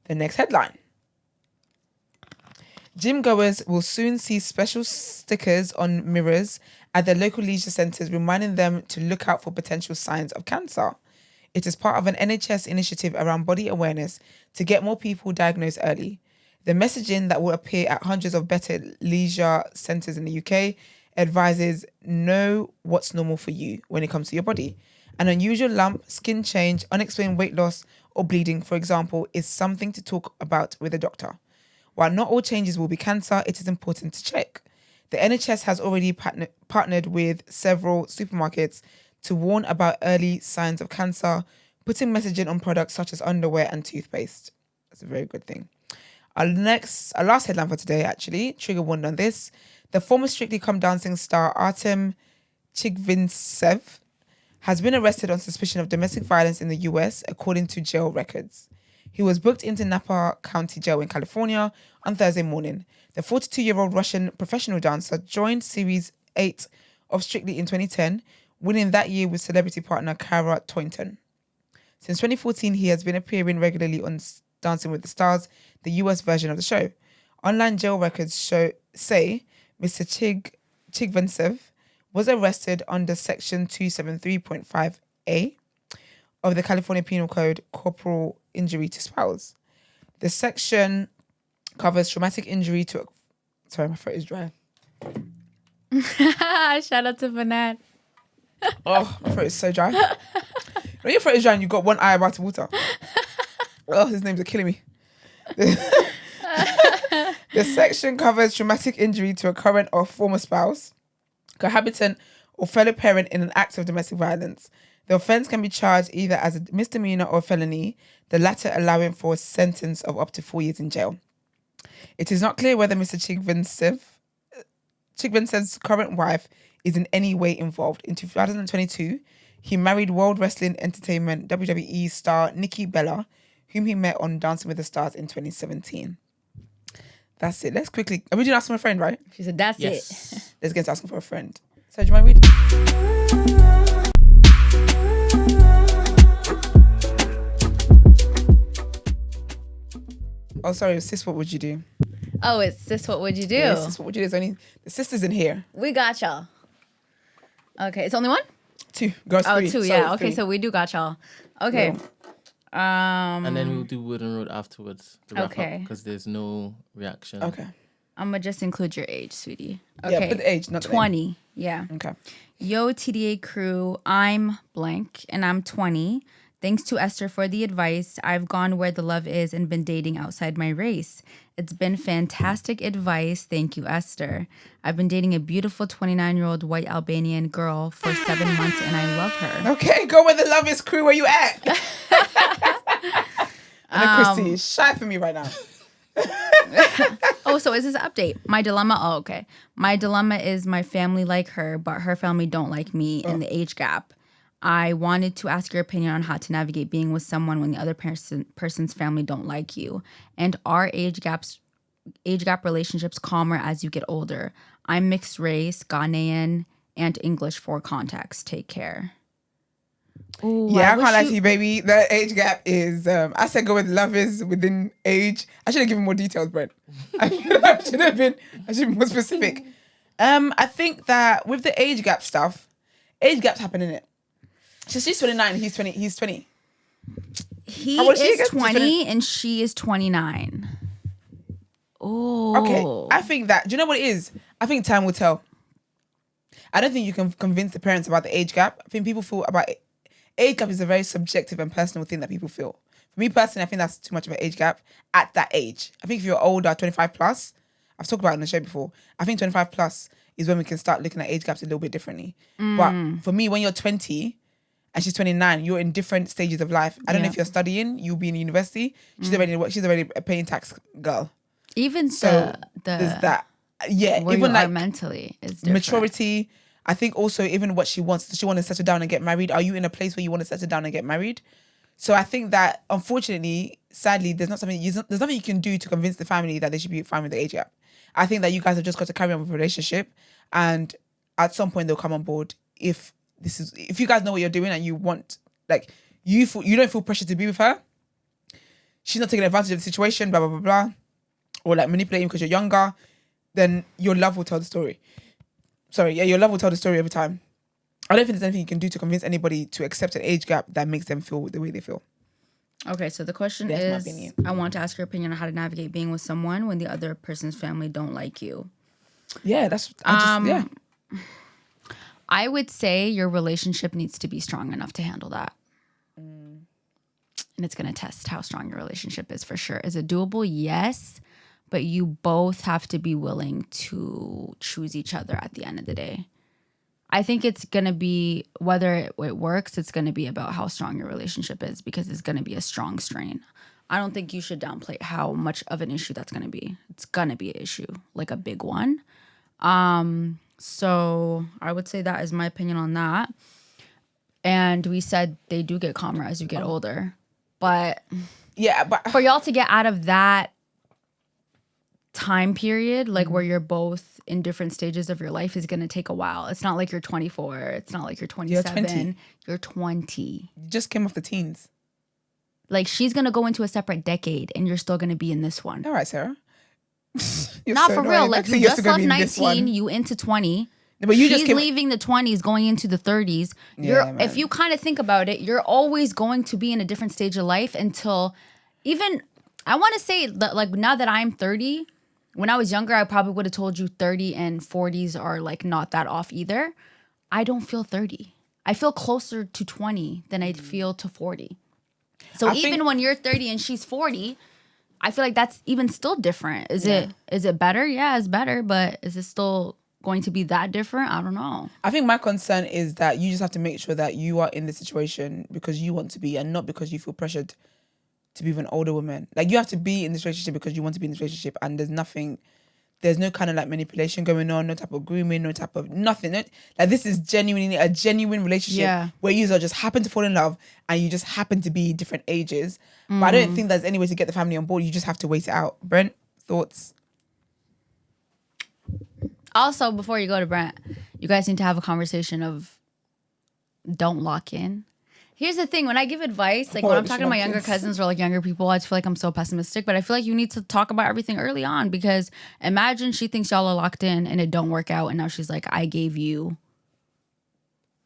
The next headline. Gym goers will soon see special stickers on mirrors at their local leisure centres reminding them to look out for potential signs of cancer. It is part of an NHS initiative around body awareness to get more people diagnosed early. The messaging that will appear at hundreds of better leisure centres in the UK advises know what's normal for you when it comes to your body. An unusual lump, skin change, unexplained weight loss or bleeding, for example, is something to talk about with a doctor. While not all changes will be cancer, it is important to check. The NHS has already partnered with several supermarkets to warn about early signs of cancer, putting messaging on products such as underwear and toothpaste. That's a very good thing. Our last headline for today, actually, trigger warning on this. The former Strictly Come Dancing star Artem Chigvintsev has been arrested on suspicion of domestic violence in the US, according to jail records. He was booked into Napa County Jail in California on Thursday morning. The 42-year-old Russian professional dancer joined Series 8 of Strictly in 2010, winning that year with celebrity partner Cara Toynton. Since 2014, he has been appearing regularly on Dancing with the Stars, the US version of the show. Online jail records say Mr. Chigvintsev was arrested under Section 273.5A of the California Penal Code, corporal injury to spouse. The section covers traumatic injury to... Sorry, my throat is dry. Shout out to Vanad. Oh, my throat is so dry. When your throat is dry and you've got one eye about to water. Oh, his names are killing me. The section covers traumatic injury to a current or former spouse, cohabitant, or fellow parent in an act of domestic violence. The offence can be charged either as a misdemeanor or felony, the latter allowing for a sentence of up to 4 years in jail. It is not clear whether Mr. Chigvintsev's current wife is in any way involved. In 2022, he married World Wrestling Entertainment WWE star Nikki Bella, whom he met on Dancing with the Stars in 2017. That's it. Let's quickly... Are we doing Asking for a Friend, right? She said, that's it. Let's get to Asking for a Friend. So, do you mind reading? Oh, sorry. Sis, what would you do? Oh, it's Sis, what would you do? Yeah, sis, what would you do? There's only... The sisters in here. We got y'all. Okay, it's only one? 2. Girls 3. Oh, 2, Sorry, yeah. Okay, 3. so we do got y'all. Okay. And then we'll do Wooden Road afterwards. Okay. Because there's no reaction. Okay. I'm going to just include your age, sweetie. Okay. Yeah, put the age, not the 20. name. Yeah. Okay. Yo, TDA crew, I'm blank and I'm 20. Thanks to Esther for the advice. I've gone where the love is and been dating outside my race. It's been fantastic advice. Thank you, Esther. I've been dating a beautiful 29-year-old white Albanian girl for 7 months and I love her. Okay, go where the love is, crew. Where you at? And Christy is shy for me right now. Oh, so is this an update? My dilemma? Oh, okay. My dilemma is my family like her, but her family don't like me and the age gap. I wanted to ask your opinion on how to navigate being with someone when the other person's family don't like you. And are age gap relationships calmer as you get older? I'm mixed race, Ghanaian, and English for context. Take care. Ooh, yeah, I can't lie to you, baby. The age gap is... I said go with love is within age. I should have given more details, Brent. I should have been more specific. I think that with the age gap stuff, age gaps happen, innit? So she's 29, he's 20. He is 20 and she is 29. Oh. Okay, I think that... Do you know what it is? I think time will tell. I don't think you can convince the parents about the age gap. I think people feel about age gap is a very subjective and personal thing that people feel. For me personally, I think that's too much of an age gap at that age. I think if you're older, 25 plus, I've talked about it on the show before. I think 25 plus is when we can start looking at age gaps a little bit differently. But for me, when you're 20 and she's 29, you're in different stages of life. I don't know if you're studying, you'll be in university. She's already a paying tax girl. Even so there's that. Yeah, where even you like are mentally is different. Maturity. I think also even what she wants. Does she want to settle down and get married? Are you in a place where you want to settle down and get married? So I think that unfortunately, sadly, there's nothing you can do to convince the family that they should be fine with the age gap. I think that you guys have just got to carry on with the relationship, and at some point they'll come on board. If you guys know what you're doing and you want, like, you don't feel pressure to be with her. She's not taking advantage of the situation, blah blah blah blah, or like manipulating because you're younger. Then your love will tell the story. Your love will tell the story every time. I don't think there's anything you can do to convince anybody to accept an age gap that makes them feel the way they feel. Okay, so the question is, I want to ask your opinion on how to navigate being with someone when the other person's family don't like you. Yeah, I would say your relationship needs to be strong enough to handle that. And it's going to test how strong your relationship is for sure. Is it doable? Yes. But you both have to be willing to choose each other at the end of the day. I think it's going to be, whether it works, it's going to be about how strong your relationship is, because it's going to be a strong strain. I don't think you should downplay how much of an issue that's going to be. It's going to be an issue, like a big one. So I would say that is my opinion on that. And we said they do get calmer as you get older. But for y'all to get out of that time period, like where you're both in different stages of your life, is going to take a while. It's not like you're 24. It's not like you're 27. You're 20. You just came off the teens. Like, she's going to go into a separate decade and you're still going to be in this one. All right, Sarah. Not for real. Like, you just left 19, you into 20. But she's leaving the 20s, going into the 30s. If you kind of think about it, you're always going to be in a different stage of life until even, I want to say that, like, now that I'm 30, when I was younger, I probably would have told you 30 and 40s are like not that off either. I don't feel 30. I feel closer to 20 than I feel to 40. So even when you're 30 and she's 40, I feel like that's even still different. Is it better? Yeah, it's better, but is it still going to be that different? I don't know. I think my concern is that you just have to make sure that you are in the situation because you want to be, and not because you feel pressured to be with an older woman. Like, you have to be in this relationship because you want to be in this relationship, and there's no kind of like manipulation going on, no type of grooming, no type of nothing. Like, this is genuinely a genuine relationship where you just happen to fall in love and you just happen to be different ages. But I don't think there's any way to get the family on board. You just have to wait it out. Brent, thoughts? Also, before you go to Brent, you guys need to have a conversation of don't lock in. Here's the thing. When I give advice, like when I'm talking to my younger cousins or like younger people, I just feel like I'm so pessimistic. But I feel like you need to talk about everything early on, because imagine she thinks y'all are locked in and it don't work out. And now she's like, I gave you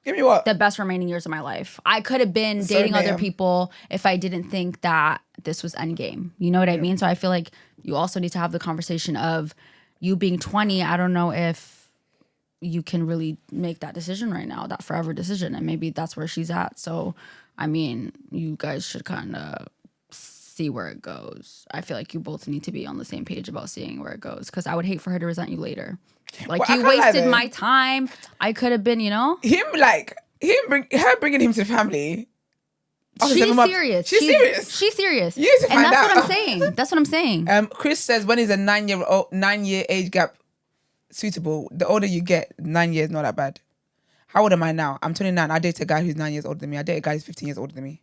Give me what? The best remaining years of my life. I could have been dating other people if I didn't think that this was endgame. You know what I mean? So I feel like you also need to have the conversation of you being 20. I don't know if you can really make that decision right now, that forever decision. And maybe that's where she's at. So, I mean, you guys should kind of see where it goes. I feel like you both need to be on the same page about seeing where it goes, because I would hate for her to resent you later. Like, well, you wasted my time. I could have been, you know? Her bringing him to the family. She's serious. She's serious. She's serious. You need to find and that's out. what I'm saying. That's what I'm saying. Chris says, when is a 9-year age gap suitable? The older you get, 9 years not that bad. How old am I now? I'm 29. I date a guy who's 9 years older than me. I date a guy who's 15 years older than me.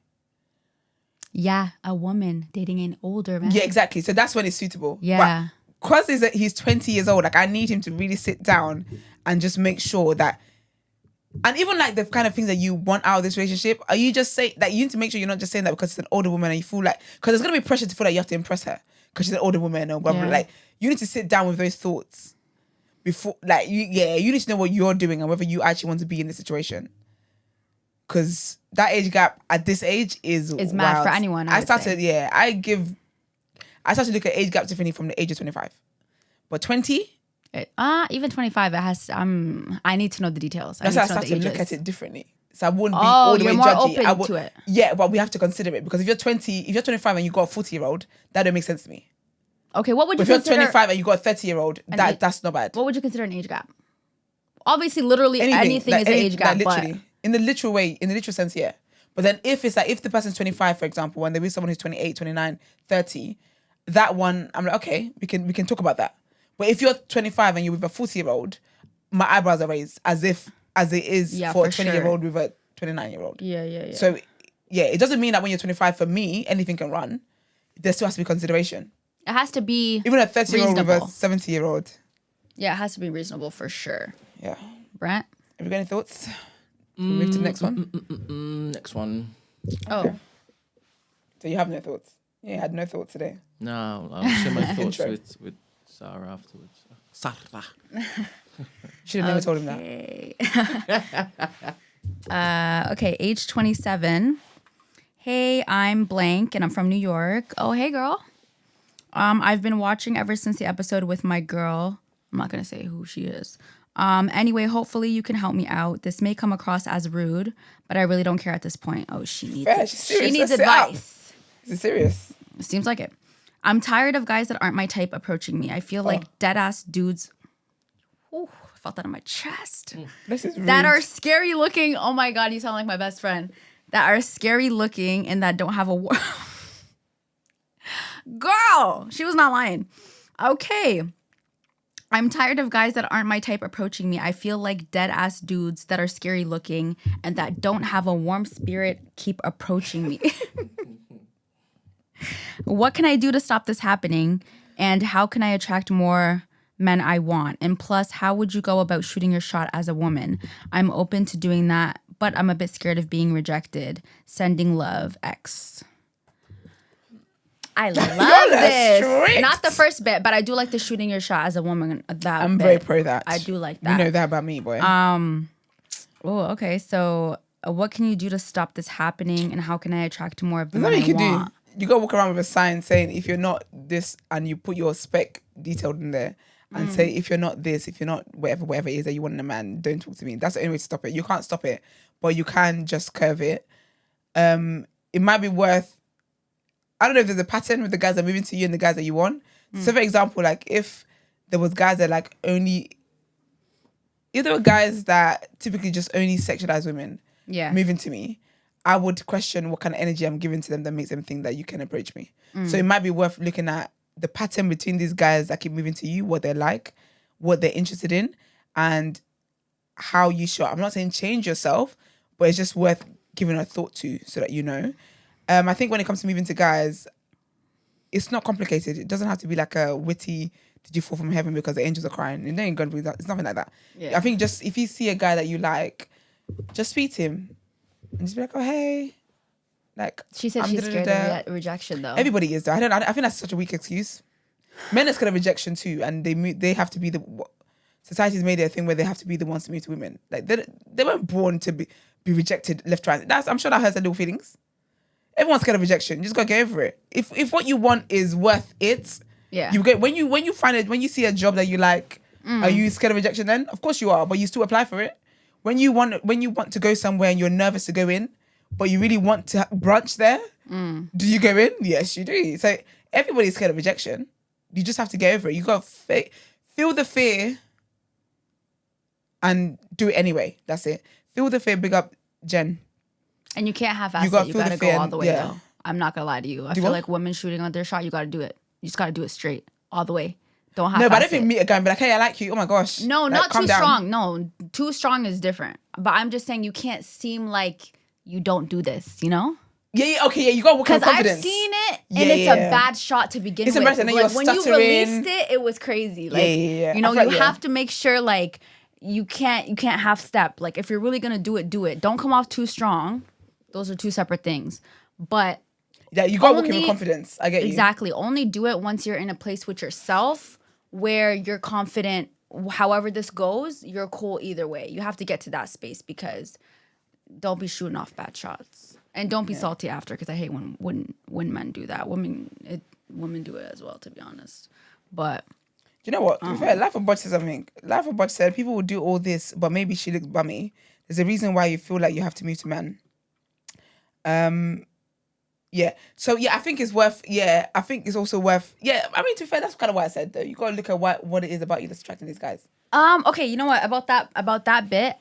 Yeah, a woman dating an older man. Yeah, exactly. So that's when it's suitable. Yeah. Because he's 20 years old, like, I need him to really sit down and just make sure that, and even like the kind of things that you want out of this relationship, are you just saying that you need to make sure you're not just saying that because it's an older woman and you feel like, because there's going to be pressure to feel like you have to impress her because she's an older woman or blah, blah, blah. Like, you need to sit down with those thoughts before, like, you need to know what you're doing and whether you actually want to be in this situation. Because that age gap at this age is mad wild. for anyone. I started to look at age gap differently from the age of 25. But 20, Even 25, it has. I need to know the details. That's I why I need to know started the to look ages. at it differently. So I wouldn't be all the way you're more judgy. open to it. Yeah, but we have to consider it because if you're 25 and you got a 40-year-old, that don't make sense to me. Okay, what would But you if you're consider? 25 and you got a 30-year-old, that's not bad. What would you consider an age gap? Obviously, literally anything is an age gap. Literally, in the literal way, in the literal sense, yeah. But then if it's like, if the person's 25, for example, and there is someone who's 28, 29, 30, that one, I'm like, okay, we can talk about that. But if you're 25 and you're with a 40-year-old, my eyebrows are raised as it is for a 20-year-old with a 29-year-old. Yeah. So, yeah, it doesn't mean that when you're 25, for me, anything can run. There still has to be consideration. It has to be even a 30-year-old with a 70-year-old. Yeah, it has to be reasonable for sure. Yeah. Brent? Have you got any thoughts? We'll move to the next one. Next one. Okay. So you have no thoughts? Yeah, you had no thoughts today. No, I'll share my thoughts with Sarah afterwards. Sarah. Should have never told him that. Okay, age 27. Hey, I'm blank and I'm from New York. Oh, hey, girl. I've been watching ever since the episode with my girl. I'm not going to say who she is. Anyway, hopefully you can help me out. This may come across as rude, but I really don't care at this point. Oh, she needs advice. Is it serious? Seems like it. I'm tired of guys that aren't my type approaching me. I feel like dead-ass dudes. Ooh, I felt that in my chest. This is rude. That are scary looking. Oh my God, you sound like my best friend. That are scary looking and that don't have a... Girl, she was not lying. Okay. I'm tired of guys that aren't my type approaching me. I feel like dead-ass dudes that are scary looking and that don't have a warm spirit keep approaching me. What can I do to stop this happening? And how can I attract more men I want? And plus, how would you go about shooting your shot as a woman? I'm open to doing that, but I'm a bit scared of being rejected. Sending love, X. I love this. Strict. Not the first bit, but I do like the shooting your shot as a woman. I'm very pro that. I do like that. You know that about me, boy. Oh, okay. So, what can you do to stop this happening, and how can I attract more of the men you I can want? You gotta walk around with a sign saying if you're not this, and you put your spec detailed in there, and say if you're not this, if you're not whatever it is that you want in a man, don't talk to me. That's the only way to stop it. You can't stop it, but you can just curve it. It might be worth. I don't know if there's a pattern with the guys that are moving to you and the guys that you want. So, for example, like if there was guys that like only, if there were guys that typically just only sexualize women, moving to me, I would question what kind of energy I'm giving to them that makes them think that you can approach me. So it might be worth looking at the pattern between these guys that keep moving to you, what they're like, what they're interested in, and how you show up. I'm not saying change yourself, but it's just worth giving a thought to so that you know. I think when it comes to moving to guys, it's not complicated. It doesn't have to be like a witty, did you fall from heaven because the angels are crying? It ain't gonna be that. It's nothing like that. Yeah. I think just if you see a guy that you like, just speak to him and just be like, oh, hey. Like, she said she's scared of rejection though. Everybody is though. I think that's such a weak excuse. Men are scared of rejection too, and they have to be the... Society's made it a thing where they have to be the ones to move to women. Like, they weren't born to be rejected left, right. I'm sure that hurts their little feelings. Everyone's scared of rejection. You just gotta get over it. If what you want is worth it, you get when you find it, when you see a job that you like, are you scared of rejection then? Of course you are, but you still apply for it. When you want to go somewhere and you're nervous to go in, but you really want to brunch there, do you go in? Yes, you do. So everybody's scared of rejection. You just have to get over it. You gotta feel the fear and do it anyway. That's it. Feel the fear. Big up Jen. And you can't half-ass it. You gotta go all the way though. I'm not gonna lie to you. I feel like women shooting on their shot, you gotta do it. You just gotta do it straight, all the way. Don't half-ass it. No, but I don't think meet a guy and be like, hey, I like you. Oh my gosh. No, like, not too strong. No, too strong is different. But I'm just saying you can't seem like you don't do this, you know? Yeah, okay, yeah, you gotta walk with confidence. Because I've seen it, and it's a bad shot to begin with. Like, when you released it, it was crazy. Like, you know, you have to make sure, like, you can't half step. Like, if you're really gonna do it, do it. Don't come off too strong. Those are two separate things. But yeah, you gotta walk in with confidence. I get you. Exactly. Only do it once you're in a place with yourself where you're confident. However this goes, you're cool either way. You have to get to that space because don't be shooting off bad shots. And don't be salty after, because I hate when men do that. Women do it as well, to be honest. But you know what? To be fair, Life of Butch said something. Life of Butch said people will do all this, but maybe she looks bummy. There's a reason why you feel like you have to move to men. Yeah. So yeah, I think it's worth. Yeah, I think it's also worth. Yeah, I mean, to be fair, that's kind of what I said though. You gotta look at what it is about you that's attracting these guys. Okay, you know what about that bit?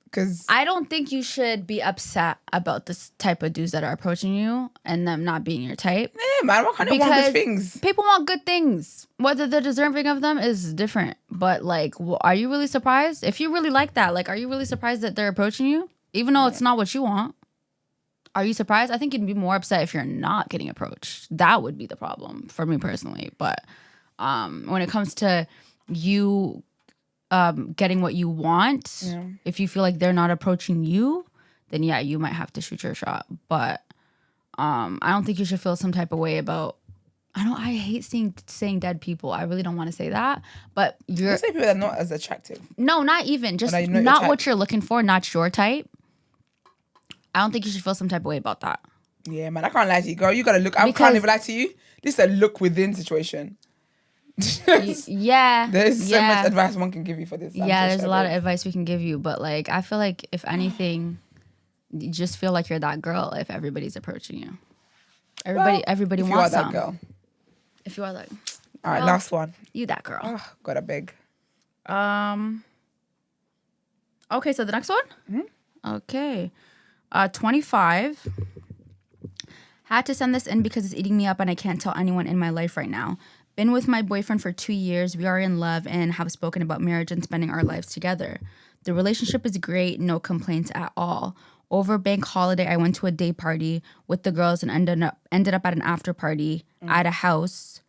Because I don't think you should be upset about this type of dudes that are approaching you and them not being your type. Yeah, man, what kind of want good things? People want good things. Whether they're deserving of them is different. But like, are you really surprised? If you really like that, like, are you really surprised that they're approaching you, even though it's not what you want? Are you surprised? I think you'd be more upset if you're not getting approached. That would be the problem for me personally. But when it comes to you getting what you want, if you feel like they're not approaching you, then yeah, you might have to shoot your shot. But I don't think you should feel some type of way about. I hate saying dead people. I really don't want to say that. But you're say people that are not as attractive. No, not even. Just not what you're looking for, not your type. I don't think you should feel some type of way about that. Yeah, man, I can't lie to you, girl. You gotta look. I can't even lie to you. This is a look within situation. Yeah. There's so much advice one can give you for this. There's a lot of advice we can give you, but like, I feel like if anything, you just feel like you're that girl if everybody's approaching you. Everybody wants some. Girl. If you are that. All right, last one. You that girl. Oh, gotta beg. Okay, so the next one. Mm-hmm. Okay. 25. Had to send this in because it's eating me up and I can't tell anyone in my life right now. Been with my boyfriend for 2 years. We are in love and have spoken about marriage and spending our lives together. The relationship is great, no complaints at all. Over bank holiday, I went to a day party with the girls and ended up at an after party at a house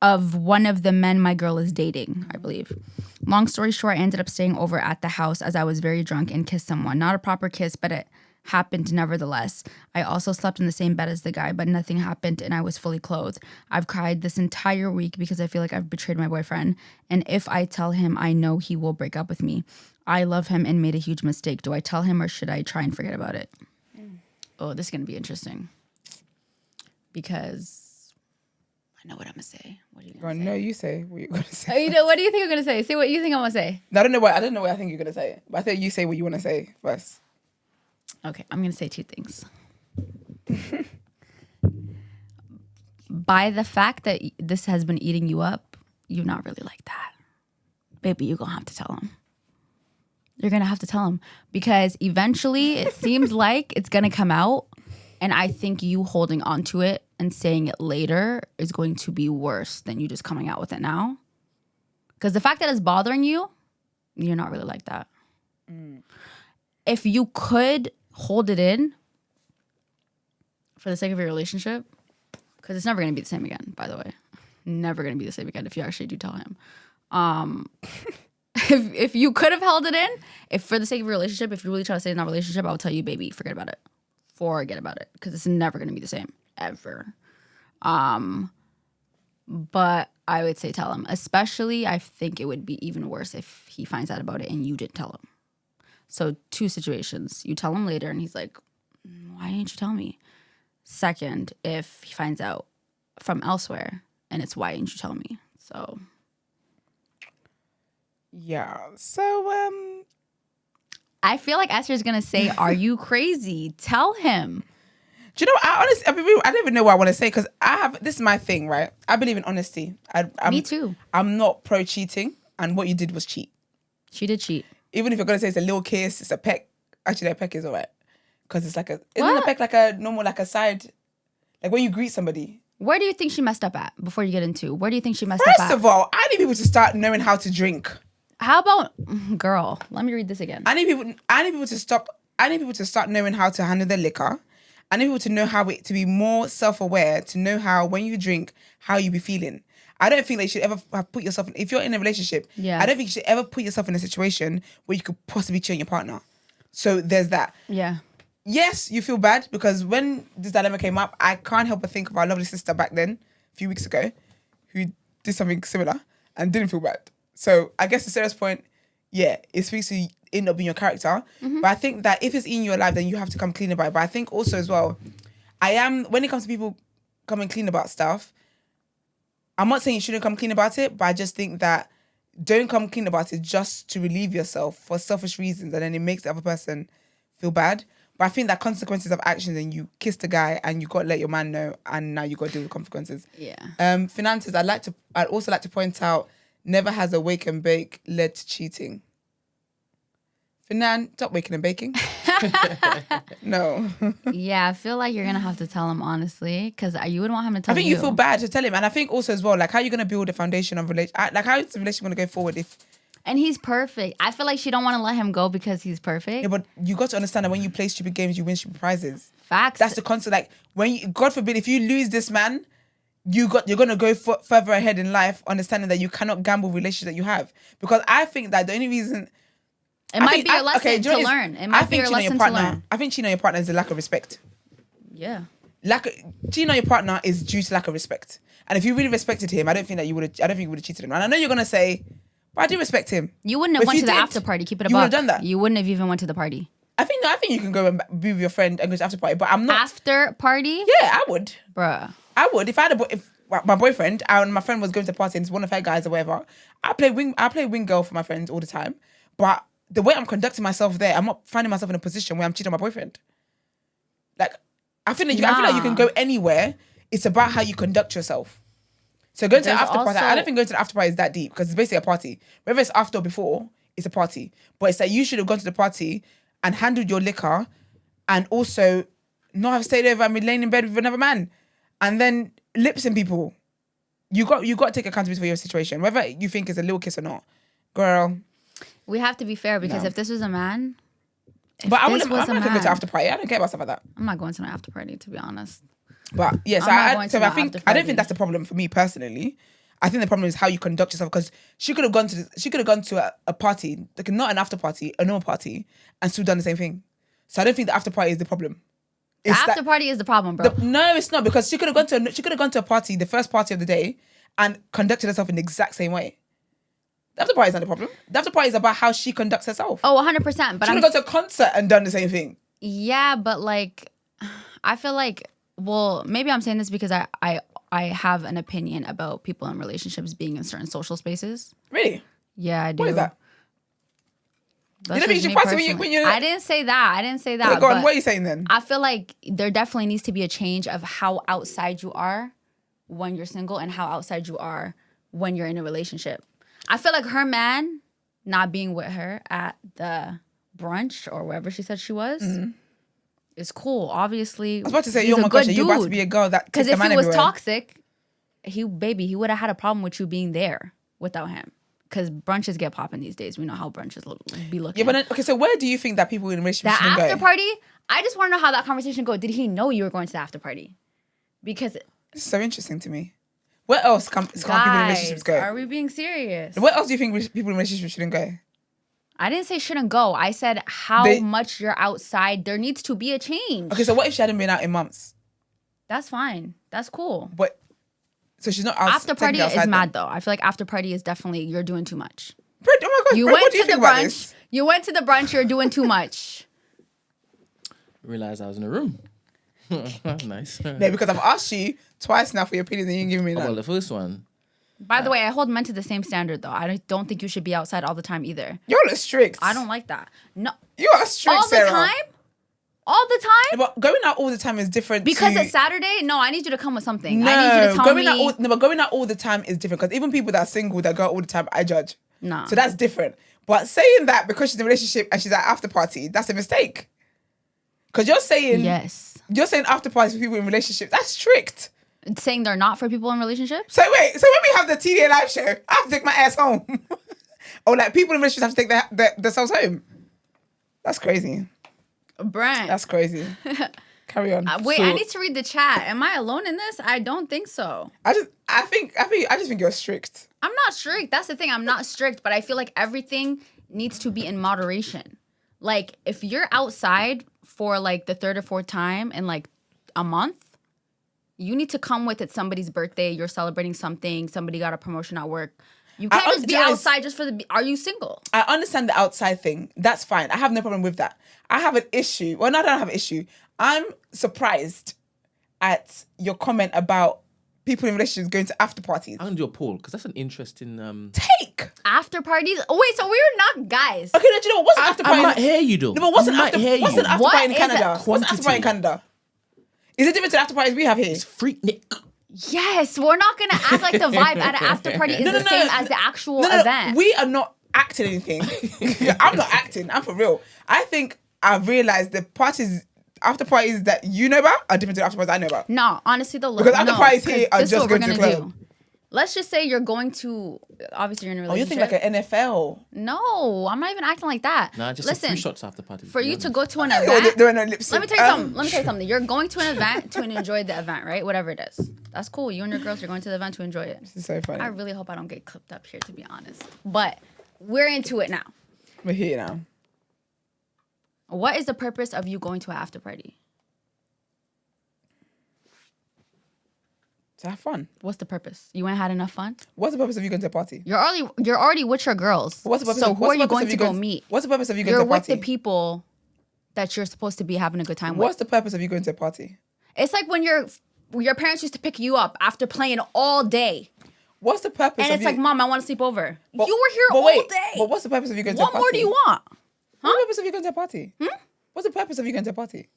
of one of the men my girl is dating, I believe. Long story short, I ended up staying over at the house as I was very drunk and kissed someone. Not a proper kiss, but it happened nevertheless. I also slept in the same bed as the guy, but nothing happened and I was fully clothed. I've cried this entire week because I feel like I've betrayed my boyfriend. And if I tell him, I know he will break up with me. I love him and made a huge mistake. Do I tell him or should I try and forget about it? Oh, this is going to be interesting. Because I know what I'm going to say. What are you going to say? No, you say what you're going to say. Oh, what do you think I'm going to say? Say what you think I'm going to say. No, I don't know what I think you're going to say. But I think you say what you want to say first. Okay, I'm going to say two things. By the fact that this has been eating you up, you're not really like that. Baby, you're going to have to tell him. You're going to have to tell him. Because eventually it seems like it's going to come out. And I think you holding on to it and saying it later is going to be worse than you just coming out with it now. Because the fact that it's bothering you, you're not really like that. If you could hold it in for the sake of your relationship, because it's never going to be the same again, by the way. Never going to be the same again if you actually do tell him. If you could have held it in, if for the sake of your relationship, if you really try to stay in that relationship, I would tell you, baby, forget about it. Forget about it. Because it's never going to be the same. Ever. But I would say tell him. Especially, I think it would be even worse if he finds out about it and you didn't tell him. So 2 situations. You tell him later and he's like, why didn't you tell me? Second, if he finds out from elsewhere and it's why didn't you tell me? So yeah. So I feel like Esther's gonna say, are you crazy? Tell him. Do you know what? I don't even know what I want to say because this is my thing, right? I believe in honesty. Me too. I'm not pro cheating, and what you did was cheat. She did cheat. Even if you're gonna say it's a little kiss, it's a peck. Actually, a peck is alright because it's like isn't a peck like a normal like a side, like when you greet somebody. Where do you think she messed up at before you get into? Where do you think she messed up at? First of all, I need people to start knowing how to drink. How about, girl, let me read this again. I need people to start knowing how to handle their liquor. I need people to know to be more self-aware, to know how, when you drink, how you be feeling. I don't think that you should ever put yourself in, if you're in a relationship, I don't think you should ever put yourself in a situation where you could possibly cheat on your partner. So there's that. Yeah. Yes, you feel bad because when this dilemma came up, I can't help but think of our lovely sister back then, a few weeks ago, who did something similar and didn't feel bad. So I guess to Sarah's point, yeah, it speaks to it not being your character. Mm-hmm. But I think that if it's in your life, then you have to come clean about it. But I think also as well, when it comes to people coming clean about stuff, I'm not saying you shouldn't come clean about it, but I just think that don't come clean about it just to relieve yourself for selfish reasons, and then it makes the other person feel bad. But I think that consequences of actions, and you kissed a guy and you got to let your man know, and now you got to deal with consequences. Yeah. Finances, I'd also like to point out, never has a wake and bake led to cheating. Finan, stop waking and baking. No. Yeah, I feel like you're gonna have to tell him honestly, because you wouldn't want him to tell you. I think you feel bad to tell him, and I think also as well, like, how are you gonna build a foundation of relationship? Like, how is the relationship gonna go forward if? And he's perfect. I feel like she don't want to let him go because he's perfect. Yeah, but you got to understand that when you play stupid games, you win stupid prizes. Facts. That's the concept. Like, when you, God forbid, if you lose this man, you're gonna go further ahead in life, understanding that you cannot gamble with relationships that you have. Because I think that the only reason. It might be your lesson to learn. It might be your lesson to learn. I think cheating on your partner is a lack of respect. Yeah. Cheating on your partner is due to lack of respect. And if you really respected him, I don't think you would have cheated him. And I know you're gonna say, but I do respect him. You wouldn't have went to the after party. Keep it a buck. You would have done that. You wouldn't have even went to the party. I think you can go and be with your friend and go to the after party, but I'm not. After party? Yeah, I would. Bruh. I would. If I had if my boyfriend and my friend was going to the party and it's one of her guys or whatever, I play wing girl for my friends all the time. But the way I'm conducting myself there, I'm not finding myself in a position where I'm cheating on my boyfriend. Like, I feel like you can go anywhere. It's about how you conduct yourself. So going to the after party, I don't think going to the after party is that deep because it's basically a party. Whether it's after or before, it's a party. But it's like you should have gone to the party and handled your liquor, and also not have stayed over and been laying in bed with another man, and then lip-sync people. You got to take accountability for your situation, whether you think it's a little kiss or not, girl. We have to be fair because if this was a man, I'm not going to go to after party. I don't care about stuff like that. I'm not going to an after party, to be honest. But yes, I don't think that's the problem for me personally. I think the problem is how you conduct yourself, because she could have gone to a party, like not an after party, a normal party, and still done the same thing. So I don't think the after party is the problem. The after party is the problem, bro. No, it's not, because she could have gone to a party, the first party of the day, and conducted herself in the exact same way. The after party is not the problem. The after party is about how she conducts herself. Oh, 100%. But she could have gone to a concert and done the same thing. Yeah, but like, I feel like, well, maybe I'm saying this because I have an opinion about people in relationships being in certain social spaces. Really? Yeah, I do. What is that? I didn't say that. Okay, go on, what are you saying then? I feel like there definitely needs to be a change of how outside you are when you're single and how outside you are when you're in a relationship. I feel like her man not being with her at the brunch or wherever she said she was is cool. Obviously, I was about to say, you're my gosh, you're about to be a girl that because if he was toxic, he would have had a problem with you being there without him. Because brunches get popping these days. We know how brunches be looking. Yeah, but then, okay, so where do you think that people in relationships that after party? I just want to know how that conversation goes. Did he know you were going to the after party? Because it's so interesting to me. Where else can people in relationships go? Are we being serious? Where else do you think people in relationships shouldn't go? I didn't say shouldn't go. I said how much you're outside. There needs to be a change. Okay, so what if she hadn't been out in months? That's fine. That's cool. But so she's not after party is mad though. I feel like after party is definitely you're doing too much. Brent, oh my God, Brent, what do you think about this? You went to the brunch. You're doing too much. Realized I was in the room. Nice. No, because I've asked you twice now for your opinion and you didn't give me none. Well, the first one. By the way, I hold men to the same standard though. I don't think you should be outside all the time either. You're strict. I don't like that. No. You are strict, all the Sarah. time? All the time? Yeah, but going out all the time is different. Because it's Saturday? No, I need you to come with something. I need you to tell me. But going out all the time is different. Because even people that are single that go out all the time, I judge. Nah. So that's different. But saying that because she's in a relationship and she's at after party, that's a mistake. Because you're saying after parties for people in relationships, that's strict. It's saying they're not for people in relationships? So wait, so when we have the TDA live show, I have to take my ass home. Or like people in relationships have to take themselves home. That's crazy. Brent. That's crazy. Carry on. Wait, I need to read the chat. Am I alone in this? I don't think so. I just think you're strict. I'm not strict. That's the thing. I'm not strict, but I feel like everything needs to be in moderation. Like if you're outside for like the third or fourth time in like a month, you need to come with it somebody's birthday, you're celebrating something, somebody got a promotion at work. You can't just be outside just for are you single? I understand the outside thing. That's fine. I have no problem with that. I have an issue. Well, no, I don't have an issue. I'm surprised at your comment about people in relationships going to after parties? I'm gonna do a poll because that's an interesting. Take after parties. Oh wait, so we're not guys. Okay, no, do you know what? What's an after party? I might hear you though. No, but what's an I might after? hear What's you. an after What party in is Canada? it? What's an after party in Canada? Is it different to the after parties we have here? It's Freaknik. Yes, we're not gonna act like the vibe at an after party is the same as the actual event. We are not acting anything. I'm not acting. I'm for real. I think I've realized the after parties that you know about are different to the after parties I know about. No, honestly, Because after parties here are just going to the club. Let's just say you're going to, obviously you're in a relationship. Oh, you think like an NFL? No, I'm not even acting like that. Nah, just listen, 3 shots after party. For you to go to an event, there are no lips. let me tell you something. Let me tell you something. You're going to an event to enjoy the event, right? Whatever it is. That's cool. You and your girls are going to the event to enjoy it. This is so funny. I really hope I don't get clipped up here, to be honest. But we're into it now. We're here now. What is the purpose of you going to an after party? To have fun. What's the purpose? You ain't had enough fun? What's the purpose of you going to a party? You're already with your girls. What's the purpose? So who are you going to go meet? What's the purpose of you going to a You're with party? the people that you're supposed to be having a good time with. What's the purpose of you going to a party? It's like when your parents used to pick you up after playing all day. What's the purpose? And it's like, Mom, I want to sleep over. You were here but all wait, day. But what's the purpose of you going to a What party? more do you want? What's the purpose of you going to a party? What's the purpose of you going to a party?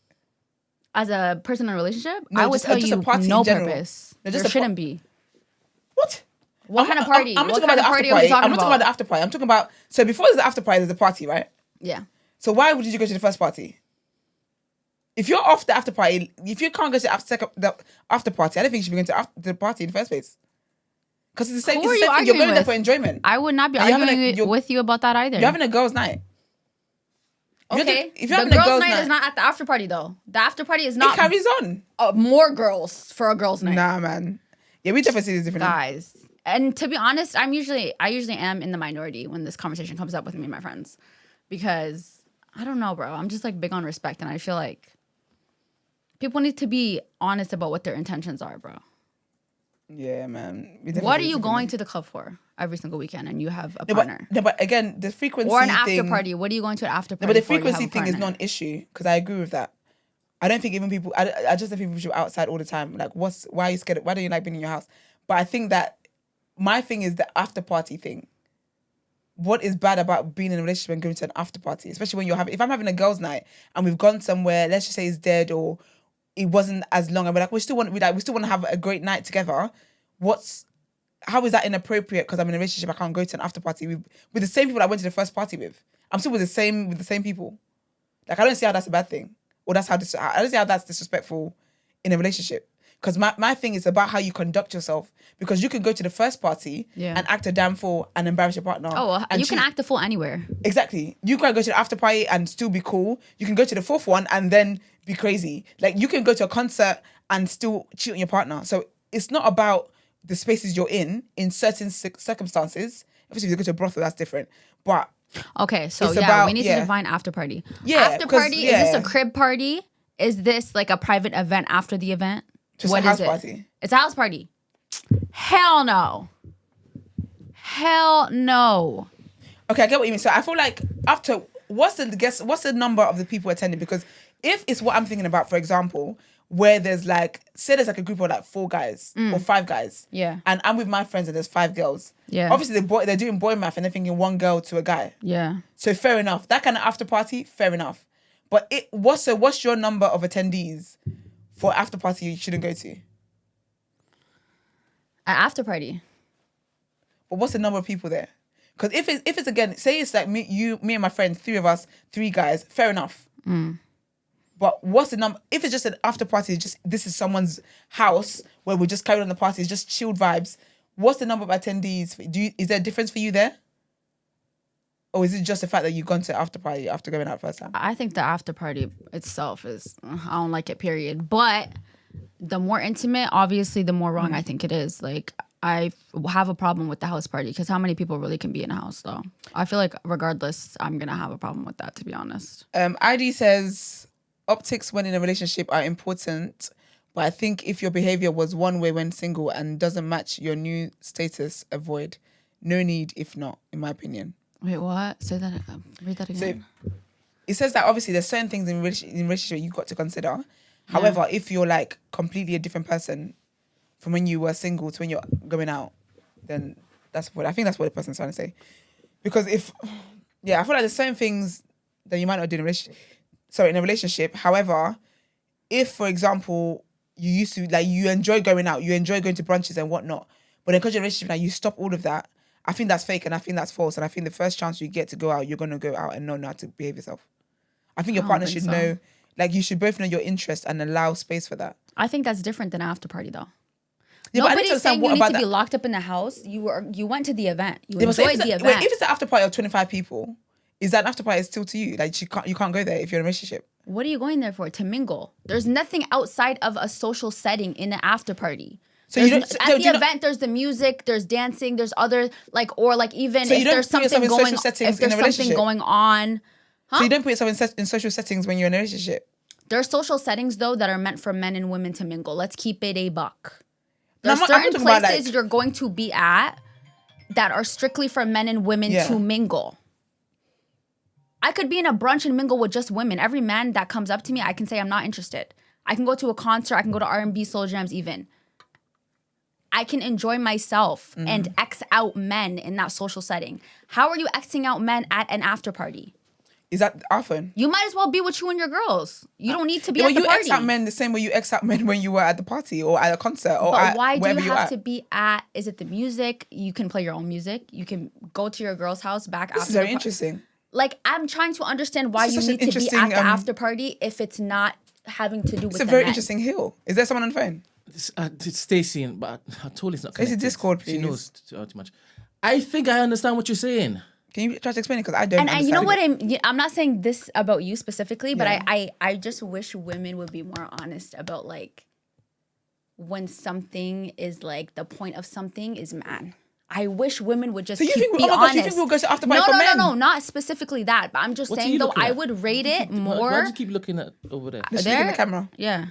As a person in a relationship, No, I would just- tell just you a party no in general. purpose. No, There just a shouldn't be. What? What kind of party? I'm not What talking kind about of the party after are we party. I'm talking not talking about the about? after party. I'm talking about, so before there's the after party, there's a party, right? Yeah. So why would you go to the first party? If you're off the after party, if you can't go to the after party, I don't think you should be going to the party in the first place. Because it's the same, Who it's are the you same thing. You're arguing going there with? for enjoyment. I would not be And you're having arguing with you about that either. You're having a girls' night. Okay. If you're The having a girls' girls' night night is not at the after party though. The after party is It not carries on. More girls for a girls' night. Nah, man. Yeah, we definitely see this different. Guys. And to be honest, I usually am in the minority when this conversation comes up with me and my friends. Because I don't know, bro. I'm just like big on respect, and I feel like people need to be honest about what their intentions are, bro. Yeah, man. What are you going to the club for every single weekend and you have a partner? But again, the frequency or an after thing, party. What are you going to an after party but the for? You have frequency a thing is partner? not an issue because I agree with that. I don't think even people. I just don't think people should be outside all the time. Like, why are you scared? Why don't you like being in your house? But I think that my thing is the after party thing. What is bad about being in a relationship and going to an after party, especially when you're having? If I'm having a girls' night and we've gone somewhere, let's just say it's dead or it wasn't as long, and we're like, we still want to have a great night together. How is that inappropriate? Because I'm in a relationship, I can't go to an after party with the same people I went to the first party with. I'm still with the same people. Like, I don't see how that's a bad thing, or I don't see how that's disrespectful in a relationship. Because my thing is about how you conduct yourself. Because you can go to the first party and act a damn fool and embarrass your partner. Oh, well, you can act a fool anywhere. Exactly. You can go to the after party and still be cool. You can go to the fourth one and then be crazy. Like, you can go to a concert and still cheat on your partner. So it's not about the spaces you're in certain circumstances. Obviously, if you go to a brothel, that's different. But okay, so it's yeah, about, we need to define after party. Yeah, after party, is this a crib party? Is this like a private event after the event? Just what a house is it? party. It's a house party. Hell no. Hell no. Okay, I get what you mean. So I feel like after what's the number of the people attending? Because if it's what I'm thinking about, for example, where there's like, say there's like a group of like 4 guys or 5 guys. Yeah. And I'm with my friends and there's 5 girls. Yeah. Obviously they're doing boy math and they're thinking 1 girl to a guy. Yeah. So fair enough. That kind of after party, fair enough. But what's your number of attendees for after party you shouldn't go to? An after party. But what's the number of people there? Because if it's again, say it's like me and my friends, 3 of us, 3 guys, fair enough. But what's the number? If it's just an after party, this is someone's house where we just carry on the party, it's just chilled vibes. What's the number of attendees? Is there a difference for you there? Or is it just the fact that you've gone to after party after going out first time? I think the after party itself is, I don't like it, period. But the more intimate, obviously, the more wrong I think it is. Like, I have a problem with the house party because how many people really can be in a house, though? I feel like regardless, I'm going to have a problem with that, to be honest. ID says, optics when in a relationship are important, but I think if your behavior was one way when single and doesn't match your new status, avoid. No need if not, in my opinion. Wait, what? Say that. Read that again. So it says that obviously there's certain things in relationship you've got to consider. However, if you're like completely a different person from when you were single to when you're going out, then I think that's what the person's trying to say. Because I feel like there's certain things that you might not do in a relationship. However, if, for example, you used to, like, you enjoy going out, you enjoy going to brunches and whatnot, but then because you're in a relationship now, you stop all of that, I think that's fake and I think that's false. And I think the first chance you get to go out, you're going to go out and know how to behave yourself. I think your partner should know, like, you should both know your interests and allow space for that. I think that's different than an after party, though. Yeah, Nobody's saying you need to be locked up in the house. You went to the event. You enjoyed the event. Wait, if it's an after party of 25 people, is that an after party still to you? Like, you can't go there if you're in a relationship. What are you going there for? To mingle. There's nothing outside of a social setting in an after party. So at the event, there's the music, there's dancing, there's other, like, or like even if there's something going on. Huh? So you don't put yourself in social settings when you're in a relationship? There are social settings, though, that are meant for men and women to mingle. Let's keep it a buck. There's certain places you're going to be at that are strictly for men and women to mingle. I could be in a brunch and mingle with just women. Every man that comes up to me, I can say I'm not interested. I can go to a concert. I can go to R&B, soul jams even. I can enjoy myself and X out men in that social setting. How are you Xing out men at an after party? Is that often? You might as well be with you and your girls. You don't need to be at the party. You X out men the same way you X out men when you were at the party or at a concert or but why do you have to be at? Is it the music? You can play your own music. You can go to your girl's house after. This is very interesting. Like, I'm trying to understand why you need to be at the after party if it's not having to do with. It's a very interesting hill. Is there someone on the phone? It's Stacey, but I told it's not connected. It's a Discord, please. She knows too much. I think I understand what you're saying. Can you try to explain it? Because I don't understand. And you know what? I'm not saying this about you specifically, but I just wish women would be more honest about, like, when something is, like, the point of something is man. I wish women would just be honest. Do you think we'll go to after party for men? No, not specifically that. But I'm just saying, though, I would rate it more. Why do you keep looking at over there? Just look at the camera. Yeah.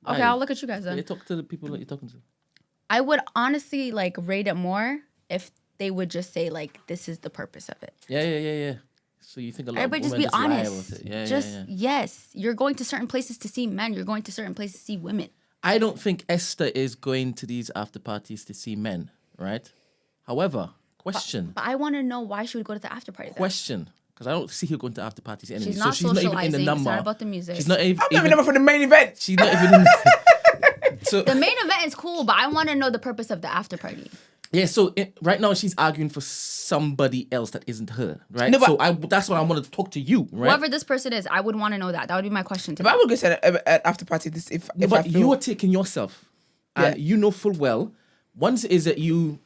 Okay, I'll look at you guys then. You talk to the people that you're talking to. I would honestly, like, rate it more if they would just say, like, this is the purpose of it. Yeah. So you think a lot Everybody of women just be honest. With it. Yeah. Yes, you're going to certain places to see men. You're going to certain places to see women. I don't think Esther is going to these after parties to see men, right? However, question. But I want to know why she would go to the after party. Question. Because I don't see her going to after parties anyway. She's not socializing. Not even in the number. It's not about the music. She's not even. I'm not even for the main event. She's not even in. So the main event is cool, but I want to know the purpose of the after party. Yeah, so right now she's arguing for somebody else that isn't her, right? No, so that's why I wanted to talk to you, right? Whoever this person is, I would want to know that. That would be my question to But I would go to an after party but you are taking yourself, and you know full well, once is that you're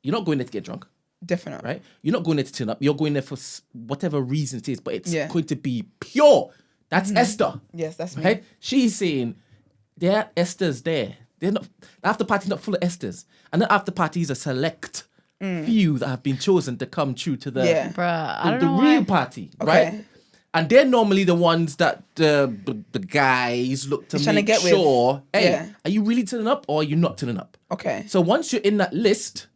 not going there to get drunk. Definitely. Right? You're not going there to turn up. You're going there for whatever reason it is, but it's going to be pure. That's Esther. Yes, that's me. Right? She's saying, there are Esthers there. They're not. The after party's not full of Esthers. And the after party is a select few that have been chosen to come true to the real party, right? And they're normally the ones that the guys look to make sure, hey, are you really turning up or are you not turning up? Okay. So once you're in that list.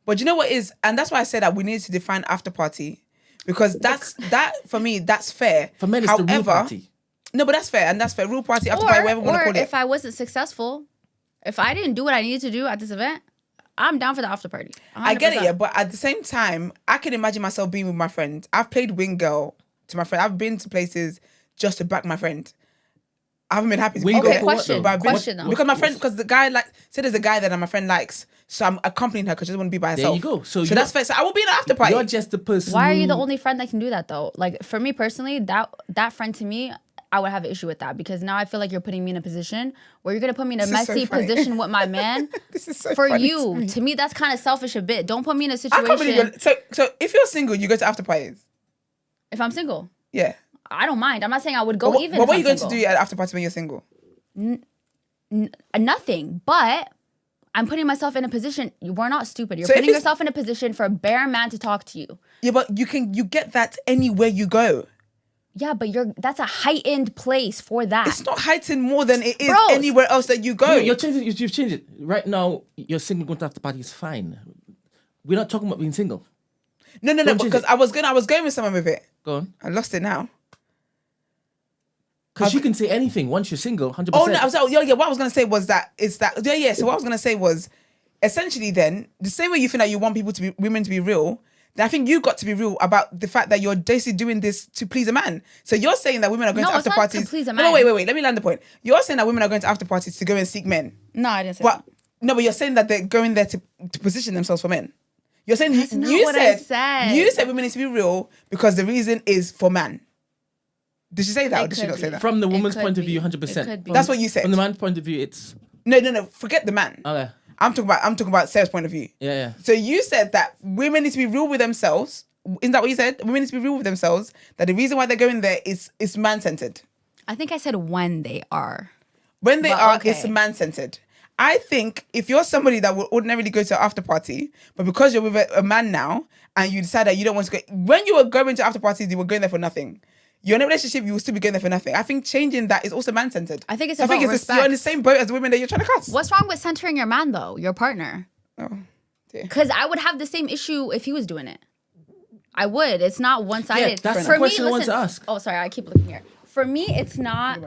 But you know what is, and that's why I said that we need to define after party, because that for me, that's fair. For men, it's the real party. No, but that's fair, and that's fair. Real party, after party, whatever you want to call it. Or if I wasn't successful, if I didn't do what I needed to do at this event, I'm down for the after party. 100%. I get it, yeah, but at the same time, I can imagine myself being with my friend. I've played wing girl to my friend. I've been to places just to back my friend. I haven't been happy to go there. Question though. Because my friend, because the guy say there's a guy that my friend likes, so I'm accompanying her because she doesn't want to be by herself. There you go. So that's fair. So I will be in an after party. You're just the person. Why are you the only friend that can do that though? Like for me personally, that friend to me, I would have an issue with that because now I feel like you're putting me in a position where you're gonna put me in a messy position with my man. This is so for funny you. To me, that's kind of selfish a bit. Don't put me in a situation. So if you're single, you go to after parties. If I'm single, yeah, I don't mind. I'm not saying I would go even. But what are you going single. to do at after party when you're single? Nothing. But I'm putting myself in a position. We're not stupid. You're putting yourself in a position for a bare man to talk to you. Yeah, but you get that anywhere you go. Yeah, but that's a heightened place for that. It's not heightened more than it is anywhere else that you go. No, you've changed it. Right now, you're single going to after party is fine. We're not talking about being single. No, because I was going with someone with it. Go on. I lost it now. Because you can say anything once you're single, 100%. Oh, no. What I was going to say was that, so what I was going to say was, essentially then, the same way you think that you want women to be real, then I think you got to be real about the fact that you're basically doing this to please a man. So you're saying that women are going to after parties. To please a man. No, wait. Let me land the point. You're saying that women are going to after parties to go and seek men. No, I didn't say that. No, but you're saying that they're going there to position themselves for men. You're saying That's not what I said. You said women need to be real because the reason is for man. Did she say that or did she not say that? From the woman's point of view, 100%. That's what you said. From the man's point of view, it's... No. Forget the man. Okay. I'm talking about Sarah's point of view. Yeah. So you said that women need to be real with themselves. Isn't that what you said? Women need to be real with themselves. That the reason why they're going there is man-centered. I think I said when they are. When they are, it's man-centered. I think if you're somebody that would ordinarily go to an after party, but because you're with a man now and you decide that you don't want to go, when you were going to after parties, you were going there for nothing. You're in a relationship, you will still be going there for nothing. I think changing that is also man-centered. I think it's about respect. You're in the same boat as the women that you're trying to cuss. What's wrong with centering your man though, your partner? Oh, dear. Because I would have the same issue if he was doing it. I would. It's not one-sided. Yeah, that's the question I want to ask. Oh, sorry, I keep looking here. For me, it's not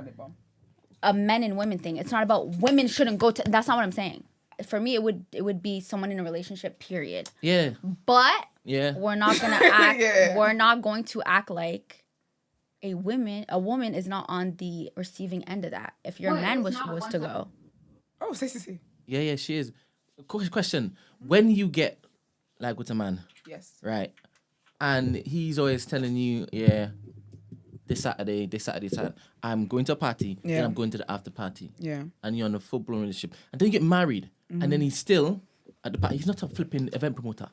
a men and women thing. It's not about women shouldn't go to. That's not what I'm saying. For me, it would be someone in a relationship. Period. Yeah. But we're not gonna act. We're not going to act like a woman is not on the receiving end of that. If your man was to go. Oh, see. Yeah, she is. Question: when you get like with a man, yes, right, and he's always telling you, this Saturday, I'm going to a party, then I'm going to the after party. Yeah. And you're in a full-blown relationship. And then you get married, and then he's still at the party. He's not a flipping event promoter.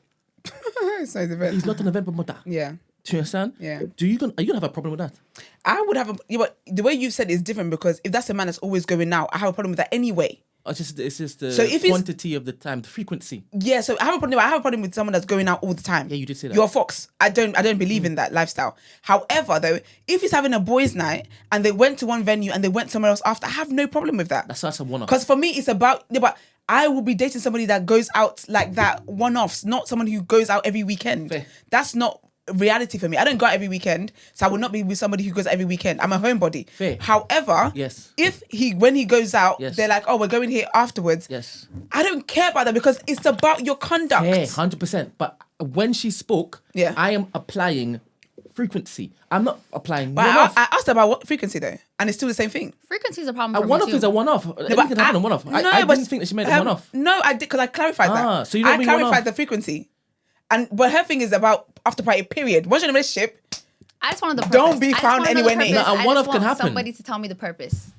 He's not an event promoter. Yeah. Do you understand? Yeah. Are you gonna have a problem with that? I would have but the way you said it is different because if that's a man that's always going out, I have a problem with that anyway. It's just the quantity of the time, the frequency. Yeah, so I have a problem with someone that's going out all the time. Yeah, you did say that. You're a fox. I don't believe in that lifestyle. However, though, if he's having a boys' night and they went to one venue and they went somewhere else after, I have no problem with that. That's a one-off. Because for me, it's about but I will be dating somebody that goes out like that one-offs, not someone who goes out every weekend. Fair. That's not reality for me. I don't go out every weekend, so I would not be with somebody who goes every weekend. I'm a homebody. Fair. However, if when he goes out, they're like, oh, we're going here afterwards. Yes. I don't care about that because it's about your conduct. Yeah, 100%. But when she spoke, I am applying frequency. I'm not applying one-off. I asked about what frequency though, and it's still the same thing. Frequency is a problem. A one-off is a one-off. Anything can happen on one-off. I didn't think that she made a one-off. No, I did because I clarified that. So you don't I mean clarified one-off. the frequency. But her thing is about after party, period. Once you're in a relationship, I just wanted the purpose. Don't be found anywhere near. No, a one-off can happen. Somebody to tell me the purpose.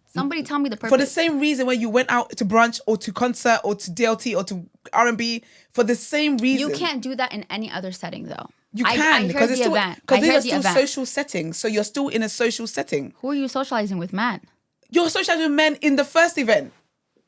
Somebody tell me the purpose. For the same reason when you went out to brunch or to concert or to DLT or to R&B, for the same reason. You can't do that in any other setting though. You can because it's still event. social settings. So you're still in a social setting. Who are you socializing with, man? You're socializing with men in the first event.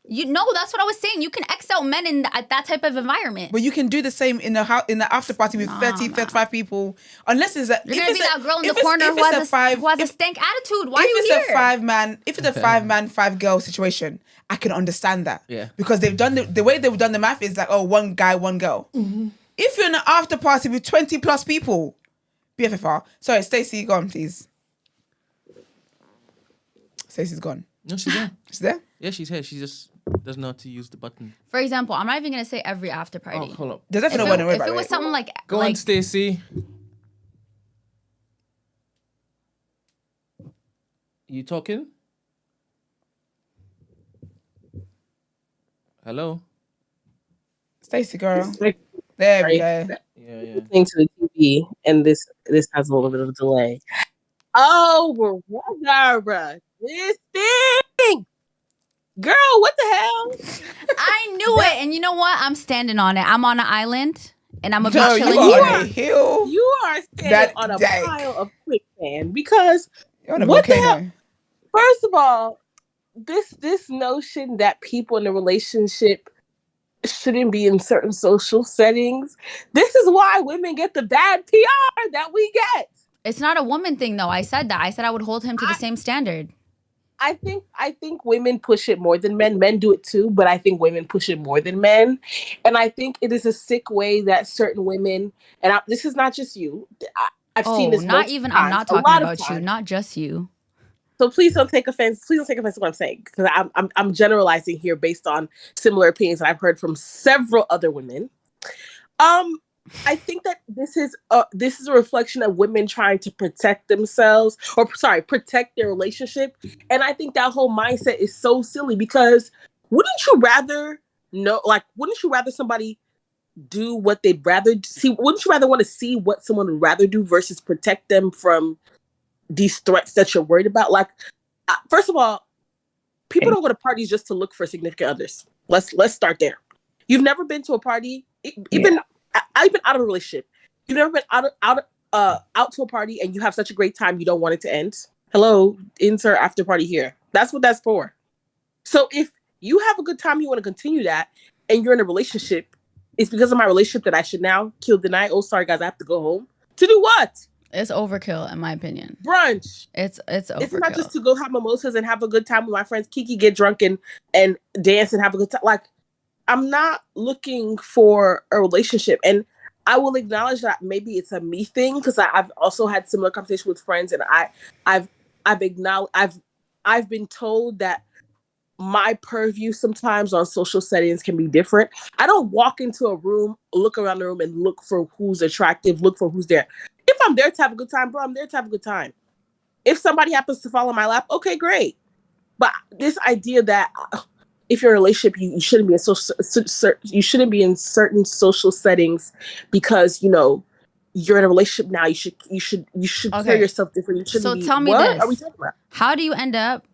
That's what I was saying. You can X out men in that type of environment. But you can do the same in the after party with 35 people. Unless it's You're gonna be that girl in the corner who has a stank attitude. Why are you here? If it's a 5-man, 5-girl situation, I can understand that. Yeah. Because they've done the way they've done the math is like, oh, 1 guy, 1 girl. Mm-hmm. If you're in an after party with 20 plus people, BFFR. Sorry, Stacey, go on, please. Stacey's gone. No, she's there. She's there? Yeah, she's here. She just doesn't know how to use the button. For example, I'm not even gonna say every after party. Oh, hold up. There's definitely no one if it was something like Go on, Stacey. You talking? Hello? Stacey, girl. There we go. Yeah. Listening to the TV, and this has a little bit of a delay. Oh, we're this thing. Girl, what the hell? I knew it, and you know what? I'm standing on it. I'm on an island, and I'm a No, chilling you are on a hill. You are standing on a pile of quicksand because You're on a what the volcano. hell? First of all, this notion that people in a relationship shouldn't be in certain social settings. This is why women get the bad PR that we get. It's not a woman thing, though. I said that. I said I would hold him to the same standard. I think women push it more than men. Men do it too, but I think women push it more than men. And I think it is a sick way that certain women, and this is not just you. I've seen this. Not even. I'm not talking about you. Not just you. So please don't take offense. Please don't take offense to what I'm saying, because I'm generalizing here based on similar opinions that I've heard from several other women. I think that this is a reflection of women trying to protect themselves, protect their relationship. And I think that whole mindset is so silly, because wouldn't you rather somebody do what they'd rather see? Wouldn't you rather want to see what someone would rather do versus protect them from these threats that you're worried about? Like, first of all, people don't go to parties just to look for significant others. Let's start there. You've never been to a party, even out of a relationship. You've never been out to a party and you have such a great time you don't want it to end. Hello, insert after party here. That's what that's for. So if you have a good time, you want to continue that, and you're in a relationship, it's because of my relationship that I should now kill the night. Oh, sorry guys, I have to go home. To do what? It's overkill, in my opinion. Brunch. It's overkill. It's not just to go have mimosas and have a good time with my friends, Kiki, get drunk and dance and have a good time. Like, I'm not looking for a relationship. And I will acknowledge that maybe it's a me thing, because I've also had similar conversations with friends, and I've been told that my purview sometimes on social settings can be different. I don't walk into a room, look around the room, and look for who's attractive, look for who's there. If I'm there to have a good time, bro, I'm there to have a good time. If somebody happens to fall in my lap, okay, great. But this idea that if you're in a relationship, you shouldn't be in certain social settings because you're in a relationship now. You should carry yourself different. You shouldn't be. So tell me what this: are we talking about? How do you end up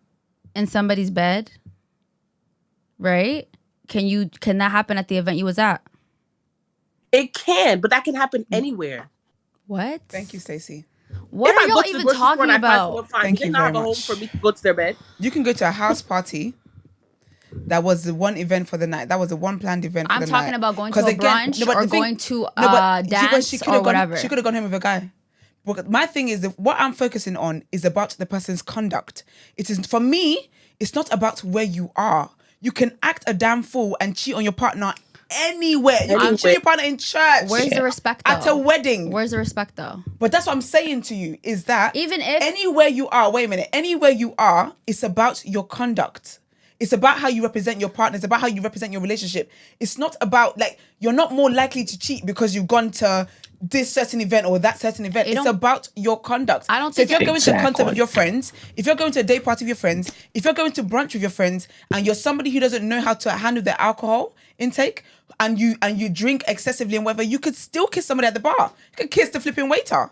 in somebody's bed? Right? Can that happen at the event you was at? It can, but that can happen anywhere. What? Thank you, Stacey. What are y'all even talking about? Thank you very much. Home for me to go to their bed. You can go to a house party. That was the one event for the night. That was the one planned event for the night. I'm talking about going to a brunch or going to a dance or whatever. She could have gone home with a guy. But my thing is, what I'm focusing on is about the person's conduct. It is, for me, it's not about where you are. You can act a damn fool and cheat on your partner anywhere. You can cheat on your partner in church. Where's the respect, though? At a wedding. Where's the respect, though? But that's what I'm saying to you, is that even if anywhere you are, anywhere you are, it's about your conduct. It's about how you represent your partner. It's about how you represent your relationship. It's not about, like, you're not more likely to cheat because you've gone to this certain event or that certain event. It's about your conduct. I don't so think if you're going to a concert with your friends, if you're going to a day party with your friends, if you're going to brunch with your friends, and you're somebody who doesn't know how to handle their alcohol intake, and you drink excessively and whatever, you could still kiss somebody at the bar. You could kiss the flipping waiter.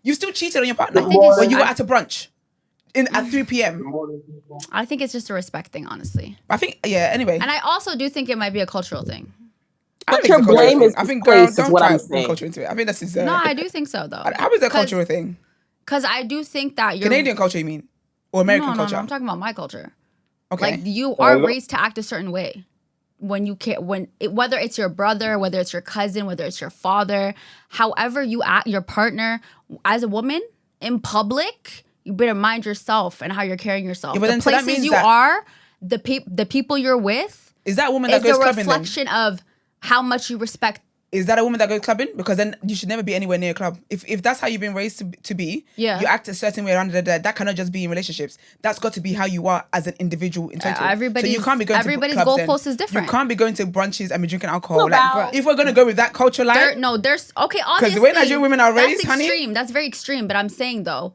You still cheated on your partner when you were at a brunch at 3 p.m. I think it's just a respect thing, honestly. I think, anyway. And I also do think it might be a cultural thing. But your blame is girls don't try to bring culture into it. I think this is no, I do think so, though. How is that a cultural thing? Because I do think that you're Canadian culture, you mean, or American culture? No, I'm talking about my culture. Okay, like you are raised to act a certain way when you can't. Whether it's your brother, whether it's your cousin, whether it's your father, however you act, your partner as a woman in public, you better mind yourself and how you're carrying yourself. Yeah, but the places you are, the people you're with. Is that a woman that goes clubbing? Is a reflection of how much you respect. Is that a woman that goes clubbing? Because then you should never be anywhere near a club. If that's how you've been raised to be, you act a certain way around that cannot just be in relationships. That's got to be how you are as an individual in total. So you can't be going everybody's to clubs goalpost is different. You can't be going to brunches and be drinking alcohol. If we're going to go with that culture line. There's okay, obviously. Because the way Nigerian women are raised, that's extreme. That's very extreme. But I'm saying, though,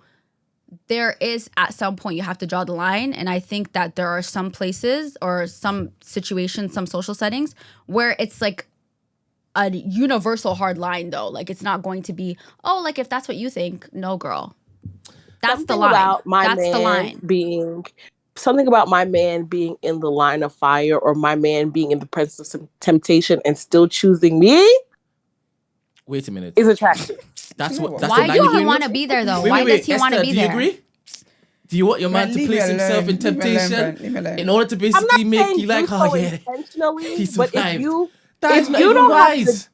there is at some point you have to draw the line. And I think that there are some places or some situations, some social settings where it's like a universal hard line, though. Like, it's not going to be, like, if that's what you think, no, girl. That's Something the line. About my that's man the line. Something about my man being in the line of fire, or my man being in the presence of some temptation and still choosing me. Wait a minute. Is attractive. That's what. Why do you want to be there, though? Why does he want to be there? Do you agree? Do you want your man to place himself in temptation in order to basically make you like, intentionally, he survived? That's not even wise.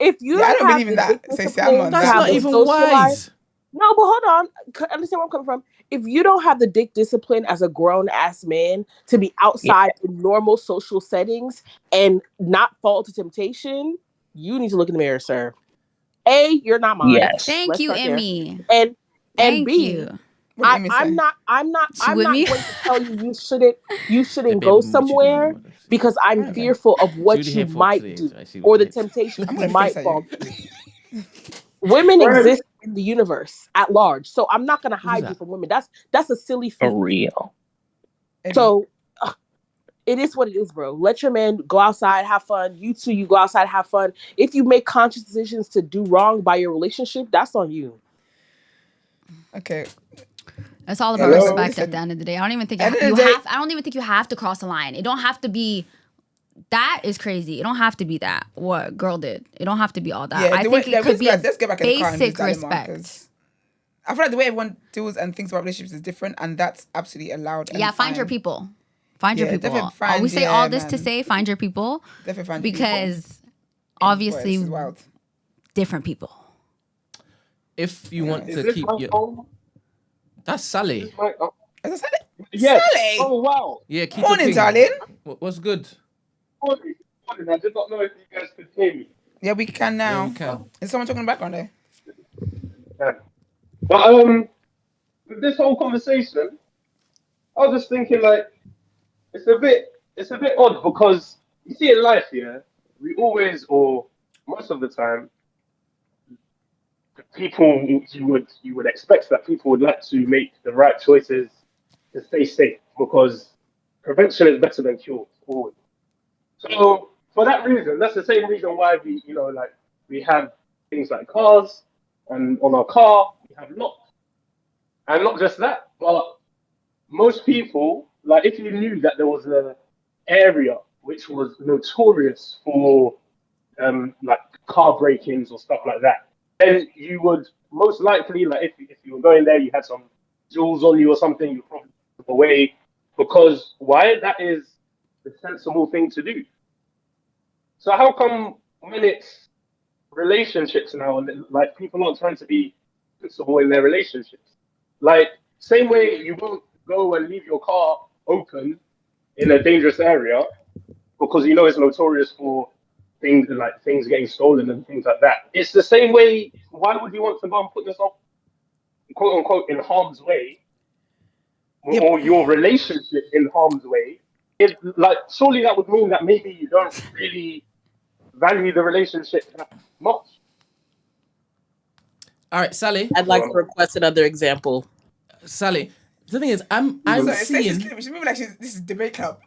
If you don't I don't have believe in the that. discipline That's not even wise. No, but hold on. Understand where I'm coming from. If you don't have the dick discipline as a grown ass man to be outside in normal social settings and not fall to temptation, you need to look in the mirror, sir. A, you're not mine. Thank you, Emmy. And Thank B, you. I'm not going to tell you you shouldn't go somewhere because I'm fearful of what you might do or the temptations you might fall to. Women exist in the universe at large, so I'm not going to hide you from women. That's a silly feat. For real. So it is what it is, bro. Let your man go outside, have fun. You too, you go outside, have fun. If you make conscious decisions to do wrong by your relationship, that's on you. Okay. It's all about respect at the end of the day. I don't even think I don't even think you have to cross the line. It don't have to be. That is crazy. It don't have to be that. What girl did. It don't have to be all that. Yeah, I think it could be let's get back in the car and basic use that respect. I feel like the way everyone deals and thinks about relationships is different, and that's absolutely allowed. And find your people. Find your people. We say all this to say find your people. Definitely find your because people. obviously different people. If you want to keep your... That's Sally. Is that Sally? Yes. Sally! Oh, wow. Yeah, keep Morning, your darling. What's good? Morning. I did not know if you guys could hear me. Yeah, we can now. Yeah, we can. Is someone talking in the background there? Yeah. But with this whole conversation, I was just thinking like it's a bit odd because you see in life, yeah, we always or most of the time people you would expect that people would like to make the right choices to stay safe because prevention is better than cure always. So for that reason, that's the same reason why we have things like cars and on our car we have locks. And not just that, but most people, like if you knew that there was an area which was notorious for like car break-ins or stuff like that, then you would most likely, like if you were going there, you had some jewels on you or something, you probably took away because why? That is the sensible thing to do. So how come when it's relationships now, and like people aren't trying to be sensible in their relationships? Like same way you won't go and leave your car open in a dangerous area because you know it's notorious for things getting stolen and things like that. It's the same way. Why would you want to go and put yourself, quote unquote, in harm's way, or your relationship in harm's way? It like surely that would mean that maybe you don't really value the relationship that much. All right, Sally. I'd like to request another example. Sally, the thing is, I'm seeing. She's moving like this is debate club.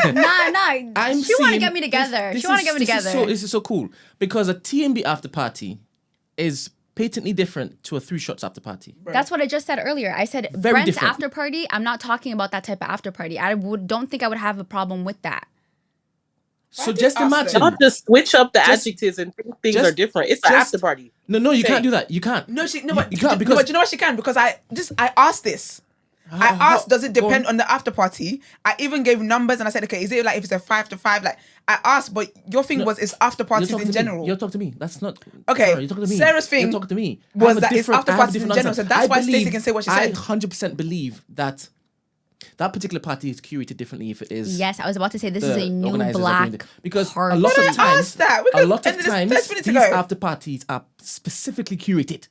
Nah. She want to get me together. She want to get me together. This is so cool because a TMB after party is patently different to a 3 shots after party. That's what I just said earlier. I said Very Brent's different. after party. I'm not talking about that type of after party. I don't think I would have a problem with that. So just imagine. Not just switch up the adjectives and things are different. It's an after party. No, you can't do that. You can't. No, you but can't because but you know what she can because I asked this. I asked, does it depend on the after party? I even gave numbers and I said, okay, is it like if it's a 5 to 5? Like I asked, but your thing was it's after parties in general. You're talking to me. That's not okay. Sorry, you're talking to me. Sarah's thing you're talking to me. was that it's after parties in general. So that's why Stacey can say what she said. I 100% believe that particular party is curated differently if it is. Yes, I was about to say this is a new black because party. a lot of times these after parties are specifically curated,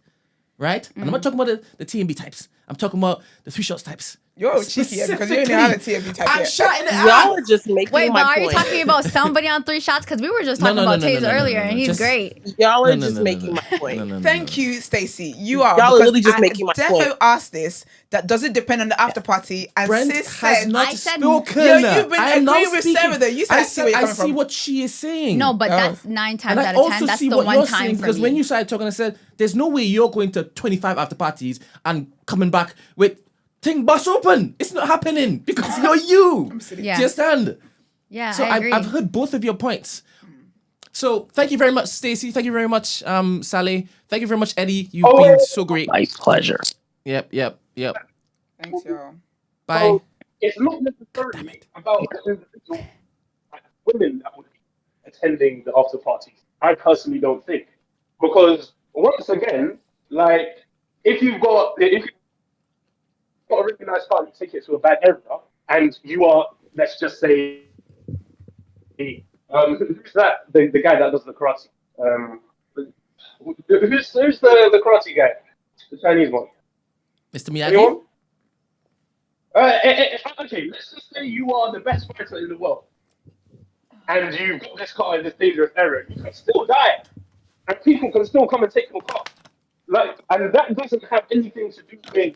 right? And I'm not talking about the TMB types. I'm talking about the 3 shots types. You're cheeky because you only have a TMB type. I'm shutting it Y'all are just making Wait, my but are point. you talking about somebody on 3 shots? Because we were just talking about Taser earlier, and he's great. Y'all are just making my point. Thank you, Stacey. You are. Y'all are really just making my point. Defo asked this. That does it depend on the after party? And Brent sis has said, not spoken. You've been agreeing with Sarah though. You said I see what she is saying. No, but that's 9 times out of 10. That's the one time for because me. when you started talking, I said, "There's no way you're going to 25 after parties and coming back with." Thing bus open. It's not happening because you're you. Do you understand? Yeah, so I agree. I've heard both of your points. So thank you very much, Stacey. Thank you very much, Sally. Thank you very much, Eddie. You've been so great. My pleasure. Yep. Thanks, y'all. Bye. So it's not necessarily about the individual women that would be attending the after parties. I personally don't think because once again, like if you've got a really nice car, you take it to a bad area, and you are, let's just say, who's that? The guy that does the karate. Who's the karate guy? The Chinese one. Mr. Miyagi? Okay, let's just say you are the best fighter in the world, and you've got this car in this dangerous area. You can still die, and people can still come and take your car. Like, and that doesn't have anything to do with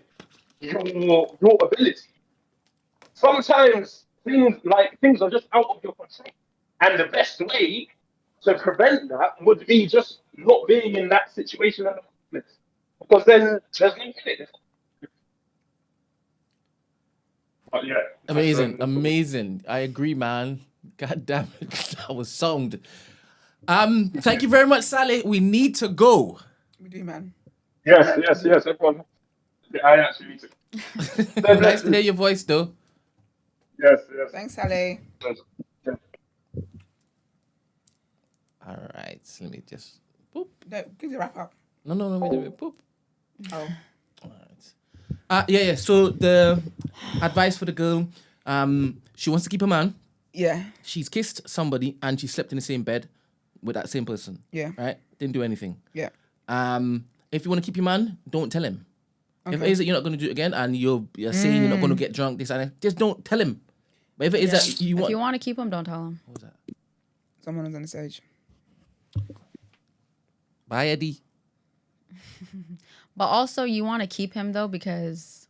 your ability. Sometimes things are just out of your control, and the best way to prevent that would be just not being in that situation in the first place, because then there's no limit. But yeah, Amazing. I agree, man. God damn it, that was sound. Thank you very much, Sally. We need to go. We do, man. Yes, everyone. I actually need to. Nice to hear your voice, though. Yes. Thanks, Sally. All right, let me just boop. No, give the wrap up. No, wait, boop. Oh. All right. Yeah. So the advice for the girl, she wants to keep a man. Yeah. She's kissed somebody and she slept in the same bed with that same person. Yeah. Right? Didn't do anything. Yeah. If you want to keep your man, don't tell him. Okay. If it is that you're not going to do it again and you're saying you're not going to get drunk, this and that, just don't tell him. But if it is that you want... If you want to keep him, don't tell him. What was that? Someone was on the stage. Bye, Eddie. But also, you want to keep him, though, because...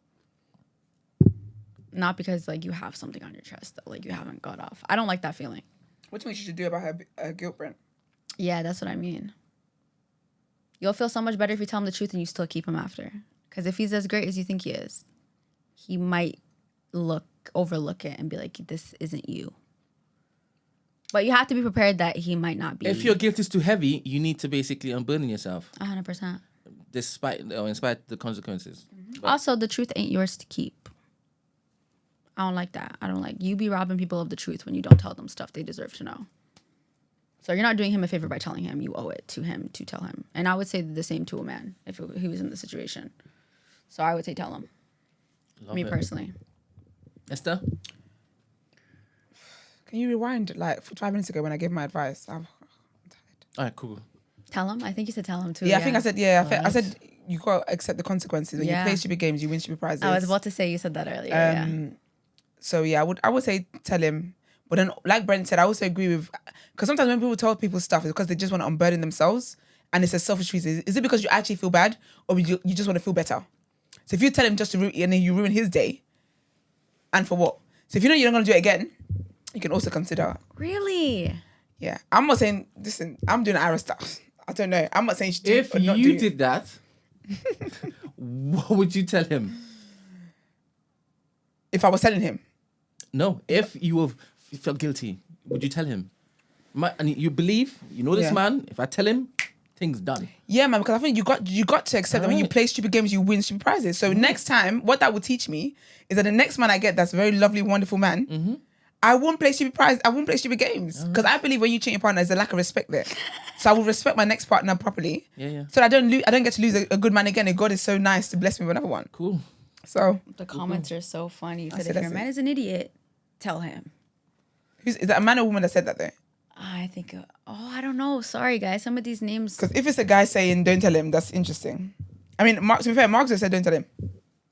Not because, like, you have something on your chest that, like, you haven't got off. I don't like that feeling. What do you think she should do about her guilt, Brent? Yeah, that's what I mean. You'll feel so much better if you tell him the truth and you still keep him after. Because if he's as great as you think he is, he might overlook it and be like, this isn't you. But you have to be prepared that he might not be. If your guilt is too heavy, you need to basically unburden yourself. 100%. In spite the consequences. Mm-hmm. Also, the truth ain't yours to keep. I don't like that. I don't like you be robbing people of the truth when you don't tell them stuff they deserve to know. So you're not doing him a favor by telling him. You owe it to him to tell him. And I would say the same to a man if he was in the situation. So I would say tell him. Me personally. Esther? Can you rewind like 5 minutes ago when I gave my advice? I'm tired. All right, cool. Tell him? I think you said tell him too. Yeah, I think I said, I said you got to accept the consequences. When you play stupid games, you win stupid prizes. I was about to say you said that earlier. So yeah, I would say tell him. But then, like Brent said, I also agree with, because sometimes when people tell people stuff, it's because they just want to unburden themselves, and it's a selfish reason. Is it because you actually feel bad, or you just want to feel better? So if you tell him just to and then you ruin his day, and for what? So if you know you're not going to do it again, you can also consider. Really? Yeah, I'm not saying. Listen, I'm doing Ira stuff. I don't know. I'm not saying she did. If you did that, what would you tell him? If I was telling him. No, if you felt guilty, would you tell him? And you believe, this man, if I tell him, things done. Yeah, man, because I think you got to accept that when you play stupid games, you win stupid prizes. So next time, what that will teach me is that the next man I get that's a very lovely, wonderful man, I won't play stupid prizes. I won't play stupid games. Because I believe when you cheat your partner, there's a lack of respect there. So I will respect my next partner properly. Yeah. So that I don't get to lose a good man again. And God is so nice to bless me with another one. Cool. So the comments are so funny. You said if your man is an idiot, tell him. Is that a man or woman that said that though? I think, I don't know. Sorry, guys. Some of these names. Because if it's a guy saying don't tell him, that's interesting. I mean, to be fair, Marcus said don't tell him.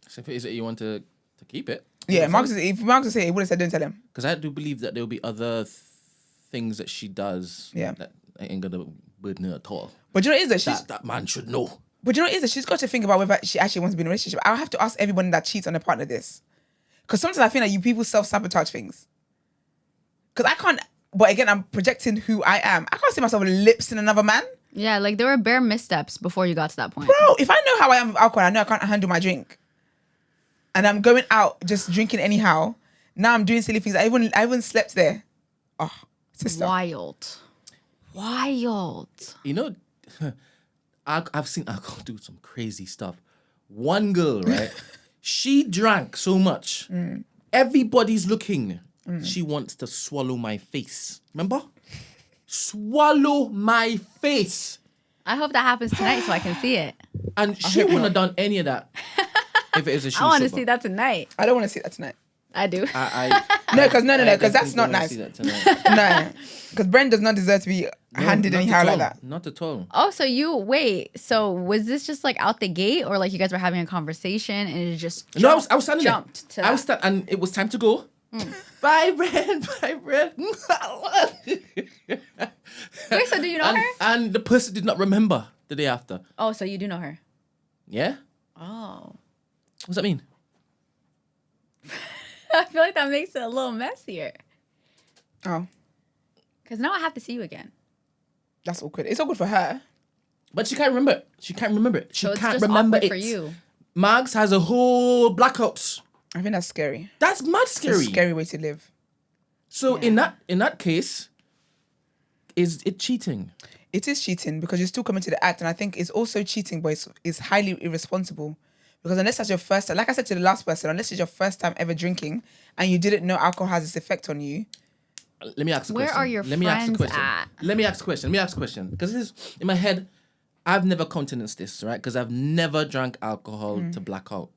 So if it is that you want to keep it. Yeah, if Marcus said it, he would have said don't tell him. Because I do believe that there will be other things that she does that ain't going to burden her at all. But you know what it is that that man should know. But you know what it is that she's got to think about whether she actually wants to be in a relationship. I'll have to ask everyone that cheats on their partner this. Because sometimes I feel like you people self-sabotage things. Because I can't, but again, I'm projecting who I am. I can't see myself with lips in another man. Yeah, like there were bare missteps before you got to that point. Bro, if I know how I am with alcohol, I know I can't handle my drink. And I'm going out just drinking anyhow. Now I'm doing silly things. I even slept there. Oh, sister. Wild. You know, I've seen alcohol do some crazy stuff. One girl, right? She drank so much. Everybody's looking. She wants to swallow my face. Remember? Swallow my face. I hope that happens tonight so I can see it. And she wouldn't have done any of that if it is a shoe. I want to see that tonight. I don't want to see that tonight. I do. No, because that's not nice. No, because Brent does not deserve to be handed anyhow like that. Not at all. Oh, so was this just like out the gate, or like you guys were having a conversation and it just I was standing jumped there. And it was time to go. Bye, Brent. Bye, Brent. Wait, so do you know her? And the person did not remember the day after. Oh, so you do know her? Yeah. Oh. What does that mean? I feel like that makes it a little messier. Oh. Because now I have to see you again. That's awkward. It's awkward for her. But she can't remember it. She can't remember it. She So it's can't just remember awkward it. for you. Mags has a whole blackout. I think that's scary. That's mad scary. It's a scary way to live. So in that case, is it cheating? It is cheating because you're still coming to the act, and I think it's also cheating, but it's highly irresponsible. Because unless that's your first time, like I said to the last person, unless it's your first time ever drinking and you didn't know alcohol has its effect on you. Let me ask a question. Where are your friends at? Let me ask a question. Because this is, in my head, I've never countenanced this, right? Because I've never drank alcohol to black out.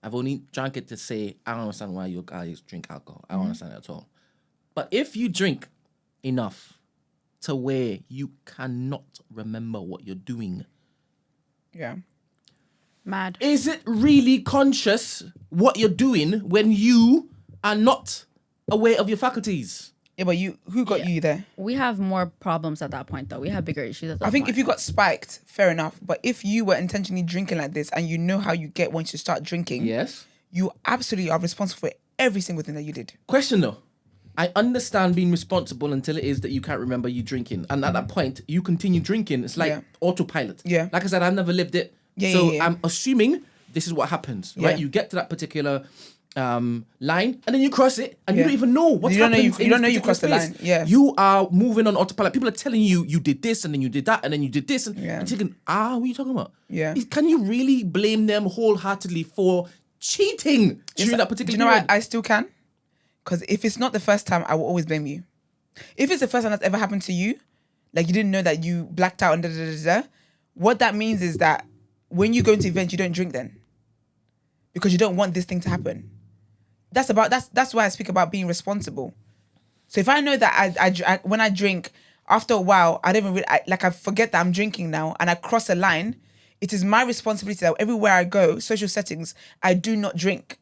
I've only drank it to say, I don't understand why you guys drink alcohol. I don't understand it at all. But if you drink enough to where you cannot remember what you're doing. Yeah. Mad. Is it really conscious what you're doing when you are not aware of your faculties? Yeah, but who got you there? We have more problems at that point, though. We have bigger issues at that point. I think if you got spiked, fair enough. But if you were intentionally drinking like this and you know how you get once you start drinking, yes, you absolutely are responsible for every single thing that you did. Question though. I understand being responsible until it is that you can't remember you drinking. And at that point, you continue drinking. It's like autopilot. Yeah. Like I said, I've never lived it. I'm assuming this is what happens, right? You get to that particular line and then you cross it and you don't even know what's happening. You don't know you crossed the line. Yeah. You are moving on autopilot. People are telling you did this and then you did that and then you did this. And you're thinking, what are you talking about? Yeah. Can you really blame them wholeheartedly for cheating during that particular period? period? I still can. Because if it's not the first time, I will always blame you. If it's the first time that's ever happened to you, like you didn't know that you blacked out and what that means is that when you go into events, you don't drink then. Because you don't want this thing to happen. That's why I speak about being responsible. So if I know that I when I drink, after a while, I don't even I forget that I'm drinking now and I cross a line, it is my responsibility that everywhere I go, social settings, I do not drink.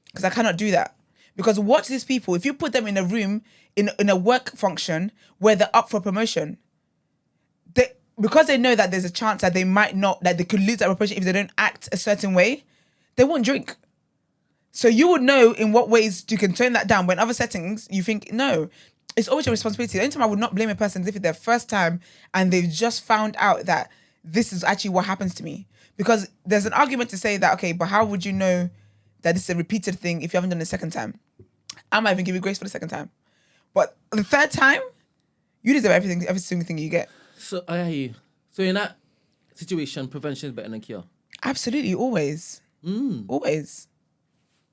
Because I cannot do that. Because watch these people, if you put them in a room, in a work function where they're up for promotion, because they know that there's a chance that they might not, that they could lose that promotion if they don't act a certain way, they won't drink. So you would know in what ways you can turn that down. When other settings, you think, no, it's always your responsibility. The only time I would not blame a person is if it's their first time and they've just found out that this is actually what happens to me. Because there's an argument to say that, okay, but how would you know that this is a repeated thing if you haven't done it the second time? I might even give you grace for the second time. But the third time, you deserve every single thing you get. So I hear you. So in that situation, prevention is better than cure. Absolutely, always. Always.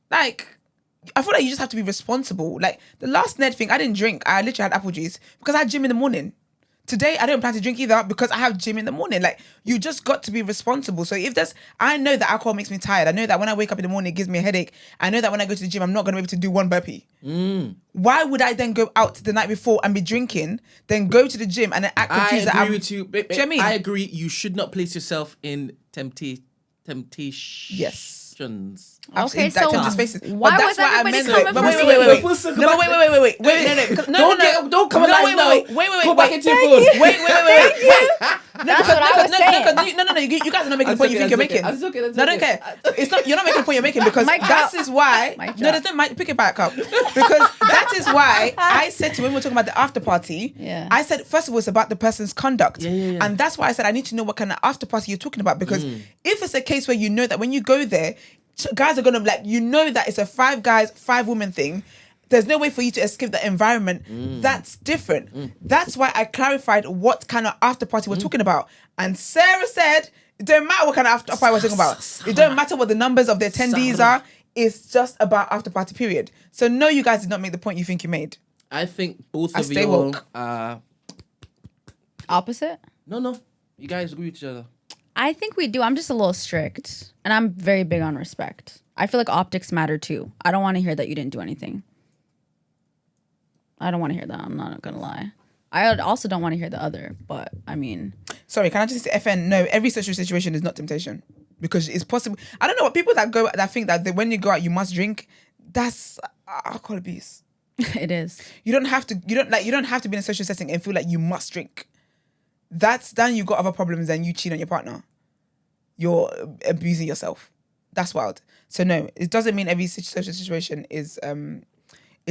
Like, I feel like you just have to be responsible. Like, the last Ned thing, I didn't drink. I literally had apple juice because I had gym in the morning. Today, I don't plan to drink either because I have gym in the morning. Like, you just got to be responsible. So I know that alcohol makes me tired. I know that when I wake up in the morning, it gives me a headache. I know that when I go to the gym, I'm not going to be able to do one burpee. Why would I then go out the night before and be drinking, then go to the gym and then act confused? I agree with you. Do you know what I mean? I agree. You should not place yourself in temptations. Okay, so spaces. why was everybody coming for me? Wait. Don't come alive now. Wait. Go back into your phone. Wait. That's what I was saying. No. You guys are not making the point you think you're making. That's okay. No, I don't care. It's not. You're not making the point you're making because that is why. No, there's no. Pick it back up because that is why I said to when we were talking about the after party. Yeah. I said first of all it's about the person's conduct, and that's why I said I need to know what kind of after party you're talking about because if it's a case where you know that when you go there, guys are gonna that it's a 5 guys, 5 women thing. There's no way for you to escape that environment. That's different. That's why I clarified what kind of after party we're talking about. And Sarah said, it don't matter what kind of after party we're talking about. It don't matter what the numbers of the attendees are. It's just about after party period. So no, you guys did not make the point you think you made. I think both of you all are... Opposite? No. You guys agree with each other. I think we do. I'm just a little strict, and I'm very big on respect. I feel like optics matter too. I don't want to hear that you didn't do anything. I don't want to hear that. I'm not gonna lie. I also don't want to hear the other, but I mean... Sorry, can I just say, FN, no, every social situation is not temptation. Because it's possible... I don't know what people that think that when you go out, you must drink, that's alcohol abuse. It is. You don't have to be in a social setting and feel like you must drink. Then you got other problems than you cheat on your partner. You're abusing yourself. That's wild. So no, it doesn't mean every social situation is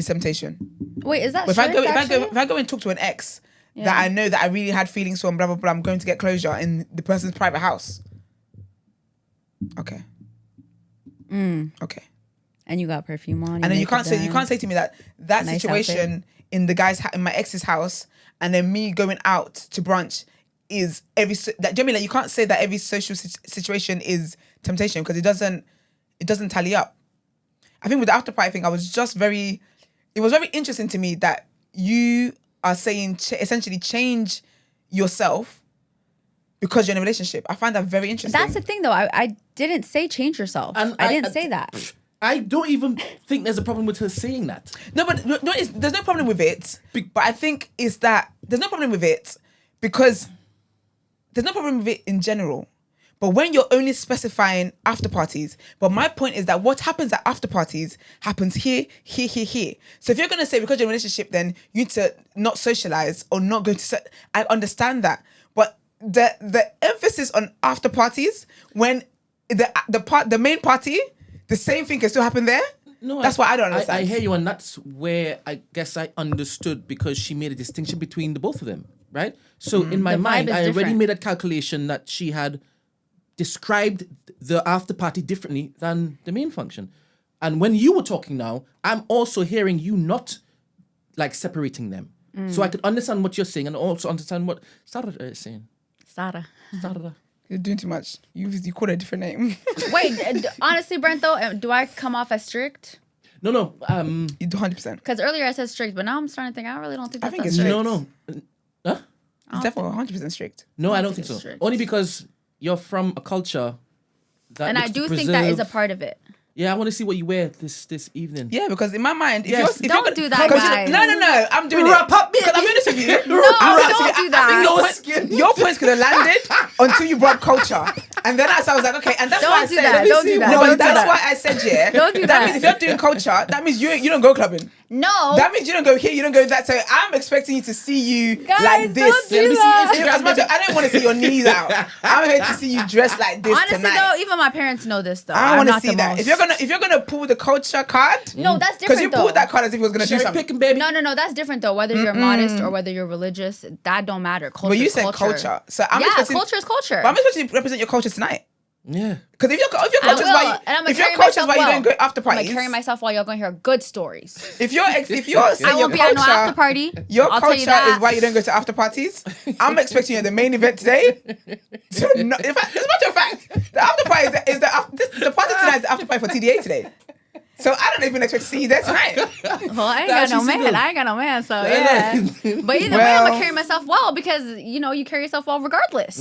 temptation. Wait, is that if strict, if I go and talk to an ex that I know that I really had feelings for and blah blah blah, I'm going to get closure in the person's private house. Okay. Okay. And you got perfume on. And then you can't say to me that nice situation outfit. in my ex's house and then me going out to brunch is do you know what I mean? Like, you can't say that every social situation is temptation because it doesn't tally up. I think with the after party thing, it was very interesting to me that you are saying essentially change yourself because you're in a relationship. I find that very interesting. That's the thing though. I didn't say change yourself. And I didn't say that. I don't even think there's a problem with her saying that. No, but there's no problem with it. But I think it's that there's no problem with it because there's no problem with it in general. But when you're only specifying after parties, but my point is that what happens at after parties happens here. So if you're going to say because you're in a relationship, then you need to not socialize or not go to... I understand that. But the emphasis on after parties, when the main party, the same thing can still happen there? No, that's what I don't understand. I hear you, and that's where I guess I understood because she made a distinction between the both of them, right? So in my mind, I already made a calculation that she had described the after party differently than the main function. And when you were talking now, I'm also hearing you not like separating them. So I could understand what you're saying and also understand what Sarah is saying. Sarah. You're doing too much. You called her a different name. Wait, honestly, Brent, though, do I come off as strict? No. You do 100%. Because earlier I said strict, but now I'm starting to think I really don't think that's it's strict. No. Huh? It's definitely 100% strict. No, I don't think so. Strict. Only because you're from a culture that and I do think that is a part of it. Yeah, I want to see what you wear this evening. Yeah, because in my mind, don't do that, guys. No, I'm doing it. Wrap up, because I'm honest with you. Don't do that. Your points could have landed until you brought culture, and then I was like, okay, and that's why I said, don't do that. No, that's why I said, yeah. Don't do that. That means if you're doing culture, that means you don't go clubbing. No. That means you don't go here, you don't go that. So I'm expecting you to see you guys, like this. Don't do that. As much as I don't want to see your knees out. I'm here to see you dressed like this. Honestly, tonight. though, even my parents know this though. I want to see that. If you're gonna pull the culture card, no, that's different. Because you pulled that card as if it was gonna do something. Picking, baby. No, that's different though. Whether you're modest or whether you're religious, that don't matter. Culture. But you said culture, so I'm expecting culture is culture. But I'm expecting you to represent your culture tonight. Yeah. Because if your culture is why you don't go after parties, I'm gonna carry myself while you're going to hear good stories. If you're I won't be at no after party. Your culture is why you don't go to after parties. I'm expecting you at the main event today. As a matter of fact, the after party is the party tonight is the after party for TDA today. So I don't even expect to see you there tonight. Well, I ain't got no man, so yeah. But either way, I'm gonna carry myself well because you carry yourself well regardless.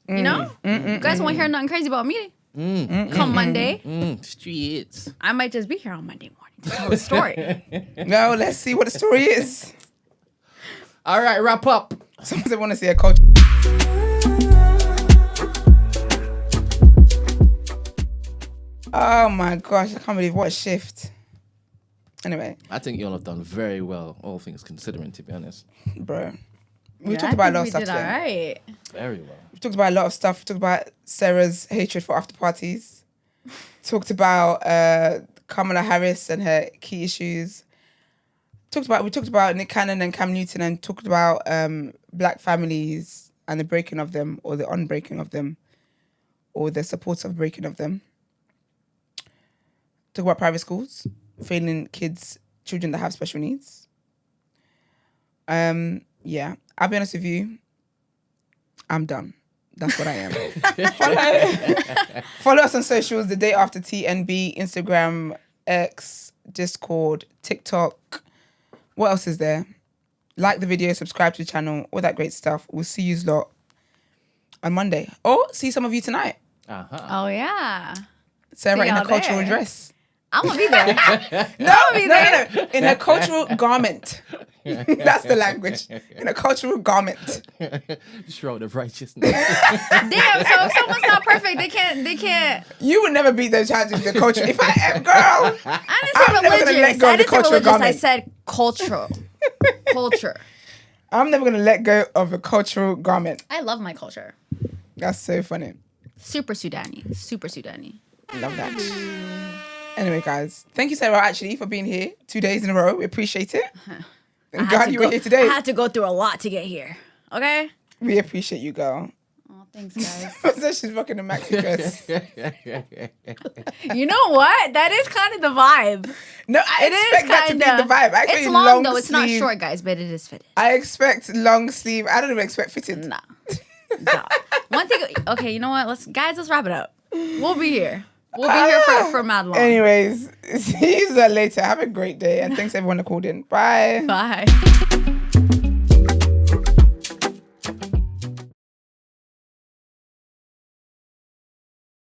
You know? You guys won't hear nothing crazy about me. Come Monday. Streets. I might just be here on Monday morning to tell the story. No, let's see what the story is. All right, wrap up. Someone said want to see a culture. Oh my gosh, I can't believe what a shift. Anyway. I think you all have done very well, all things considering, to be honest. Bro. We talked about a lot of stuff today. All right. Very well. We talked about a lot of stuff. We talked about Sarah's hatred for after parties. Talked about Kamala Harris and her key issues. We talked about Nick Cannon and Cam Newton and talked about black families and the breaking of them or the unbreaking of them or the support of breaking of them. Talk about private schools, failing children that have special needs. Yeah, I'll be honest with you. I'm done. That's what I am. Follow us on socials, The Day After TNB, Instagram, X, Discord, TikTok. What else is there? Like the video, subscribe to the channel, all that great stuff. We'll see you lot on Monday. Or see some of you tonight. Oh, yeah. Sarah in a cultural dress. I'm going to be there. No. In a cultural garment. That's the language. In a cultural garment. Shroud of righteousness. Damn, so if someone's not perfect, they can't. You would never beat those challenges with the culture. If I am, girl. I didn't say religious. I didn't say religious. I said cultural. Culture. I'm never going to let go of a cultural garment. I love my culture. That's so funny. Super Sudani. Super Sudani. Love that. Anyway, guys, thank you, Sarah, actually, for being here 2 days in a row. We appreciate it. Thank God you were here today. I had to go through a lot to get here. Okay? We appreciate you, girl. Oh, thanks, guys. So she's rocking a maxi dress. You know what? That is kind of the vibe. No, I expect that to be the vibe. It's long, though. It's not short, guys, but it is fitted. I expect long sleeve. I don't even expect fitted. Nah. One thing. Okay, you know what? Let's wrap it up. We'll be here. We'll be here for mad long. Anyways, see you later. Have a great day. And thanks everyone that called in. Bye. Bye.